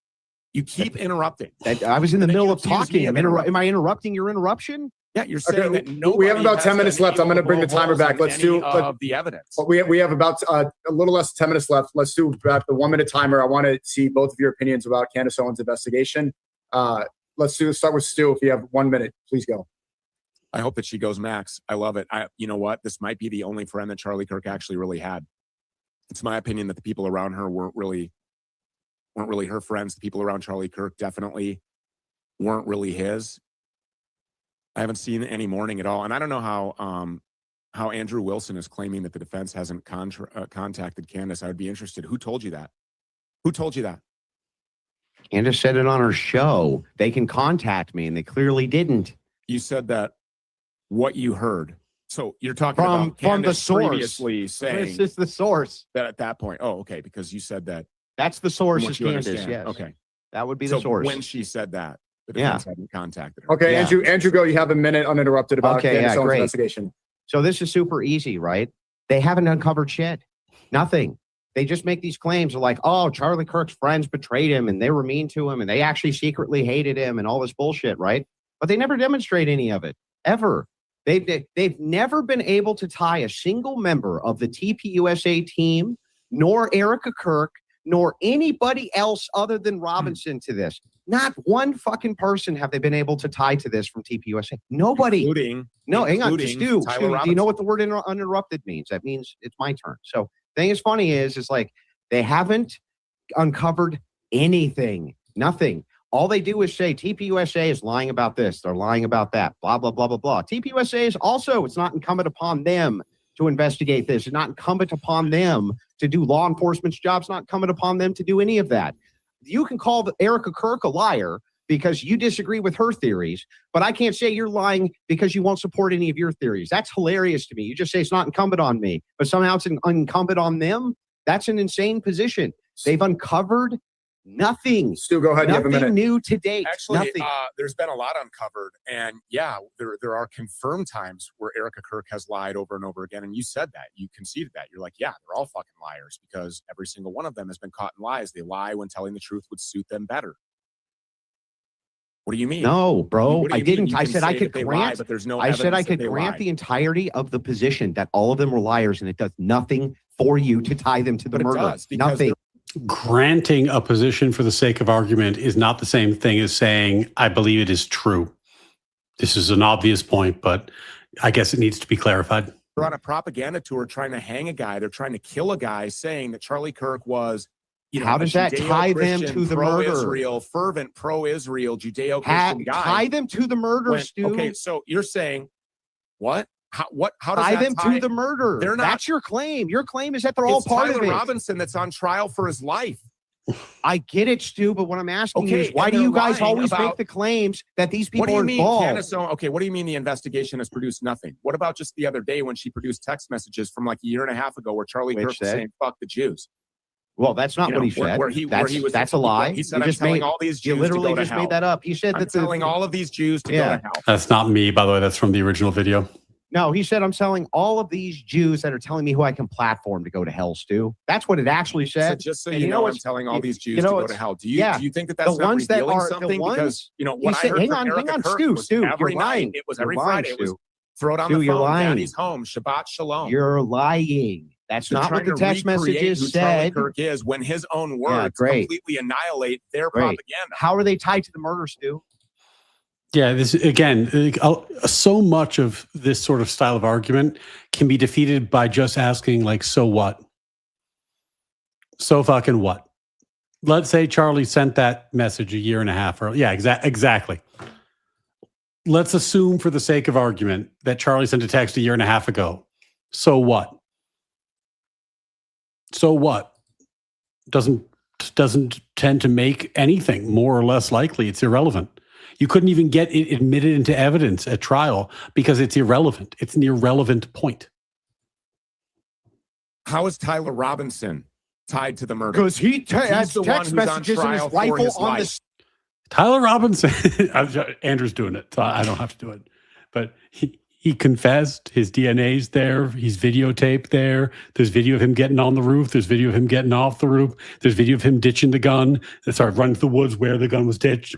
You keep interrupting. I was in the middle of accuse talking. me of Am I interrupting your interruption? Yeah, you're saying that nobody we have about has 10 minutes been left. I'm able going to bring the blow timer holes back. in Let's any do of the evidence. We have about a little less than 10 minutes left. Let's do back the 1 minute timer. I want to see both of your opinions about Candace Owens' investigation. Let's start with Stu. If you have 1 minute, please go. I hope that she goes Max. I love it. You know what? This might be the only friend that Charlie Kirk actually really had. It's my opinion that the people around her weren't really her friends. The people around Charlie Kirk definitely weren't really his. I haven't seen any mourning at all, and I don't know how Andrew Wilson is claiming that the defense hasn't contacted Candace. I would be interested. Who told you that? Who told you that? Candace said it on her show. They can contact me, and they clearly didn't. You said that what you heard. So you're talking about from the Candace source. previously saying This is the source. that at that point. Oh, okay, because you said that. That's the source From what is you Candace. understand. Yes. Okay. That would be So the source. when she said that, the defense hadn't contacted her. Okay, Yeah. Andrew, go. You have a minute uninterrupted about Candace Owens' great. investigation. So this is super easy, right? They haven't uncovered shit. Nothing. They just make these claims of like, oh, Charlie Kirk's friends betrayed him and they were mean to him and they actually secretly hated him and all this bullshit, right? But they never demonstrate any of it, ever. They've never been able to tie a single member of the TPUSA team, nor Erica Kirk, nor anybody else other than Robinson to this. Not one fucking person have they been able to tie to this from TPUSA. Nobody. Hang on. Stu, do you know what the word uninterrupted means? That means it's my turn. So the thing is funny is like they haven't uncovered anything. Nothing. All they do is say TPUSA is lying about this. They're lying about that. Blah, blah, blah, blah, blah. TPUSA is also, it's not incumbent upon them to investigate this. It's not incumbent upon them to do law enforcement's job. It's not incumbent upon them to do any of that. You can call Erica Kirk a liar because you disagree with her theories, but I can't say you're lying because you won't support any of your theories. That's hilarious to me. You just say it's not incumbent on me, but somehow it's incumbent on them. That's an insane position. They've uncovered nothing. Stu, go ahead. You have a minute. Nothing new to date. Actually, Nothing. there's been a lot uncovered, and yeah, there are confirmed times where Erica Kirk has lied over and over again, and you said that. You conceded that. You're like, yeah, they're all fucking liars because every single one of them has been caught in lies. They lie when telling the truth would suit them better. What do you mean? No, bro, I didn't. I said I could grant, but there's no. I said I could grant the entirety of the position that all of them were liars, and it does nothing for you to tie them to the murder. Nothing. Granting a position for the sake of argument is not the same thing as saying, I believe it is true. This is an obvious point, but I guess it needs to be clarified. They're on a propaganda tour trying to hang a guy. They're trying to kill a guy saying that Charlie Kirk was, how does that tie them to the murder? Pro-Israel, fervent pro-Israel, Judeo-Christian guy. Tie them to the murder, Stu. Okay, so you're saying, what? How does tie that them to the murder? They're not. That's your claim. Your claim is that they're all part Tyler of it. Robinson that's on trial for his life. I get it, Stu, but what I'm asking you is why do you guys always make the claims that these people are involved? Okay, what do you mean the investigation has produced nothing? What about just the other day when she produced text messages from like a year and a half ago where Charlie Kirk was saying, fuck the Jews? Well, that's not what he said. That's a lie. He said, I'm telling all these Jews to go to hell. Made that up. He said I'm telling all of these Jews to go to hell. That's not me, by the way. That's from the original video. No, he said, I'm telling all of these Jews that are telling me who I can platform to go to hell, Stu. That's what it actually said. So just so you know, I'm telling all these Jews to go to hell. Do you think that that's the ones that are something? The ones, because, what I heard hang from on, Erica Kirk Stu, was Stu, every you're night. lying. It was every Friday. It was throw it on Stu, the you're phone. lying. Daddy's home. Shabbat shalom. You're lying. That's They're not what trying the to text recreate messages who Charlie said. Kirk is when his own Yeah, words great. completely annihilate their Great. propaganda. How are they tied to the murder, Stu? Yeah, this again, so much of this sort of style of argument can be defeated by just asking, like, so what? So fucking what? Let's say Charlie sent that message a year and a half early. Yeah, exactly. Let's assume, for the sake of argument, that Charlie sent a text a year and a half ago. So what? So what? Doesn't tend to make anything more or less likely. It's irrelevant. You couldn't even get it admitted into evidence at trial because it's irrelevant. It's an irrelevant point. How is Tyler Robinson tied to the murder? Because he He's the one text who's on messages and his trial for rifle his on life. Tyler Robinson, Andrew's doing it, so I don't have to do it. But he confessed. His DNA's there. He's videotaped there. There's video of him getting on the roof. There's video of him getting off the roof. There's video of him ditching the gun. Running to the woods where the gun was ditched.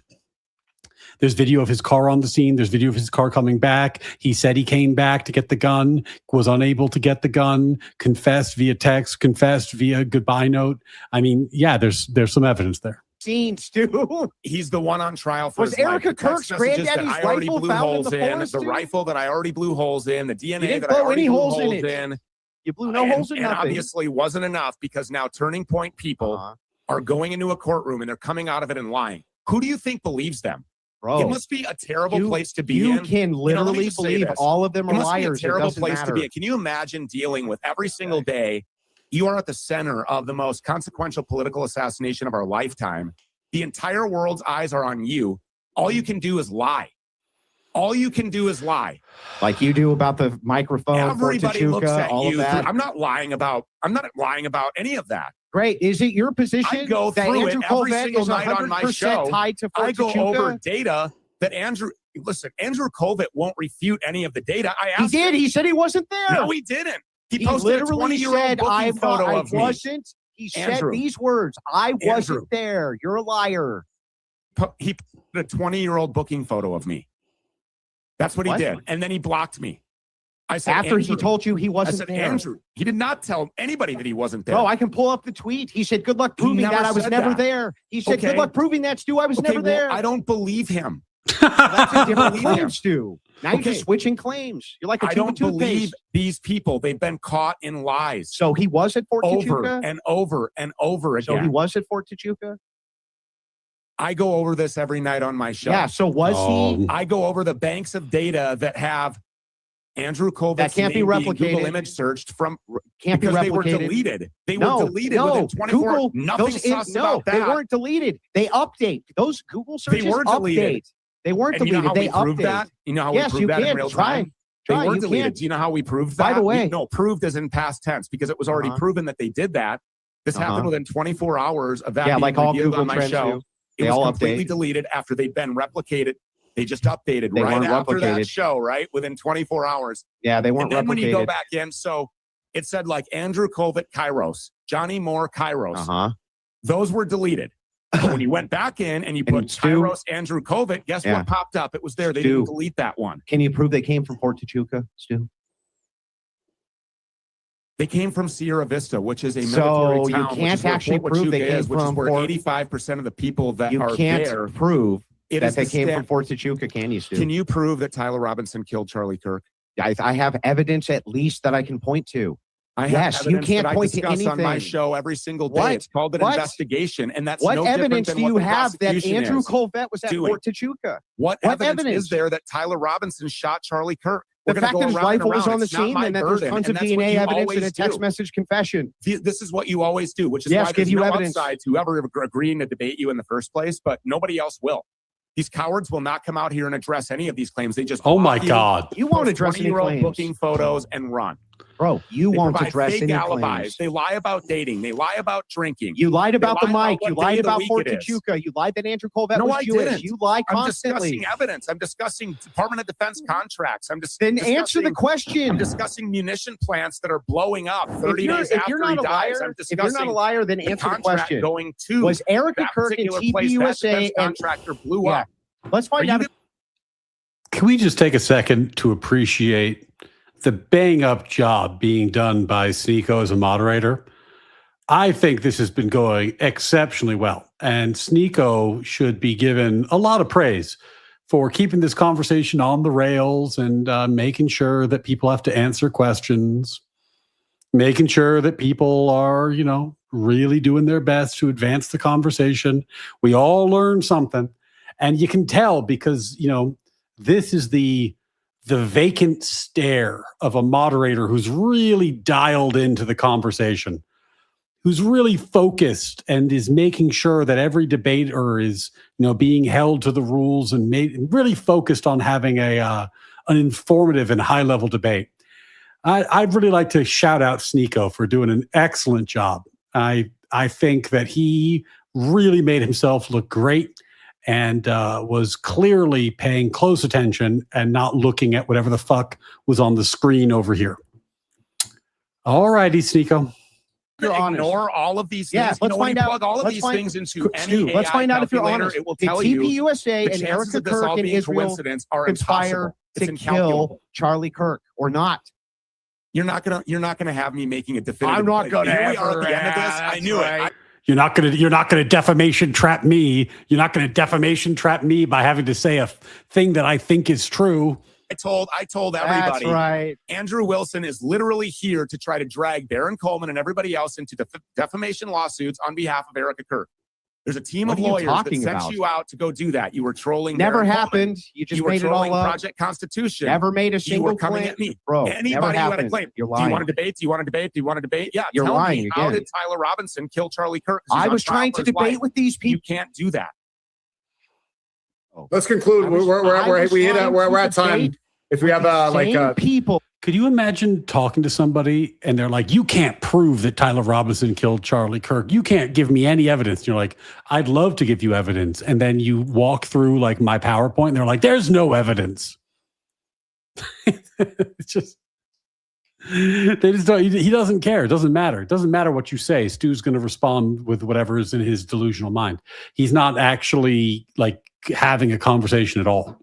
There's video of his car on the scene. There's video of his car coming back. He said he came back to get the gun, was unable to get the gun, confessed via text, confessed via goodbye note. I mean, yeah, there's some evidence there. Scene, Stu. He's the one on trial for Was his life. Erica The text Kirk's messages that granddaddy's I already rifle blew found in holes the in, forest, the Stu? rifle that I already blew holes in, the DNA didn't that I blow already any blew holes holes in it. in. You blew no holes in And nothing. obviously wasn't enough because now Turning Point people are going into a courtroom and they're coming out of it and lying. Who do you think believes them? Bro, It must be a terrible place to be in. You can literally just say believe this. all of them It are must be a liars. It terrible doesn't place to matter. be in. Can you imagine dealing with every single day? You are at the center of the most consequential political assassination of our lifetime. The entire world's eyes are on you. All you can do is lie. All you can do is lie. Like you do about the microphone, Everybody looks Fortachuca, at all you. of that. I'm not lying about any of that. Great. Is it your I position go that through it Andrew every Colvett single is night on my 100% show. tied to I go Fortachuca? over data that Andrew Colvett won't refute any of the data. I He asked did. him. He said he wasn't there. No, he didn't. He He posted a literally 20-year-old said, booking photo I of me. wasn't. He Andrew. said these words. I Andrew. wasn't there. You're a liar. He put a 20-year-old booking photo of me. That's what he did. And then he blocked me. I said, After Andrew, he told you he I wasn't said, there. Andrew, he did not tell anity that he wasn't there. No, I can pull up the tweet. He said, good luck He proving never that I was said never that. there. He said, Okay. good luck proving that, Stu. I was never well, there. I don't believe him. That's a different believe him. claim, Stu. Now you're just switching claims. You're like a I tube don't of toothpaste. believe these people. They've been caught in lies. So he was at Fort over Tachuca? and over and over again. So he was at Fort Tachuca? I go over this every night on my show. Yeah, so was he? I go over the banks of data that have Andrew Colvett's That can't be name being replicated. Google image searched from Can't be because they were replicated. deleted. They No, were deleted no, within 24 Google, Nothing those sus about that. they weren't deleted. They update. Those Google searches were deleted. update. They weren't And you know deleted. how They we proved update. that? You know how Yes, we you proved that can. in real Try. time? They Try. were You deleted. can. Do you know how we proved By that? the way- No, proved is in past tense because it was already proven that they did that. This happened within 24 hours of that being like all revealed Google on my trends show. do. It They was all completely update. deleted after they'd been replicated. They just updated They right weren't after that replicated. show, right? Within 24 hours. Yeah, they And weren't then when you go replicated. back in, so it said like Andrew Colvett, Kairos, Johnny Moore, Kairos. Those were deleted. But when you went back in and you put Stu- Kairos, Andrew Colvett, guess what popped up? It was there. They didn't delete that one. Can you prove they came from Fort Tachuca, Stu? They came from Sierra Vista, which is a So military you town. can't which is where actually Fort prove they Huachuca came is, which is from where Fort- 85% of the people that You are can't there. prove It that is they the came from stamp. Fort Tachuca, can you, Stu? Can you prove that Tyler Robinson killed Charlie Kirk? I have evidence at least that I can point to. I have Yes, you evidence can't that point I to discuss on my anything. show every single day. What? It's called an What? investigation, and that's What no different evidence than do what you the have that prosecution Andrew is Colvett was at doing. Fort Tachuca? What What evidence is evidence? there that Tyler Robinson shot Charlie Kirk? The We're gonna fact go that his around and rifle was around. on the It's not scene my and that there's burden, tons of and that's what DNA you evidence and a always text do. message confession. This is what you always do, which is Yes, why give there's you no evidence. upsides whoever agreeing to debate you in the first place, but nobody else will. These cowards will not come out here and address any of these claims. They just Oh my block you, God. You won't post address any 20-year-old claims. booking photos and run. Bro, you They won't provide address fake any alibis. claims. They lie about dating. They lie about drinking. You lied about the lie about mic. what You day lied of the about week Fort it is. Tachuca. You lied that Andrew Colvett No, was I Jewish. didn't. You lie I'm constantly. discussing evidence. I'm discussing Department of Defense contracts. I'm just Then discussing, answer the question. I'm discussing munition plants that are blowing up 30 days if after you're not he a dies. liar, I'm if you're not a discussing liar, then the answer the contract question. going to Was Erica that Kirk in particular place. That TPUSA defense and contractor blew Yeah. up. let's find Are out. you Can we just take a second to appreciate the bang up job being done by Sneeko as a moderator. I think this has been going exceptionally well, and Sneeko should be given a lot of praise for keeping this conversation on the rails and making sure that people have to answer questions, making sure that people are, really doing their best to advance the conversation. We all learn something, and you can tell because, this is the vacant stare of a moderator who's really dialed into the conversation, who's really focused and is making sure that every debater is, being held to the rules and really focused on having an informative and high level debate. I'd really like to shout out Sneeko for doing an excellent job. I think that he really made himself look great and was clearly paying close attention and not looking at whatever the fuck was on the screen over here. All righty, Sneeko. Ignore all of these things. Yeah, let's find out. Plug all of these things into any AI let's find out if you're honest. It will Did tell you TPUSA the and chances Erica of this Kirk all and being Israel coincidence are conspire impossible. It's to incalculable. kill Charlie Kirk or not? You're not gonna have me making a definitive. I'm not gonna. Here we are at the end of this. I knew it. You're not gonna defamation trap me. You're not gonna defamation trap me by having to say a thing that I think is true. I told everybody. That's right. Andrew Wilson is literally here to try to drag Baron Coleman and everybody else into defamation lawsuits on behalf of Erica Kirk. There's a team What of are you lawyers that talking sent about? you out to go do that. You were trolling. Never Baron happened. Coleman. You just You were made it trolling all up. Project Constitution. Never made a You single were coming claim. at me. Bro, Anybody never who had a happened. claim. You're Do lying. you want to debate? Do you want to debate? Do you want to debate? Yeah. You're tell lying me, how again. did Tyler Robinson kill Charlie Kirk? 'Cause he's I on was trial trying for to his debate wife. with these You people. can't do that. Let's conclude. I was- I was trying We're to at time. debate If we have Same people. Could you imagine talking to somebody and they're like, you can't prove that Tyler Robinson killed Charlie Kirk. You can't give me any evidence. And you're like, I'd love to give you evidence. And then you walk through like my PowerPoint and they're like, there's no evidence. It's just, they just don't, he doesn't care. It doesn't matter. It doesn't matter what you say. Stu's going to respond with whatever is in his delusional mind. He's not actually like having a conversation at all.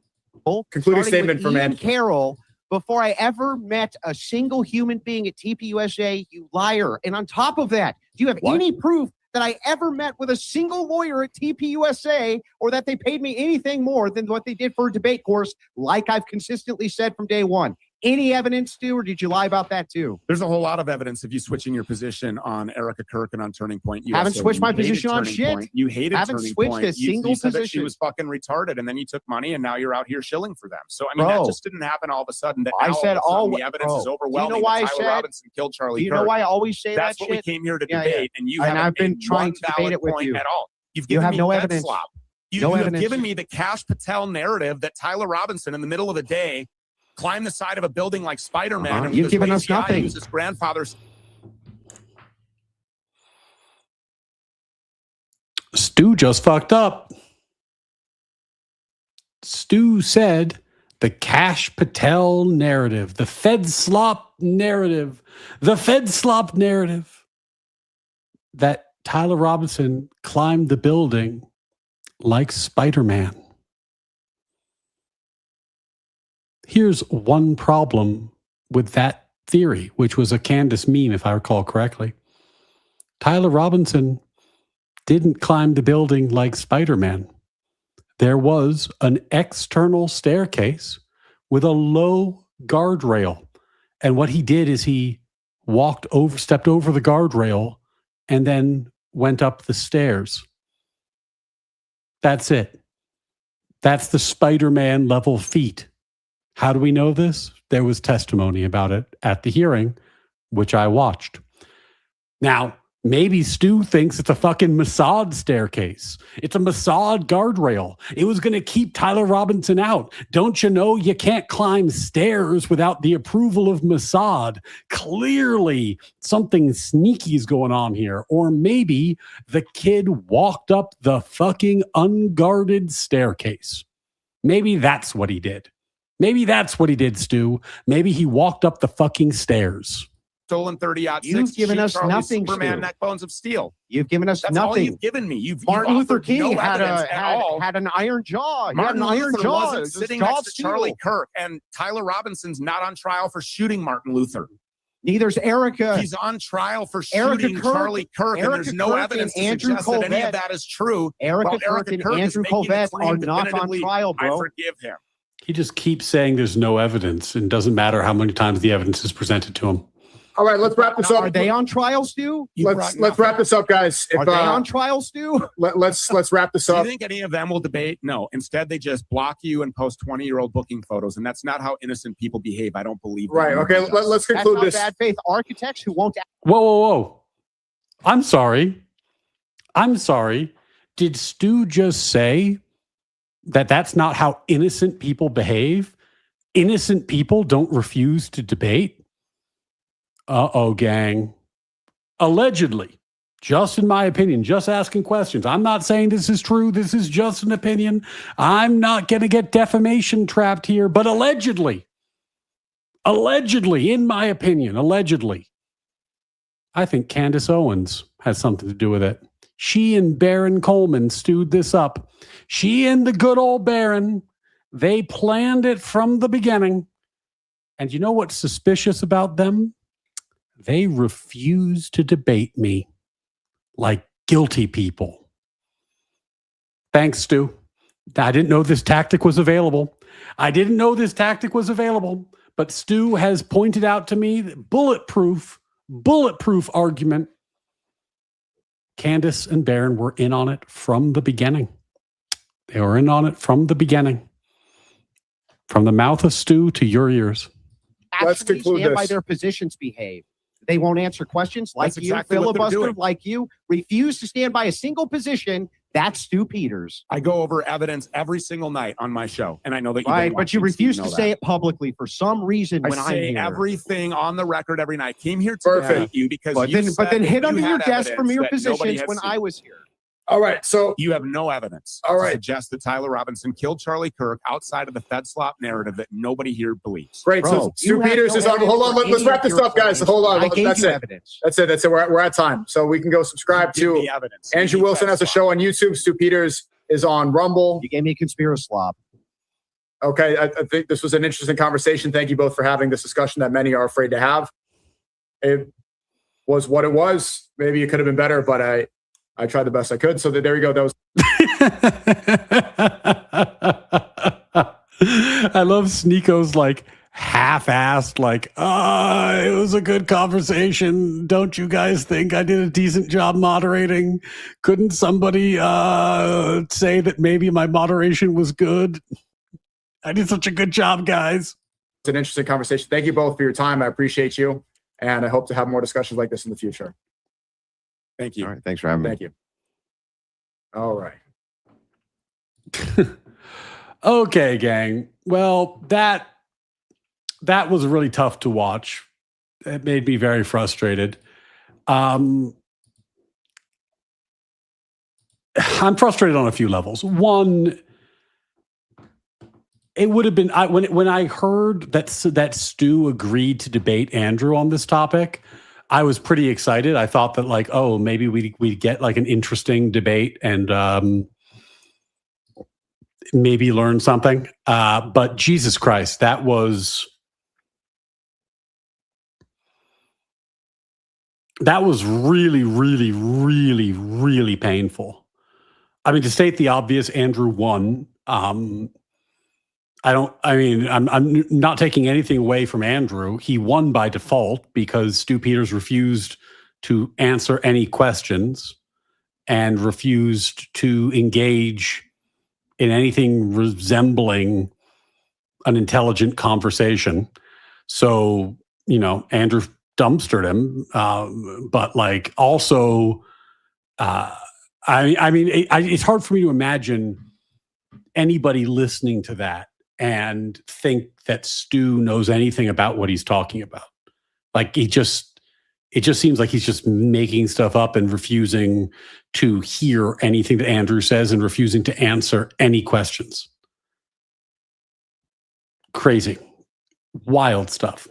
Concluding starting statement with from Ian Ed. Carroll. Before I ever met a single human being at TPUSA, you liar. And on top of that, do you have any proof that I ever met with a single lawyer at TPUSA or that they paid me anything more than what they did for a debate course, like I've consistently said from day one? Any evidence, Stu, or did you lie about that too? There's a whole lot of evidence of you switching your position on Erica Kirk and on Turning Point. Haven't USA. switched You my hated position on Turning shit. Point. You hated Haven't Turning switched Point. a You single said that she position. was fucking retarded, and then you took money, and now you're out here shilling for them. So I mean, Bro, that just didn't happen all of a sudden. That I now said all of a sudden all- the evidence bro, is do you know overwhelming. why I that Tyler said- Robinson killed Charlie Do you Kirk. know why I always say That's that what we shit? came here to Yeah, debate, and you And haven't I've been made trying one to debate valid it with point you. at all. You've You given have me no dead evidence. slop. You No have evidence. given me the Cash Patel narrative that Tyler Robinson, in the middle of the day, climbed the side of a building like Spider-Man. Uh-huh. And You've with his given us lazy eye, nothing. used his grandfather's. Stu just fucked up. Stu said the Cash Patel narrative, the Fed slop narrative, that Tyler Robinson climbed the building like Spider-Man. Here's one problem with that theory, which was a Candace meme, if I recall correctly. Tyler Robinson didn't climb the building like Spider-Man. There was an external staircase with a low guardrail. And what he did is he stepped over the guardrail and then went up the stairs. That's it. That's the Spider-Man level feat. How do we know this? There was testimony about it at the hearing, which I watched. Now, maybe Stu thinks it's a fucking Mossad staircase. It's a Mossad guardrail. It was going to keep Tyler Robinson out. Don't you know you can't climb stairs without the approval of Mossad? Clearly, something sneaky is going on here. Or maybe the kid walked up the fucking unguarded staircase. Maybe that's what he did. Maybe that's what he did, Stu. Maybe he walked up the fucking stairs. stolen 30-06. You've given Shoot us Charlie, nothing, Superman, Stu. neck bones of steel. You've given us That's all nothing. you've given me. You've Martin Luther offered King no had evidence at all. an iron jaw. Martin he had an iron Luther jaw. wasn't His sitting jaw next to steel. Charlie Kirk, and Tyler Robinson's not on trial for shooting Martin Luther. Neither's Erica. He's on trial for Erica shooting Kirk- Charlie Kirk, and Erica there's no Kirk evidence to and Andrew suggest that any Colvett. of that is true. Erica While Kirk and Kirk is Andrew making the Colvett claim are not on definitively, trial, I bro. forgive him. He just keeps saying there's no evidence, and it doesn't matter how many times the evidence is presented to him. All right, let's wrap this up. Are they on trial, Stu? Let's wrap this up, guys. Are they on trial, Stu? Let's wrap this Do you up. think any of them will debate? No. Instead, they just block you and post 20-year-old booking photos, and that's not how innocent people behave. I don't believe that. Right. Okay. Let's That's conclude how this. bad faith architects who won't. Whoa, whoa, whoa. I'm sorry. Did Stu just say that that's not how innocent people behave? Innocent people don't refuse to debate? Uh-oh, gang. Allegedly, just in my opinion, just asking questions. I'm not saying this is true. This is just an opinion. I'm not going to get defamation trapped here, but allegedly, in my opinion, allegedly, I think Candace Owens has something to do with it. She and Baron Coleman stewed this up. She and the good old Baron, they planned it from the beginning. And you know what's suspicious about them? They refuse to debate me like guilty people. Thanks, Stu. I didn't know this tactic was available. But Stu has pointed out to me that bulletproof argument. Candace and Baron were in on it from the beginning. They were in on it from the beginning. From the mouth of Stu to your ears. Let's Actually conclude stand by this. their positions behave. They won't answer questions like That's you, exactly what they're filibuster doing. like you, refuse to stand by a single position. That's Stu Peters. I go over evidence every single night on my show, and I know that you Right, don't but you watch it, so refuse know to that. say it publicly for some reason when I I'm say here. everything on the record every night. Came here to Perfect. debate you because But you then said hit that under you your had desk from evidence your that nobody positions had when seen. I was here. All right. So You have no evidence All to right. suggest that Tyler Robinson killed Charlie Kirk outside of the Fed slop narrative that nobody here believes. great. Bro, So Stu you have Peters no is on. evidence Hold on. for Let's any wrap of this your up, guys. claims. Hold on. I gave That's you it. evidence. That's it. We're at time. So we can go subscribe Give to me evidence. Give Andrew me Wilson Fed has a slop. show on YouTube. Stu Peters is on Rumble. You gave me a conspiracy slob. Okay. I think this was an interesting conversation. Thank you both for having this discussion that many are afraid to have. It was what it was. Maybe it could have been better, but I tried the best I could. So there we go. That was I love Sneeko's like half-assed, like, it was a good conversation. Don't you guys think I did a decent job moderating? Couldn't somebody say that maybe my moderation was good? I did such a good job, guys. an interesting conversation. Thank you both for your time. I appreciate you. And I hope to have more discussions like this in the future. Thank you. All right. Thanks for having me. Thank you. All right. Okay, gang. Well, that was really tough to watch. It made me very frustrated. I'm frustrated on a few levels. One, it would have been when I heard that Stu agreed to debate Andrew on this topic, I was pretty excited. I thought that like, oh, maybe we get like an interesting debate and maybe learn something. But Jesus Christ, that was really, really, really, really painful. I mean, to state the obvious, Andrew won. I'm not taking anything away from Andrew. He won by default because Stu Peters refused to answer any questions and refused to engage in anything resembling an intelligent conversation. So, Andrew dumpstered him. But like also, it's hard for me to imagine anybody listening to that and think that Stu knows anything about what he's talking about. Like it just seems like he's just making stuff up and refusing to hear anything that Andrew says and refusing to answer any questions. Crazy. Wild stuff.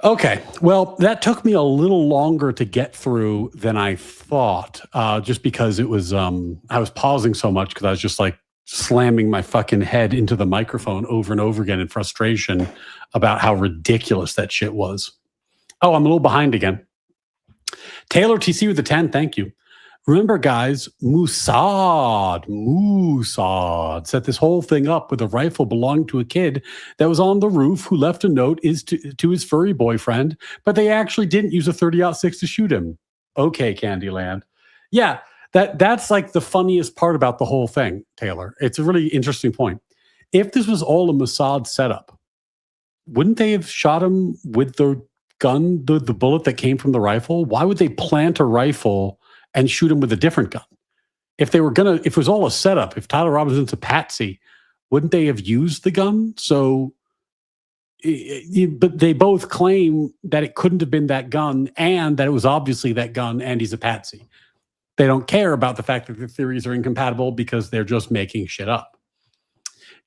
Okay. Well, that took me a little longer to get through than I thought, just because it was, I was pausing so much because I was just like slamming my fucking head into the microphone over and over again in frustration about how ridiculous that shit was. Oh, I'm a little behind again. Taylor TC with the 10. Thank you. Remember, guys, Mossad set this whole thing up with a rifle belonging to a kid that was on the roof who left a note to his furry boyfriend, but they actually didn't use a 30-06 to shoot him. Okay, Candyland. Yeah, that's like the funniest part about the whole thing, Taylor. It's a really interesting point. If this was all a Mossad setup, wouldn't they have shot him with the gun, the bullet that came from the rifle? Why would they plant a rifle and shoot him with a different gun? If it was all a setup, if Tyler Robinson's a patsy, wouldn't they have used the gun? So, but they both claim that it couldn't have been that gun and that it was obviously that gun and he's a patsy. They don't care about the fact that the theories are incompatible because they're just making shit up.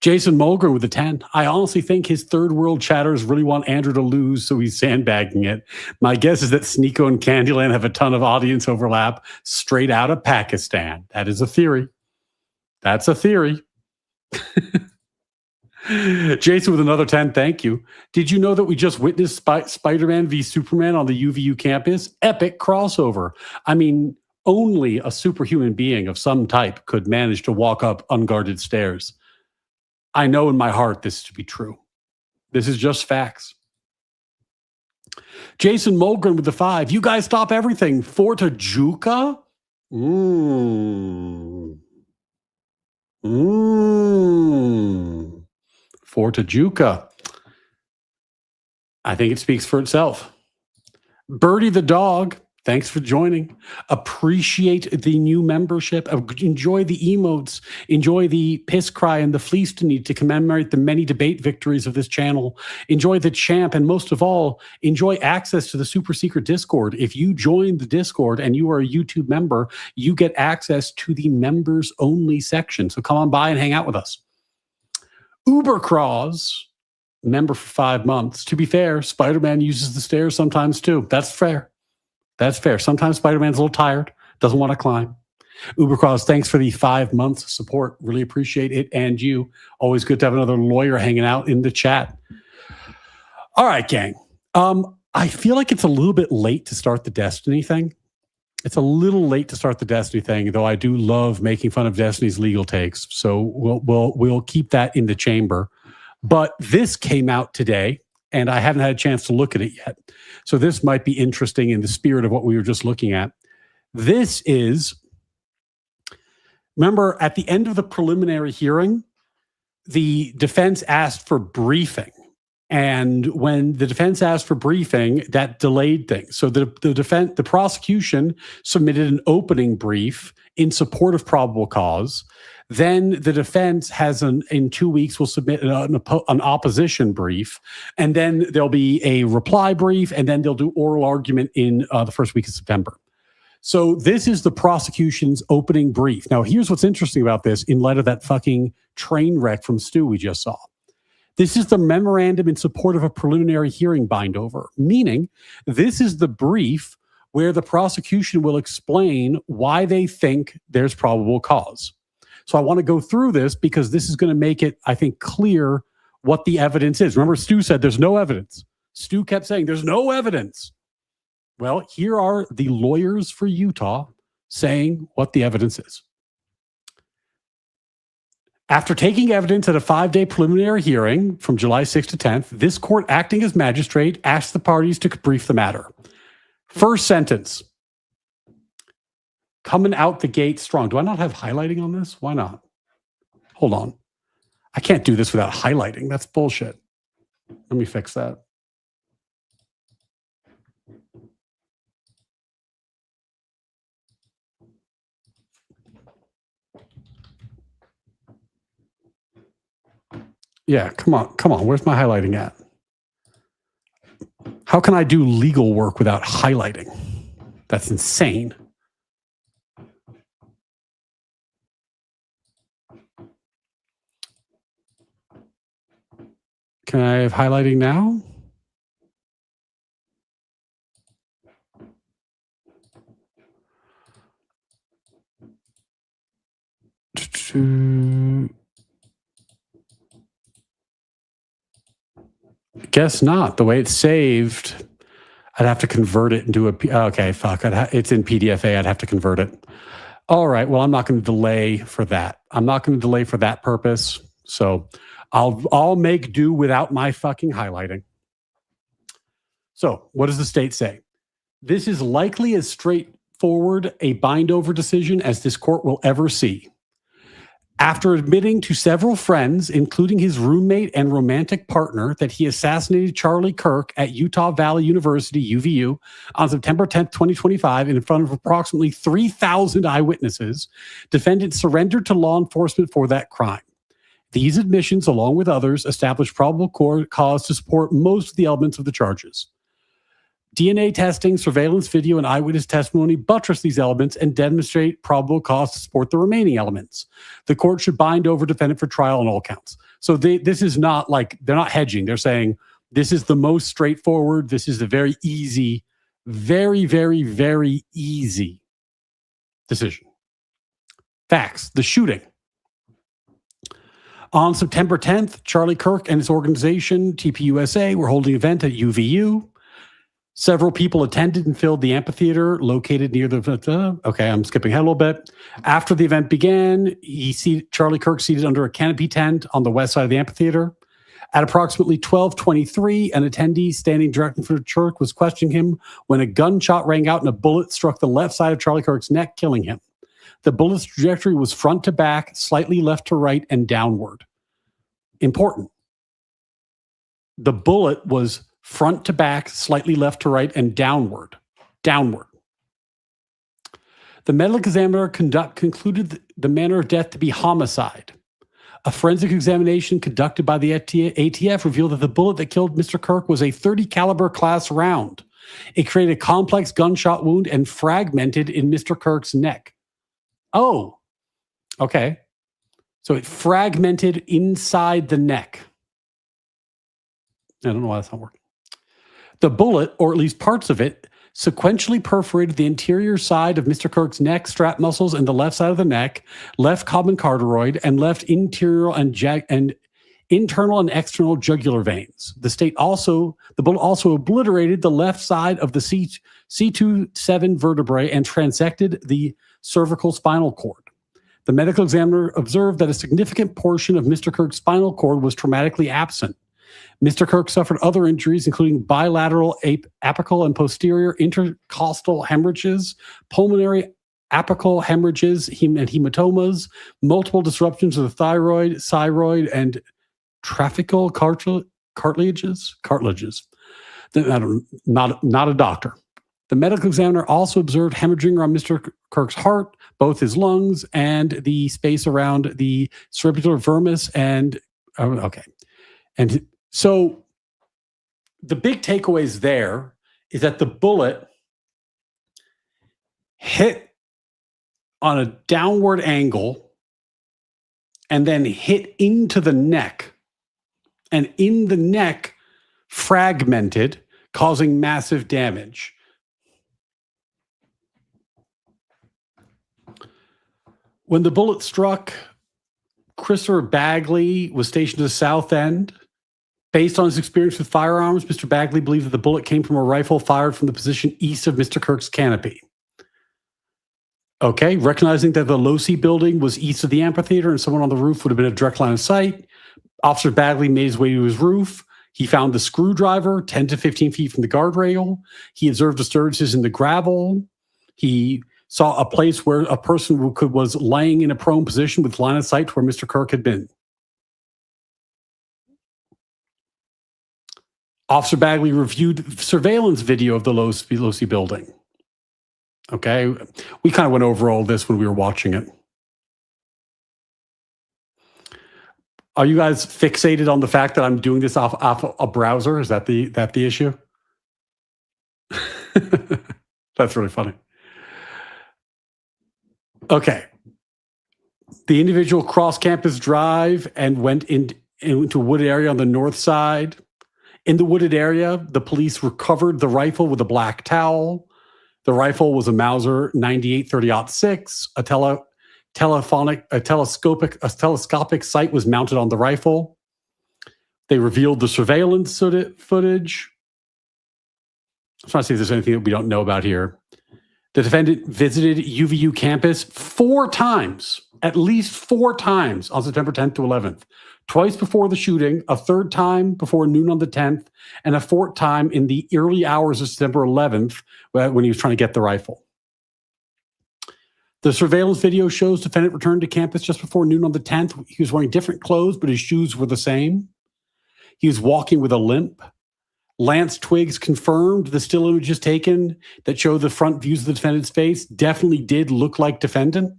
Jason Mulgren with a 10. I honestly think his third world chatters really want Andrew to lose, so he's sandbagging it. My guess is that Sneeko and Candyland have a ton of audience overlap straight out of Pakistan. That is a theory. That's a theory. Jason with another 10. Thank you. Did you know that we just witnessed Spider-Man v Superman on the UVU campus? Epic crossover. I mean, only a superhuman being of some type could manage to walk up unguarded stairs. I know in my heart this to be true. This is just facts. Jason Mulgren with the 5. You guys stop everything. Fort Juca? Fort Juca. I think it speaks for itself. Birdie the dog. Thanks for joining. Appreciate the new membership. Enjoy the emotes. Enjoy the piss cry and the fleece to commemorate the many debate victories of this channel. Enjoy the champ. And most of all, enjoy access to the super secret Discord. If you join the Discord and you are a YouTube member, you get access to the members only section. So come on by and hang out with us. Ubercross, member for 5 months. To be fair, Spider-Man uses the stairs sometimes too. That's fair. That's fair. Sometimes Spider-Man's a little tired, doesn't want to climb. Ubercross, thanks for the 5 months of support. Really appreciate it. And you. Always good to have another lawyer hanging out in the chat. All right, gang. I feel like it's a little bit late to start the Destiny thing. It's a little late to start the Destiny thing, though I do love making fun of Destiny's legal takes. So we'll keep that in the chamber. But this came out today, and I haven't had a chance to look at it yet. So this might be interesting in the spirit of what we were just looking at. This is, remember, at the end of the preliminary hearing, the defense asked for briefing. And when the defense asked for briefing, that delayed things. So the prosecution submitted an opening brief in support of probable cause. Then the defense in 2 weeks will submit an opposition brief, and then there'll be a reply brief, and then they'll do oral argument in the first week of September. So this is the prosecution's opening brief. Now, here's what's interesting about this in light of that fucking train wreck from Stu we just saw. This is the memorandum in support of a preliminary hearing bindover, meaning this is the brief where the prosecution will explain why they think there's probable cause. So I want to go through this because this is going to make it, I think, clear what the evidence is. Remember, Stu said there's no evidence. Stu kept saying there's no evidence. Well, here are the lawyers for Utah saying what the evidence is. After taking evidence at a 5-day preliminary hearing from July 6th to 10th, this court, acting as magistrate, asked the parties to brief the matter. First sentence. Coming out the gate strong. Do I not have highlighting on this? Why not? Hold on. I can't do this without highlighting. That's bullshit. Let me fix that. Yeah, come on. Where's my highlighting at? How can I do legal work without highlighting? That's insane. Can I have highlighting now? to. Guess not. The way it's saved, I'd have to convert it into a. Okay, fuck. It's in PDFA. I'd have to convert it. All right. Well, I'm not going to delay for that. I'm not going to delay for that purpose. So I'll make do without my fucking highlighting. So what does the state say? This is likely as straightforward a bind-over decision as this court will ever see. After admitting to several friends, including his roommate and romantic partner, that he assassinated Charlie Kirk at Utah Valley University, UVU, on September 10th, 2025, in front of approximately 3,000 eyewitnesses, defendant surrendered to law enforcement for that crime. These admissions, along with others, establish probable cause to support most of the elements of the charges. DNA testing, surveillance video, and eyewitness testimony buttress these elements and demonstrate probable cause to support the remaining elements. The court should bind over defendant for trial on all counts. So this is not like, they're not hedging. They're saying this is the most straightforward. This is a very easy, very, very, very easy decision. Facts. The shooting. On September 10th, Charlie Kirk and his organization, TPUSA, were holding an event at UVU. Several people attended and filled the amphitheater located near the... okay, I'm skipping ahead a little bit. After the event began, Charlie Kirk seated under a canopy tent on the west side of the amphitheater. At approximately 12:23, an attendee standing directly in front of Kirk was questioning him when a gunshot rang out and a bullet struck the left side of Charlie Kirk's neck, killing him. The bullet's trajectory was front to back, slightly left to right, and downward. Important. The bullet was front to back, slightly left to right, and downward. Downward. The medical examiner concluded the manner of death to be homicide. A forensic examination conducted by the ATF revealed that the bullet that killed Mr. Kirk was a .30 caliber class round. It created a complex gunshot wound and fragmented in Mr. Kirk's neck. Oh, okay. So it fragmented inside the neck. I don't know why that's not working. The bullet, or at least parts of it, sequentially perforated the interior side of Mr. Kirk's neck strap muscles and the left side of the neck, left common carotid, and left interior and internal and external jugular veins. The bullet also obliterated the left side of the C27 vertebrae and transected the cervical spinal cord. The medical examiner observed that a significant portion of Mr. Kirk's spinal cord was traumatically absent. Mr. Kirk suffered other injuries, including bilateral apical and posterior intercostal hemorrhages, pulmonary apical hemorrhages, and hematomas, multiple disruptions of the thyroid, and tracheal cartilages. Not a doctor. The medical examiner also observed hemorrhaging around Mr. Kirk's heart, both his lungs and the space around the cerebellar vermis. And so the big takeaways there is that the bullet hit on a downward angle and then hit into the neck, and in the neck fragmented, causing massive damage. When the bullet struck, Christopher Bagley was stationed at the south end. Based on his experience with firearms, Mr. Bagley believed that the bullet came from a rifle fired from the position east of Mr. Kirk's canopy. Okay, recognizing that the Losi building was east of the amphitheater and someone on the roof would have been a direct line of sight, Officer Bagley made his way to his roof. He found the screwdriver 10 to 15 feet from the guardrail. He observed disturbances in the gravel. He saw a place where a person was laying in a prone position with line of sight to where Mr. Kirk had been. Officer Bagley reviewed surveillance video of the Losi building. Okay, we kind of went over all this when we were watching it. Are you guys fixated on the fact that I'm doing this off a browser? Is that the issue? That's really funny. Okay. The individual crossed campus drive and went into a wooded area on the north side. In the wooded area, the police recovered the rifle with a black towel. The rifle was a Mauser 98 30-06, a a telescopic sight was mounted on the rifle. They revealed the surveillance footage. I'm trying to see if there's anything that we don't know about here. The defendant visited UVU campus 4 times, at least 4 times on September 10th to 11th. Twice before the shooting, a 3rd time before noon on the 10th, and a 4th time in the early hours of September 11th when he was trying to get the rifle. The surveillance video shows defendant returned to campus just before noon on the 10th. He was wearing different clothes, but his shoes were the same. He was walking with a limp. Lance Twiggs confirmed the still images taken that show the front views of the defendant's face definitely did look like defendant.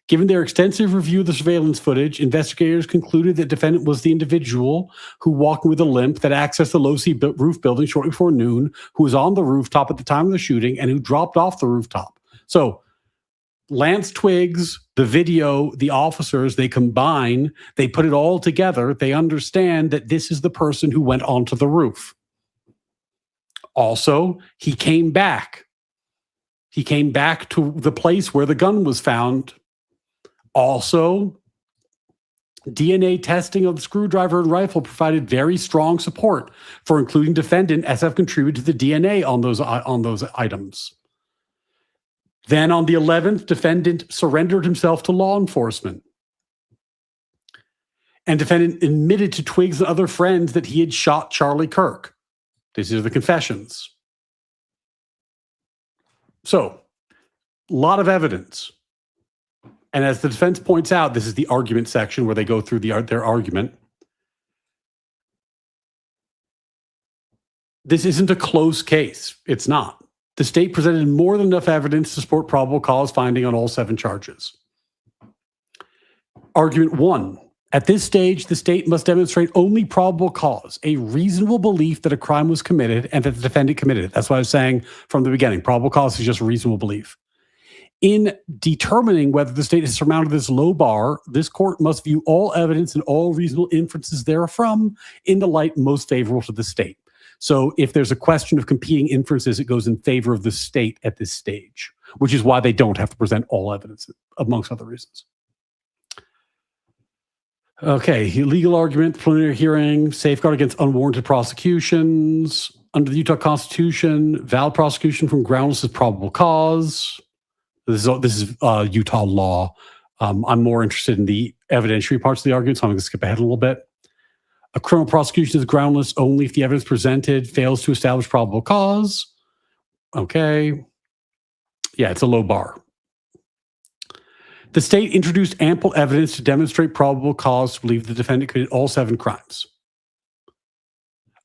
Given their extensive review of the surveillance footage, investigators concluded that defendant was the individual who, walking with a limp, that accessed the low-C roof building shortly before noon, who was on the rooftop at the time of the shooting, and who dropped off the rooftop. So Lance Twiggs, the video, the officers, they combine, they put it all together. They understand that this is the person who went onto the roof. Also, he came back. He came back to the place where the gun was found. Also, DNA testing of the screwdriver and rifle provided very strong support for including defendant as have contributed to the DNA on those items. Then on the 11th, defendant surrendered himself to law enforcement. And defendant admitted to Twiggs and other friends that he had shot Charlie Kirk. These are the confessions. So, a lot of evidence. And as the defense points out, this is the argument section where they go through their argument. This isn't a close case. It's not. The state presented more than enough evidence to support probable cause finding on all 7 charges. Argument 1. At this stage, the state must demonstrate only probable cause, a reasonable belief that a crime was committed and that the defendant committed it. That's what I was saying from the beginning. Probable cause is just a reasonable belief. In determining whether the state has surmounted this low bar, this court must view all evidence and all reasonable inferences therefrom in the light most favorable to the state. So if there's a question of competing inferences, it goes in favor of the state at this stage, which is why they don't have to present all evidence, amongst other reasons. Okay, legal argument, preliminary hearing, safeguard against unwarranted prosecutions. Under the Utah Constitution, valid prosecution from groundless is probable cause. This is Utah law. I'm more interested in the evidentiary parts of the argument, so I'm going to skip ahead a little bit. A criminal prosecution is groundless only if the evidence presented fails to establish probable cause. Okay. Yeah, it's a low bar. The state introduced ample evidence to demonstrate probable cause to believe the defendant committed all 7 crimes.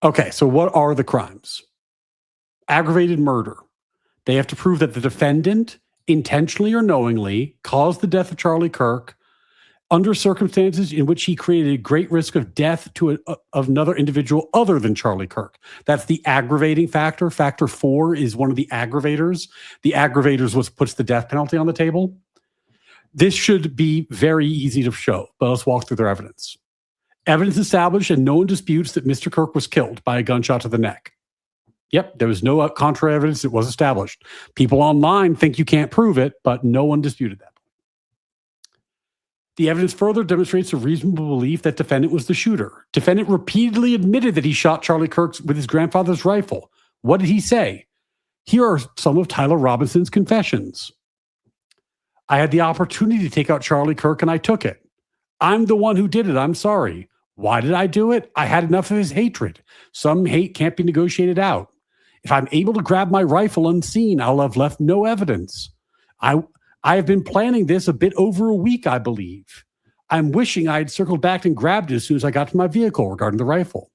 Okay, so what are the crimes? Aggravated murder. They have to prove that the defendant intentionally or knowingly caused the death of Charlie Kirk under circumstances in which he created a great risk of death to of another individual other than Charlie Kirk. That's the aggravating factor. Factor 4 is one of the aggravators. The aggravator is what puts the death penalty on the table. This should be very easy to show, but let's walk through their evidence. Evidence established and no one disputes that Mr. Kirk was killed by a gunshot to the neck. Yep, there was no contrary evidence. It was established. People online think you can't prove it, but no one disputed that. The evidence further demonstrates a reasonable belief that defendant was the shooter. Defendant repeatedly admitted that he shot Charlie Kirk with his grandfather's rifle. What did he say? Here are some of Tyler Robinson's confessions. I had the opportunity to take out Charlie Kirk and I took it. I'm the one who did it. I'm sorry. Why did I do it? I had enough of his hatred. Some hate can't be negotiated out. If I'm able to grab my rifle unseen, I'll have left no evidence. I have been planning this a bit over a week, I believe. I'm wishing I had circled back and grabbed it as soon as I got to my vehicle regarding the rifle.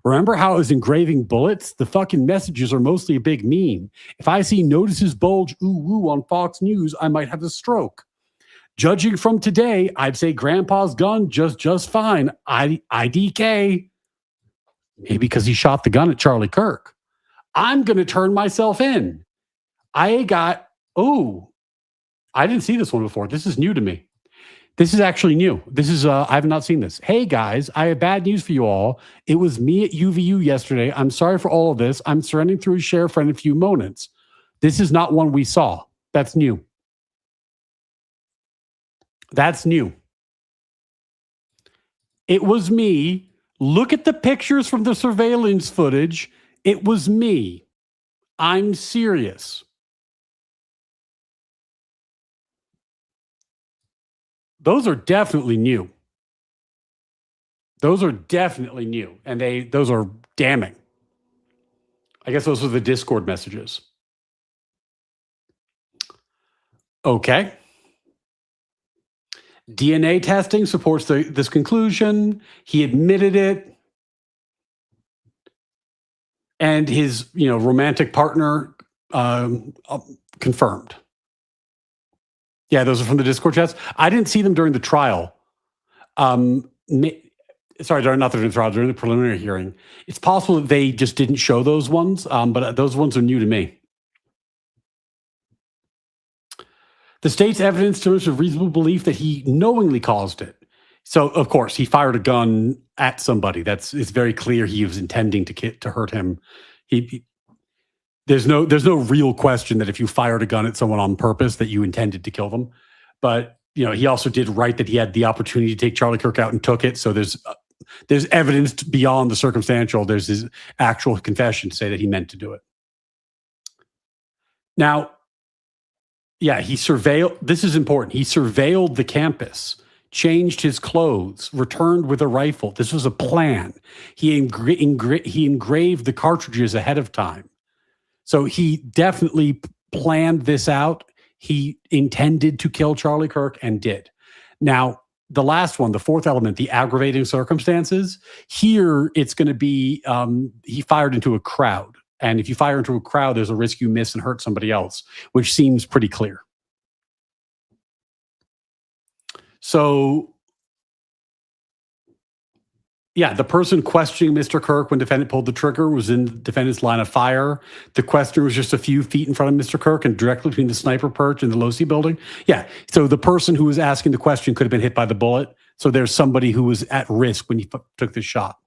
Remember how I was engraving bullets? The fucking messages are mostly a big meme. If I see notices bulge ooh woo on Fox News, I might have a stroke. Judging from today, I'd say Grandpa's gun just fine. IDK. Maybe because he shot the gun at Charlie Kirk. I'm going to turn myself in. I didn't see this one before. This is new to me. This is actually new. This is, I have not seen this. Hey guys, I have bad news for you all. It was me at UVU yesterday. I'm sorry for all of this. I'm surrendering through a share friend a few moments. This is not one we saw. That's new. That's new. It was me. Look at the pictures from the surveillance footage. It was me. I'm serious. Those are definitely new. Those are definitely new. And those are damning. I guess those are the Discord messages. Okay. DNA testing supports this conclusion. He admitted it. And his, romantic partner confirmed. Yeah, those are from the Discord chats. I didn't see them during the trial. Not during the trial, during the preliminary hearing. It's possible that they just didn't show those ones, but those ones are new to me. The state's evidence demonstrates a reasonable belief that he knowingly caused it. So, of course, he fired a gun at somebody. It's very clear he was intending to hurt him. There's no real question that if you fired a gun at someone on purpose that you intended to kill them. But he also did write that he had the opportunity to take Charlie Kirk out and took it. So there's evidence beyond the circumstantial. There's his actual confession to say that he meant to do it. Now, yeah, this is important. He surveilled the campus, changed his clothes, returned with a rifle. This was a plan. He engraved the cartridges ahead of time. So he definitely planned this out. He intended to kill Charlie Kirk and did. Now, the last one, the fourth element, the aggravating circumstances, here it's going to be he fired into a crowd. And if you fire into a crowd, there's a risk you miss and hurt somebody else, which seems pretty clear. So, yeah, the person questioning Mr. Kirk when defendant pulled the trigger was in the defendant's line of fire. The questioner was just a few feet in front of Mr. Kirk and directly between the sniper perch and the Losi building. Yeah, so the person who was asking the question could have been hit by the bullet. So there's somebody who was at risk when he took the shot.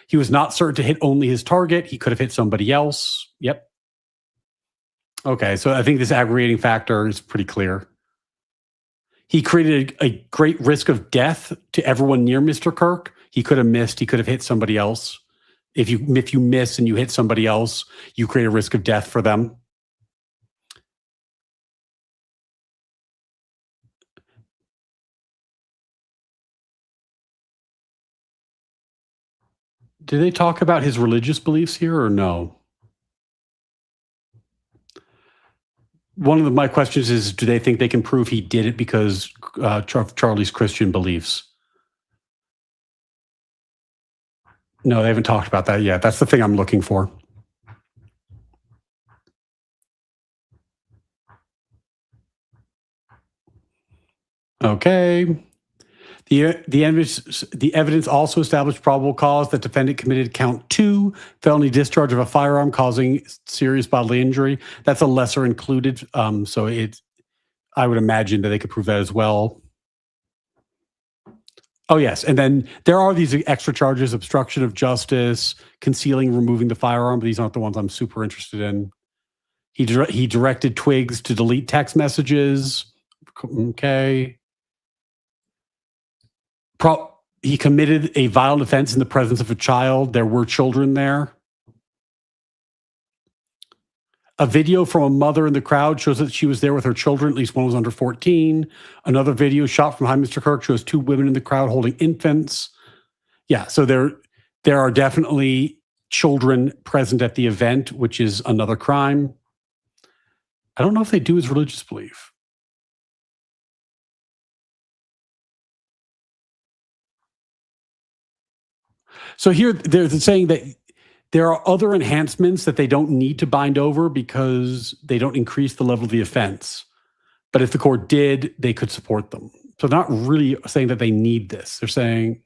He was not certain to hit only his target. He could have hit somebody else. Yep. Okay, so I think this aggravating factor is pretty clear. He created a great risk of death to everyone near Mr. Kirk. He could have missed. He could have hit somebody else. If you miss and you hit somebody else, you create a risk of death for them. Do they talk about his religious beliefs here or no? One of my questions is, do they think they can prove he did it because of Charlie's Christian beliefs? No, they haven't talked about that yet. That's the thing I'm looking for. Okay. The evidence also established probable cause that defendant committed count 2, felony discharge of a firearm causing serious bodily injury. That's a lesser included. So I would imagine that they could prove that as well. Oh, yes. And then there are these extra charges: obstruction of justice, concealing, removing the firearm. But these aren't the ones I'm super interested in. He directed Twiggs to delete text messages. Okay. He committed a violent offense in the presence of a child. There were children there. A video from a mother in the crowd shows that she was there with her children. At least one was under 14. Another video shot from behind Mr. Kirk shows 2 women in the crowd holding infants. Yeah, so there are definitely children present at the event, which is another crime. I don't know if they do his religious belief. So here they're saying that there are other enhancements that they don't need to bind over because they don't increase the level of the offense. But if the court did, they could support them. So they're not really saying that they need this. They're saying,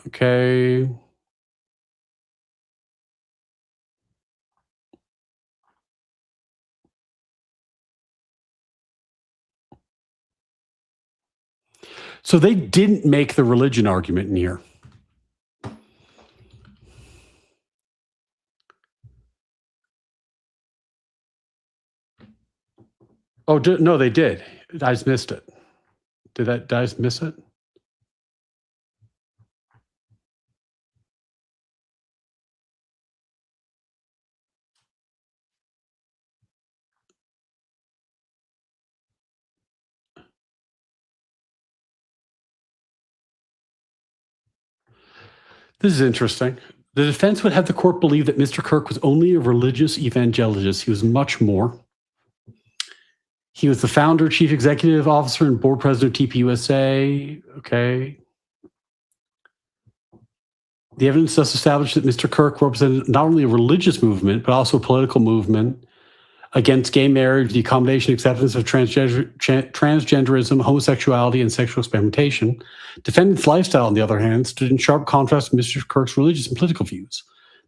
okay. So they didn't make the religion argument in here. Oh, no, they did. I just missed it. Did I just miss it? This is interesting. The defense would have the court believe that Mr. Kirk was only a religious evangelist. He was much more. He was the founder, chief executive officer, and board president of TPUSA. Okay. The evidence thus established that Mr. Kirk represented not only a religious movement, but also a political movement against gay marriage, the accommodation and acceptance of transgenderism, homosexuality, and sexual experimentation. Defendant's lifestyle, on the other hand, stood in sharp contrast to Mr. Kirk's religious and political views.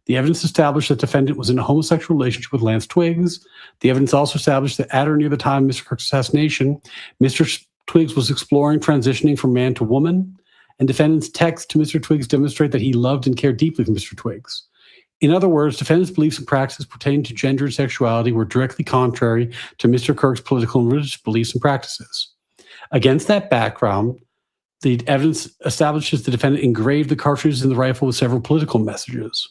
The evidence established that defendant was in a homosexual relationship with Lance Twiggs. The evidence also established that at or near the time of Mr. Kirk's assassination, Mr. Twiggs was exploring transitioning from man to woman, and defendant's texts to Mr. Twiggs demonstrate that he loved and cared deeply for Mr. Twiggs. In other words, defendant's beliefs and practices pertaining to gender and sexuality were directly contrary to Mr. Kirk's political and religious beliefs and practices. Against that background, the evidence establishes the defendant engraved the cartridges in the rifle with several political messages.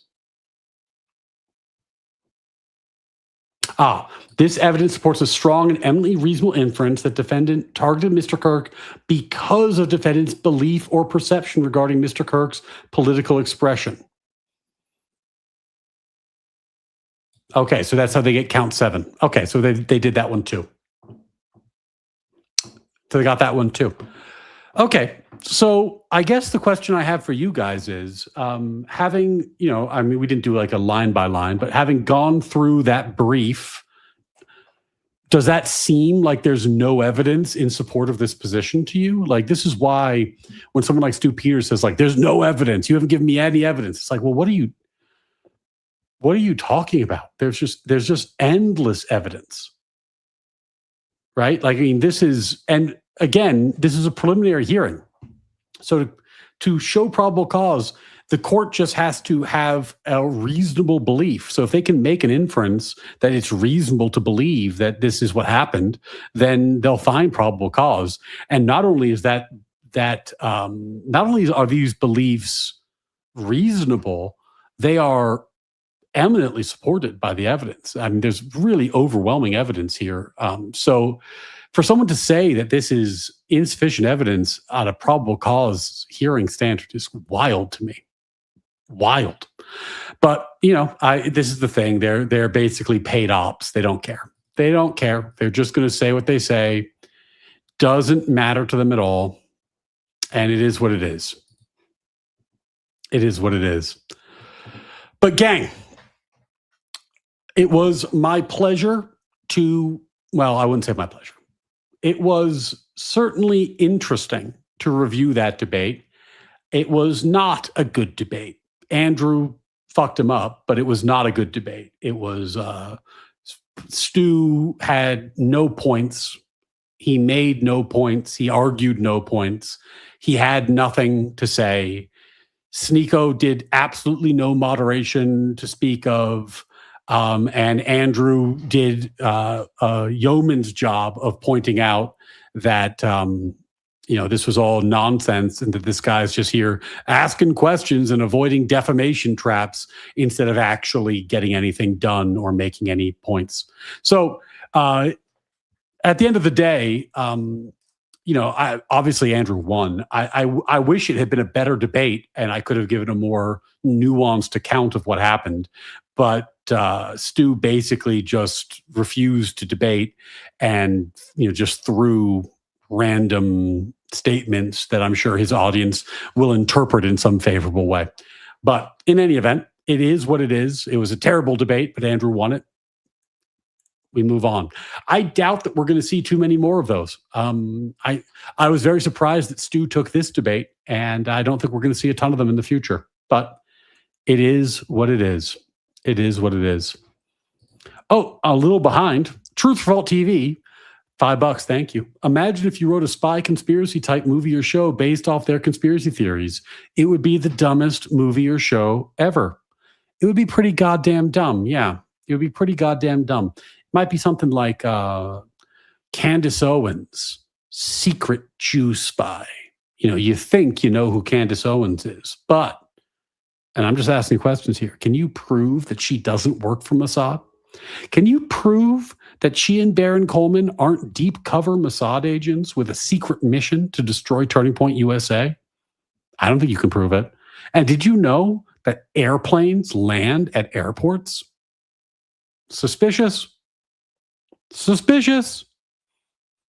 This evidence supports a strong and eminently reasonable inference that defendant targeted Mr. Kirk because of defendant's belief or perception regarding Mr. Kirk's political expression. Okay, so that's how they get count 7. Okay, so they did that one too. So they got that one too. Okay, so I guess the question I have for you guys is, having, I mean, we didn't do like a line by line, but having gone through that brief, does that seem like there's no evidence in support of this position to you? Like, this is why when someone like Stu Peters says, like, there's no evidence, you haven't given me any evidence. It's like, well, what are you talking about? There's just endless evidence, right? Like, I mean, and again, this is a preliminary hearing. So to show probable cause, the court just has to have a reasonable belief. So if they can make an inference that it's reasonable to believe that this is what happened, then they'll find probable cause. And not only is not only are these beliefs reasonable, they are eminently supported by the evidence. I mean, there's really overwhelming evidence here. So for someone to say that this is insufficient evidence on a probable cause hearing standard is wild to me. Wild. But, this is the thing. They're basically paid ops. They don't care. They don't care. They're just going to say what they say. Doesn't matter to them at all. And it is what it is. It is what it is. But gang, it was my pleasure I wouldn't say my pleasure. It was certainly interesting to review that debate. It was not a good debate. Andrew fucked him up, but it was not a good debate. It was, Stu had no points. He made no points. He argued no points. He had nothing to say. Sneeko did absolutely no moderation to speak of. And Andrew did a yeoman's job of pointing out that, this was all nonsense and that this guy's just here asking questions and avoiding defamation traps instead of actually getting anything done or making any points. So at the end of the day, obviously Andrew won. I wish it had been a better debate and I could have given a more nuanced account of what happened. But Stu basically just refused to debate and, just threw random statements that I'm sure his audience will interpret in some favorable way. But in any event, it is what it is. It was a terrible debate, but Andrew won it. We move on. I doubt that we're going to see too many more of those. I was very surprised that Stu took this debate, and I don't think we're going to see a ton of them in the future. But it is what it is. It is what it is. Oh, a little behind. Truth for Fault TV, $5, thank you. Imagine if you wrote a spy conspiracy type movie or show based off their conspiracy theories. It would be the dumbest movie or show ever. It would be pretty goddamn dumb. Yeah, it would be pretty goddamn dumb. It might be something like Candace Owens, secret Jew spy. You know, you think you know who Candace Owens is, but, and I'm just asking questions here, can you prove that she doesn't work for Mossad? Can you prove that she and Baron Coleman aren't deep cover Mossad agents with a secret mission to destroy Turning Point USA? I don't think you can prove it. And did you know that airplanes land at airports? Suspicious. Suspicious.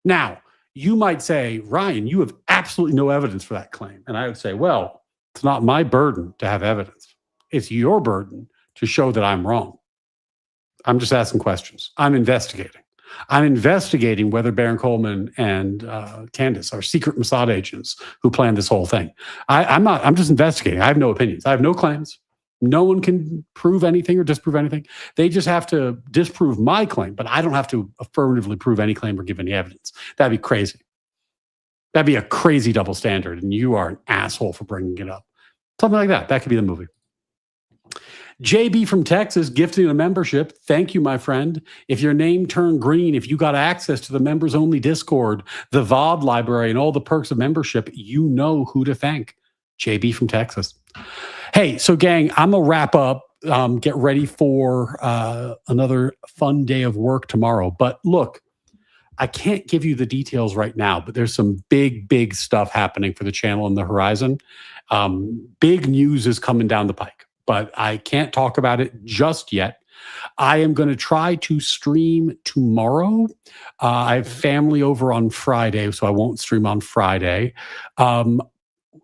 Now, you might say, Ryan, you have absolutely no evidence for that claim. And I would say, well, it's not my burden to have evidence. It's your burden to show that I'm wrong. I'm just asking questions. I'm investigating. I'm investigating whether Baron Coleman and Candace are secret Mossad agents who planned this whole thing. I'm just investigating. I have no opinions. I have no claims. No one can prove anything or disprove anything. They just have to disprove my claim, but I don't have to affirmatively prove any claim or give any evidence. That'd be crazy. That'd be a crazy double standard, and you are an asshole for bringing it up. Something like that. That could be the movie. JB from Texas gifting a membership. Thank you, my friend. If your name turned green, if you got access to the members only Discord, the VOD library, and all the perks of membership, you know who to thank. JB from Texas. Hey, so gang, I'm going to wrap up. Get ready for another fun day of work tomorrow. But look, I can't give you the details right now, but there's some big stuff happening for the channel on the horizon. Big news is coming down the pike, but I can't talk about it just yet. I am going to try to stream tomorrow. I have family over on Friday, so I won't stream on Friday.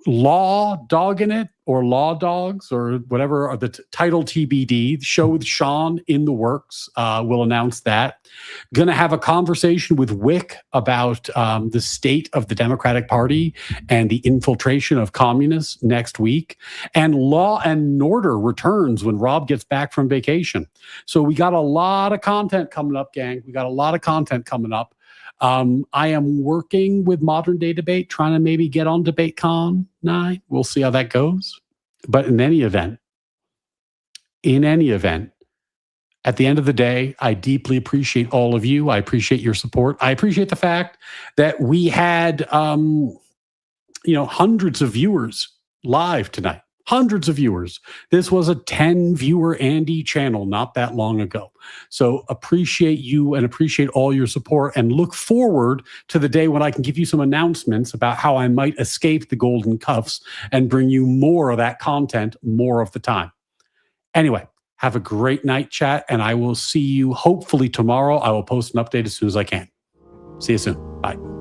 Law Dogging It or Law Dogs or whatever, or the title TBD, the show with Sean in the works. We'll announce that. Going to have a conversation with Wick about the state of the Democratic Party and the infiltration of communists next week. And Law and Order returns when Rob gets back from vacation. So we got a lot of content coming up, gang. We got a lot of content coming up. I am working with Modern Day Debate, trying to maybe get on DebateCon 9. We'll see how that goes. But in any event, at the end of the day, I deeply appreciate all of you. I appreciate your support. I appreciate the fact that we had, hundreds of viewers live tonight. Hundreds of viewers. This was a 10-viewer Andy channel not that long ago. So appreciate you and appreciate all your support and look forward to the day when I can give you some announcements about how I might escape the golden cuffs and bring you more of that content more of the time. Anyway, have a great night, chat, and I will see you hopefully tomorrow. I will post an update as soon as I can. See you soon. Bye.